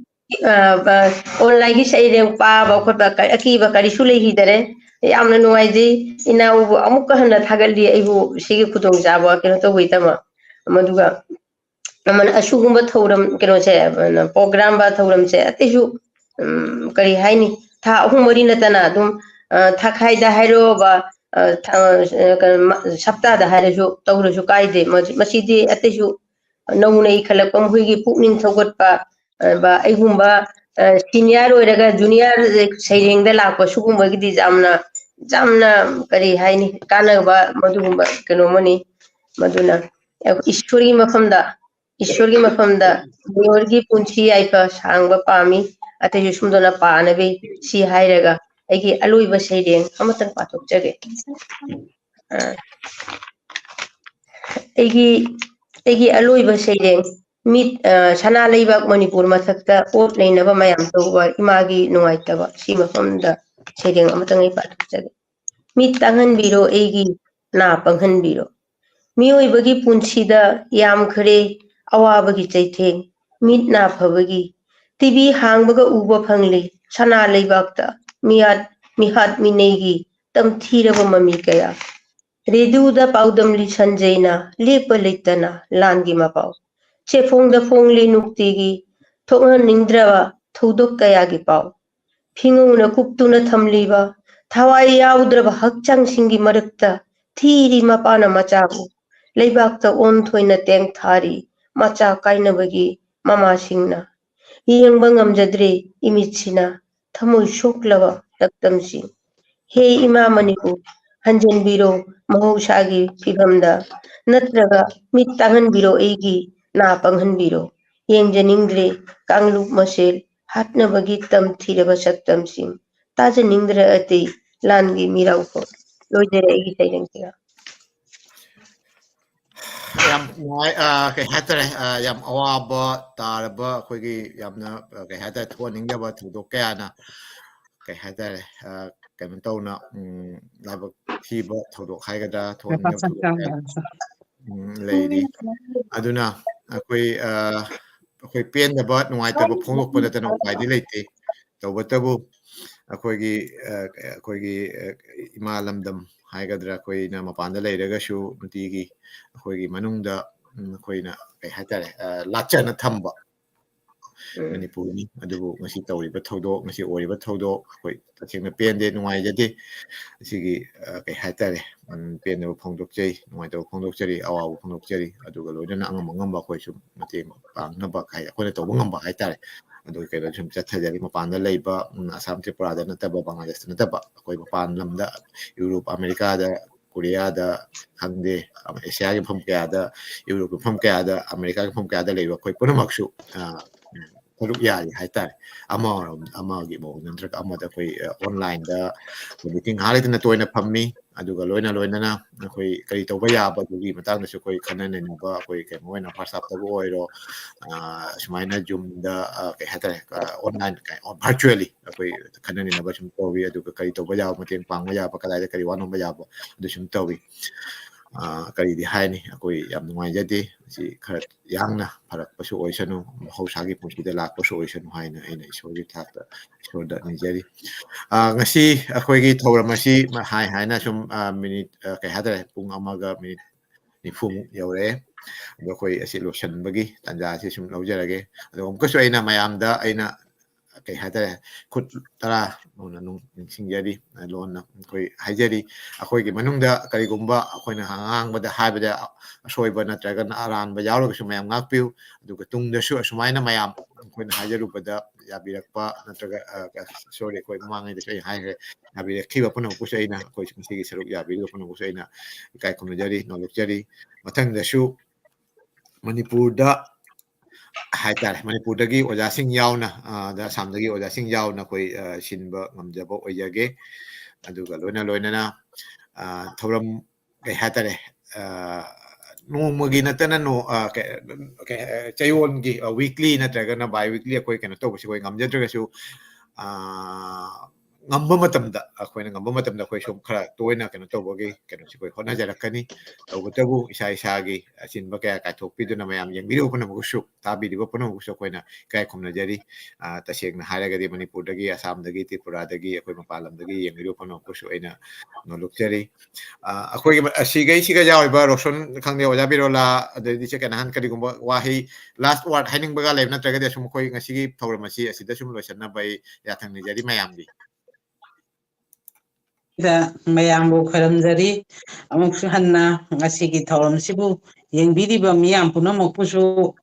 G: ꯑꯣꯟꯂꯥꯏꯟꯒꯤ ꯁꯩꯔꯦꯡ ꯄꯥꯕ ꯈꯣꯠꯄ ꯑꯀꯤꯕ ꯀꯔꯤꯁꯨ ꯂꯩꯈꯤꯗꯔꯦ ꯌꯥꯝꯅ ꯅꯨꯡꯉꯥꯏꯖꯩ ꯏꯅꯥꯎꯕꯨ ꯑꯃꯨꯛꯀ ꯍꯟꯅ ꯊꯥꯒꯠꯂꯤ ꯑꯩꯕꯨ ꯁꯤꯒꯤ ꯈꯨꯗꯣꯡꯆꯥꯕ ꯀꯩꯅꯣ ꯇꯧꯕꯒꯤꯗꯃꯛ ꯃꯗꯨꯒ ꯑꯁꯤꯒꯨꯝꯕ ꯊꯧꯔꯝ ꯀꯩꯅꯣꯁꯦ ꯄ꯭ꯔꯣꯒ꯭ꯔꯥꯝ ꯕ ꯊꯧꯔꯝꯁꯦ ꯑꯇꯩꯁꯨ ꯀꯔꯤ ꯍꯥꯏꯅꯤ ꯊꯥ 3-4 ꯅꯠꯇꯅ ꯑꯗꯨꯝ ꯊꯥꯈꯥꯏꯗ ꯍꯥꯏꯔꯣꯕ ꯁꯞꯇꯥꯗ ꯍꯥꯏꯔꯁꯨ ꯇꯧꯔꯁꯨ ꯀꯥꯏꯗꯦ ꯃꯁꯤꯗꯤ ꯑꯇꯩꯁꯨ ꯅꯧꯅ ꯏꯈꯠꯂꯛꯄ ꯃꯈꯣꯏꯒꯤ ꯄꯨꯛꯅꯤꯡ ꯊꯧꯒꯠꯄ ꯑꯩꯒꯨꯝꯕ ꯁꯤꯅꯤꯌꯔ ꯑꯣꯏꯔꯒ ꯖꯨꯅꯤꯌꯔ ꯁꯩꯔꯦꯡꯗ ꯂꯥꯛꯄ ꯁꯤꯒꯨꯝꯕꯒꯤꯗꯤ ꯌꯥꯝꯅ ꯀꯔꯤ ꯍꯥꯏꯅꯤ ꯀꯥꯟꯅꯕ ꯃꯗꯨꯒꯨꯝꯕ ꯀꯩꯅꯣꯃꯅꯤ ꯃꯗꯨꯅ ꯏꯁꯣꯔꯒꯤ ꯃꯐꯝꯗ ꯃꯤꯑꯣꯏꯒꯤ ꯄꯨꯟꯁꯤ ꯌꯥꯏꯐ ꯁꯥꯡꯕ ꯄꯥꯝꯃꯤ ꯑꯇꯩꯁꯨ ꯁꯨꯝꯗꯧꯅ ꯄꯥꯅꯕꯤ ꯁꯤ ꯍꯥꯏꯔꯒ ꯑꯩꯒꯤ ꯑꯂꯣꯏꯕ ꯁꯩꯔꯦꯡ ꯑꯃꯇꯪ ꯄꯥꯊꯣꯛꯆꯒꯦ ꯑꯩꯒꯤ ꯑꯂꯣꯏꯕ ꯁꯩꯔꯦꯡ ꯃꯤꯠ ꯁꯅꯥ ꯂꯩꯕꯥꯛ ꯃꯅꯤꯄꯨꯔ ꯃꯊꯛꯇ ꯑꯣꯠ ꯅꯩꯅꯕ ꯃꯌꯥꯝ ꯇꯧꯕ ꯏꯃꯥꯒꯤ ꯅꯨꯡꯉꯥꯏꯇꯕ ꯁꯤ ꯃꯐꯝꯗ ꯁꯩꯔꯦꯡ ꯑꯃꯇꯪ ꯑꯩ ꯄꯥꯊꯣꯛꯆꯒꯦ ꯃꯤꯠ ꯇꯥꯡꯍꯟꯕꯤꯔꯣ ꯑꯩꯒꯤ ꯅꯥ ꯄꯪꯍꯟꯕꯤꯔꯣ ꯃꯤꯑꯣꯏꯕꯒꯤ ꯄꯨꯟꯁꯤꯗ ꯌꯥꯝꯈ꯭ꯔꯦ ꯑꯋꯥꯕꯒꯤ ꯆꯩꯊꯦꯡ ꯃꯤꯠ ꯅꯥ ꯐꯕꯒꯤ ꯇꯤꯚꯤ ꯍꯥꯡꯕꯒ ꯎꯕ ꯐꯪꯂꯤ ꯁꯅꯥ ꯂꯩꯕꯥꯛꯇ ꯃꯤꯍꯥꯠ ꯃꯤꯅꯩꯒꯤ ꯇꯝꯊꯤꯔꯕ ꯃꯃꯤ ꯀꯌꯥ ꯔꯦꯗꯤꯑꯣꯗ ꯄꯥꯎꯗꯝꯂꯤ ꯁꯟꯖꯩꯅ ꯂꯦꯞꯄ ꯂꯩꯇꯅ ꯂꯥꯟꯒꯤ ꯃꯄꯥꯎ ꯆꯦꯐꯣꯡꯗ ꯐꯣꯡꯂꯤ ꯅꯨꯡꯇꯤꯒꯤ ꯊꯣꯛꯍꯟꯅꯤꯡꯗ꯭ꯔꯕ ꯊꯧꯗꯣꯛ ꯀꯌꯥꯒꯤ ꯄꯥꯎ ꯐꯤꯉꯧꯅ ꯀꯨꯞꯇꯨꯅ ꯊꯝꯂꯤꯕ ꯊꯋꯥꯏ ꯌꯥꯎꯗ꯭ꯔꯕ ꯍꯛꯆꯥꯡꯁꯤꯡꯒꯤ ꯃꯔꯛꯇ ꯊꯤꯔꯤ ꯃꯄꯥꯅ ꯃꯆꯥꯕꯨ ꯂꯩꯕꯥꯛꯇ ꯑꯣꯟꯊꯣꯏꯅ ꯇꯦꯡꯊꯥꯔꯤ ꯃꯆꯥ ꯀꯥꯏꯅꯕꯒꯤ ꯃꯃꯥꯁꯤꯡꯅ ꯌꯦꯡꯕ ꯉꯝꯖꯗ꯭ꯔꯦ ꯏꯃꯤꯠꯁꯤꯅ ꯊꯃꯣꯏ ꯁꯣꯛꯂꯕ ꯇꯛꯇꯝꯁꯤꯡ ꯍꯦ ꯏꯃꯥ ꯃꯅꯤꯄꯨꯔ ꯍꯟꯖꯤꯟꯕꯤꯔꯣ ꯃꯍꯧꯁꯥꯒꯤ ꯐꯤꯕꯝꯗ ꯅꯠꯇ꯭ꯔꯒ ꯃꯤꯠ ꯇꯥꯡꯍꯟꯕꯤꯔꯣ ꯑꯩꯒꯤ ꯅꯥ ꯄꯪꯍꯟꯕꯤꯔꯣ ꯌꯦꯡꯖꯅꯤꯡꯗ꯭ꯔꯦ ꯀꯥꯡꯂꯨꯞ ꯃꯁꯦꯜ ꯍꯥꯠꯅꯕꯒꯤ ꯇꯝꯊꯤꯔꯕ ꯁꯛꯇꯝꯁꯤꯡ ꯇꯥꯖꯅꯤꯡꯗ꯭ꯔꯦ ꯑꯇꯩ ꯂꯥꯟꯒꯤ ꯃꯤꯔꯥꯎꯈꯣꯜ ꯂꯣꯏꯖꯔꯦ ꯑꯩꯒꯤ ꯁꯩꯔꯦꯡꯁꯤꯒ
A: ꯌꯥꯝ ꯅꯨꯡꯉꯥꯏ ꯀꯩ ꯍꯥꯏꯇꯥꯔꯦ ꯌꯥꯝ ꯑꯋꯥꯕ ꯇꯥꯔꯕ ꯑꯩꯈꯣꯏꯒꯤ ꯌꯥꯝꯅ ꯀꯩ ꯍꯥꯏꯇꯥꯔꯦ ꯊꯣꯛꯍꯟꯅꯤꯡꯗꯕ ꯊꯧꯗꯣꯛ ꯀꯌꯥꯅ ꯀꯩ ꯍꯥꯏꯇꯥꯔꯦ ꯀꯩꯅꯣ ꯇꯧꯅ ꯂꯥꯏꯕꯛ ꯊꯤꯕ ꯊꯧꯗꯣꯛ ꯍꯥꯏꯒꯗ꯭ꯔꯥ ꯊꯣꯛꯍꯟꯅꯤꯡꯗꯕ ꯊꯧꯗꯣꯛ ꯀꯌꯥ ꯂꯩꯔꯤ ꯑꯗꯨꯅ ꯑꯩꯈꯣꯏ ꯄꯦꯟꯗꯕ ꯅꯨꯡꯉꯥꯏꯇꯕ ꯐꯣꯡꯗꯣꯛꯄ ꯅꯠꯇꯅ ꯎꯄꯥꯏꯗꯤ ꯂꯩꯇꯦ ꯇꯧꯕꯇꯕꯨ ꯑꯩꯈꯣꯏꯒꯤ ꯏꯃꯥ ꯂꯝꯗꯝ ꯍꯥꯏꯒꯗ꯭ꯔꯥ ꯑꯩꯈꯣꯏꯅ ꯃꯄꯥꯟꯗ ꯂꯩꯔꯒꯁꯨ ꯅꯨꯡꯇꯤꯒꯤ ꯑꯩꯈꯣꯏꯒꯤ ꯃꯅꯨꯡꯗ ꯑꯩꯈꯣꯏꯅ ꯀꯩ ꯍꯥꯏꯇꯥꯔꯦ ꯂꯥꯠꯆꯅ ꯊꯝꯕ ꯃꯅꯤꯄꯨꯔꯅꯤ ꯑꯗꯨꯕꯨ ꯉꯁꯤ ꯇꯧꯔꯤꯕ ꯊꯧꯗꯣꯛ ꯉꯁꯤ ꯑꯣꯏꯔꯤꯕ ꯊꯧꯗꯣꯛ ꯑꯩꯈꯣই ꯇꯁꯦꯡꯅ ꯄꯦꯟꯗꯦ ꯅꯨꯡꯉꯥꯏꯖꯗꯦ ꯑꯁꯤꯒꯤ ꯀꯩ ꯍꯥꯏꯇꯥꯔꯦ ꯄꯦꯟꯗꯕ ꯐꯣꯡꯗꯣꯛꯆꯩ ꯅꯨꯡꯉꯥꯏꯇꯕ ꯐꯣꯡꯗꯣꯛꯆꯔꯤ ꯑꯋꯥꯕ ꯐꯣꯡꯗꯣꯛꯆꯔꯤ ꯑꯗꯨꯒ ꯂꯣꯏꯅꯅ ꯑꯉꯝꯕ ꯑꯩꯈꯣꯏꯁꯨ ꯃꯇꯦꯡ ꯄꯥꯡꯅꯕ ꯑꯩꯈꯣꯏꯅ ꯇꯧꯕ ꯉꯝꯕ ꯍꯥꯏꯇꯥꯔꯦ ꯑꯗꯨꯒ ꯀꯩꯅꯣ ꯁꯨꯝ ꯆꯠꯊꯖꯔꯤ ꯃꯄꯥꯟꯗ ꯂꯩꯕ ꯑꯁꯥꯝ ꯇ꯭ꯔꯤꯄꯨꯔꯥꯗ ꯅꯠꯇꯕ ꯕꯪꯒ꯭ꯂꯥꯗꯦꯁꯇ ꯅꯠꯇꯕ ꯑꯩꯈꯣꯏ ꯃꯄꯥꯟ ꯂꯝꯗ ꯌꯨꯔꯣꯞ ꯑꯃꯦꯔꯤꯀꯥꯗ ꯀꯣꯔꯤꯌꯥꯗ ꯈꯪꯗꯦ ꯑꯦꯁꯤꯌꯥꯒꯤ ꯃꯐꯝ ꯀꯌꯥꯗ ꯌꯨꯔꯣꯞ ꯃꯐꯝ ꯀꯌꯥꯗ ꯑꯃꯦꯔꯤꯀꯥꯒꯤ ꯃꯐꯝ ꯀꯌꯥꯗ ꯂꯩꯕ ꯑꯩꯈꯣꯏ ꯄꯨꯝꯅꯃꯛꯁꯨ ꯁꯔꯨꯛ ꯌꯥꯔꯤ ꯍꯥꯏꯇꯥꯔꯦ ꯑꯃꯒꯤ ꯃꯑꯣꯡ ꯅꯠꯇ꯭ꯔꯒ ꯑꯃꯗ ꯑꯩꯈꯣꯏ ꯑꯣꯟꯂꯥꯏꯟꯗ ꯃꯤꯇꯤꯡ ꯉꯥꯏꯍꯥꯛ ꯂꯩꯇꯅ ꯇꯣꯏꯅ ꯐꯝꯃꯤ ꯑꯗꯨꯒ ꯂꯣꯏꯅꯅ ꯑꯩꯈꯣꯏ ꯀꯔꯤ ꯇꯧꯕ ꯌꯥꯕꯗꯨꯒꯤ ꯃꯇꯥꯡꯗꯁꯨ ꯑꯩꯈꯣꯏ ꯈꯟꯅ ꯅꯩꯅꯕ ꯑꯩꯈꯣꯏ ꯀꯩꯅꯣ ꯑꯣꯏꯅ ꯋꯥꯠꯁꯑꯦꯞꯇꯕꯨ ꯑꯣꯏꯔꯣ ꯁꯨꯃꯥꯏꯅ ꯖꯨꯝꯗ ꯀꯩ ꯍꯥꯏꯇꯥꯔꯦ ꯑꯣꯟꯂꯥꯏꯟ ꯚꯔꯆꯨꯋꯦꯂꯤ ꯑꯩꯈꯣꯏ ꯈꯟꯅ ꯅꯩꯅꯕ ꯁꯨꯝ ꯇꯧꯋꯤ ꯑꯗꯨꯒ ꯀꯔꯤ ꯇꯧꯕ ꯌꯥꯕ ꯃꯇꯦꯡ ꯄꯥꯡꯕ ꯌꯥꯕ ꯀꯗꯥꯏꯗ ꯀꯔꯤ ꯋꯥꯅꯣꯝꯕ ꯌꯥꯕ ꯑꯗꯨ ꯁꯨꯝ ꯇꯧꯋꯤ ꯀꯔꯤꯗꯤ ꯍꯥꯏꯅꯤ ꯑꯩꯈꯣꯏ ꯌꯥꯝ ꯅꯨꯡꯉꯥꯏꯖꯗꯦ ꯃꯁꯤ ꯈꯔ ꯌꯥꯡꯅ ꯐꯔꯛꯄꯁꯨ ꯑꯣꯏꯁꯅꯨ ꯃꯍꯧꯁꯥꯒꯤ ꯄꯨꯟꯁꯤꯗ ꯂꯥꯛꯄꯁꯨ ꯑꯣꯏꯁꯅꯨ ꯍꯥꯏꯅ ꯑꯩꯅ ꯏꯁꯣꯔꯒꯤ ꯊꯥꯛꯇ ꯏꯁꯣꯔꯗ ꯅꯤꯖꯔꯤ ꯉꯁꯤ ꯑꯩꯈꯣꯏꯒꯤ ꯊꯧꯔꯝ ꯑꯁꯤ ꯍꯥꯏꯅ ꯁꯨꯝ ꯃꯤꯅꯤꯠ ꯀꯩ ꯍꯥꯏꯇꯥꯔꯦ ꯄꯨꯡ 1:40 ꯌꯧꯔꯛꯑꯦ ꯑꯗꯣ ꯑꯩꯈꯣꯏ ꯑꯁꯤ ꯂꯣꯏꯁꯤꯟꯕꯒꯤ ꯇꯥꯟꯖꯥꯁꯤ ꯁꯨꯝ ꯂꯧꯖꯔꯒꯦ ꯑꯗꯣ ꯑꯃꯨꯛꯀꯁꯨ ꯑꯩꯅ ꯃꯌꯥꯝꯗ ꯑꯩꯅ ꯀꯩ ꯍꯥꯏꯇꯥꯔꯦ ꯈꯨꯠ ꯇꯔꯥ ꯅꯤꯡꯁꯤꯡꯖꯔꯤ ꯂꯣꯟꯅ ꯑꯩꯈꯣꯏ ꯍꯥꯏꯖꯔꯤ ꯑꯩꯈꯣꯏꯒꯤ ꯃꯅꯨꯡꯗ ꯀꯔꯤꯒꯨꯝꯕ ꯑꯩꯈꯣꯏꯅ ꯉꯥꯡꯕꯗ ꯍꯥꯏꯕꯗ ꯑꯁꯣꯏꯕ ꯅꯠꯇ꯭ꯔꯒꯅ ꯑꯔꯥꯟꯕ ꯌꯥꯎꯔꯒꯁꯨ ꯃꯌꯥꯝ ꯉꯥꯛꯄꯤꯌꯨ ꯑꯗꯨꯒ ꯇꯨꯡꯗꯁꯨ ꯑꯁꯨꯃꯥꯏꯅ ꯃꯌꯥꯝ ꯑꯩꯈꯣꯏꯅ ꯍꯥꯏꯖꯔꯨꯕꯗ ꯌꯥꯕꯤꯔꯛꯄ ꯅꯠꯇ꯭ꯔꯒ ꯁꯣꯔꯤ ꯑꯩꯈꯣꯏ ꯃꯃꯥꯡꯉꯩꯗꯁꯨ ꯑꯩ ꯍꯥꯏꯈ꯭ꯔꯦ ꯌꯥꯕꯤꯔꯛꯈꯤꯕ ꯄꯨꯝꯅꯃꯛꯄꯨꯁꯨ ꯑꯩꯅ ꯑꯩꯈꯣꯏ ꯉꯁꯤꯒꯤ ꯁꯔꯨꯛ ꯌꯥꯕꯤꯔꯤꯕ ꯄꯨꯝꯅꯃꯛꯄꯨꯁꯨ ꯑꯩꯅ ꯏꯀꯥꯏ ꯈꯨꯝꯅꯖꯔꯤ ꯅꯣꯛꯆꯔꯤ ꯃꯊꯪꯗꯁꯨ ꯃꯅꯤꯄꯨꯔꯗ ꯍꯥꯏꯇꯥꯔꯦ ꯃꯅꯤꯄꯨꯔꯗꯒꯤ ꯑꯣꯖꯥꯁꯤꯡ ꯌꯥꯎꯅ ꯑꯁꯥꯝꯗꯒꯤ ꯑꯣꯖꯥꯁꯤꯡ ꯌꯥꯎꯅ ꯑꯩꯈꯣꯏ ꯁꯤꯟꯕ ꯉꯝꯖꯕ ꯑꯣꯏꯖꯒꯦ ꯑꯗꯨꯒ ꯂꯣꯏꯅꯅ ꯊꯧꯔꯝ ꯀꯩ ꯍꯥꯏꯇꯥꯔꯦ ꯅꯣꯡꯃꯒꯤ ꯅꯠꯇꯅ ꯆꯌꯣꯜꯒꯤ ꯋꯤꯛꯂꯤ ꯅꯠꯇ꯭ꯔꯒꯅ ꯕꯥꯏ ꯋꯤꯛꯂꯤ ꯑꯩꯈꯣꯏ ꯀꯩꯅꯣ ꯇꯧꯕꯁꯤ ꯑꯩꯈꯣꯏ ꯉꯝꯖꯗ꯭ꯔꯒꯁꯨ ngamba matamda akoina ngamba matamda koi som khara toina keno tawbagi keno si koi hona jarakani tawbatabu isa isagi asinba kaya ka thokpiduna mayam yengbiru puna musu tabi dibo puna musu koina kai khumna jari tasegna haragadi manipur dagi assam dagi tripura dagi akoi mapalam dagi yengbiru puna musu aina nolukjari akoi asigai siga jawiba roshon khangde oja birola adedi che kanahan kadi gumba wahi last word haining baga lebna tragadi sum koi ngasigi thawramasi asida sum loisanna bai yathang ni jari mayamdi
B: mayambu kharamjari amuksu hanna ngasigi thawramsibu yengbiriba miyam punamakpusu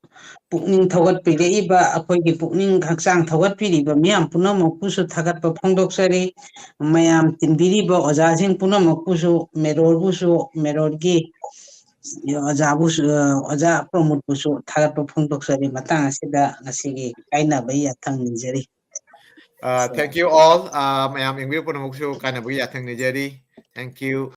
B: pukning thawatpireiba akoigi pukning hakchang thawatpiriba miyam punamakpusu thagatpa phongdoksari mayam tinbiriba ojajing punamakpusu merorbusu merorgi ojabusu oja promotbusu thagatpa phongdoksari matang asida ngasigi kainaba yathang ninjari.
A: Thank you all. Mayam ingbiru punamakpusu kainabu yathang nijari. Thank you.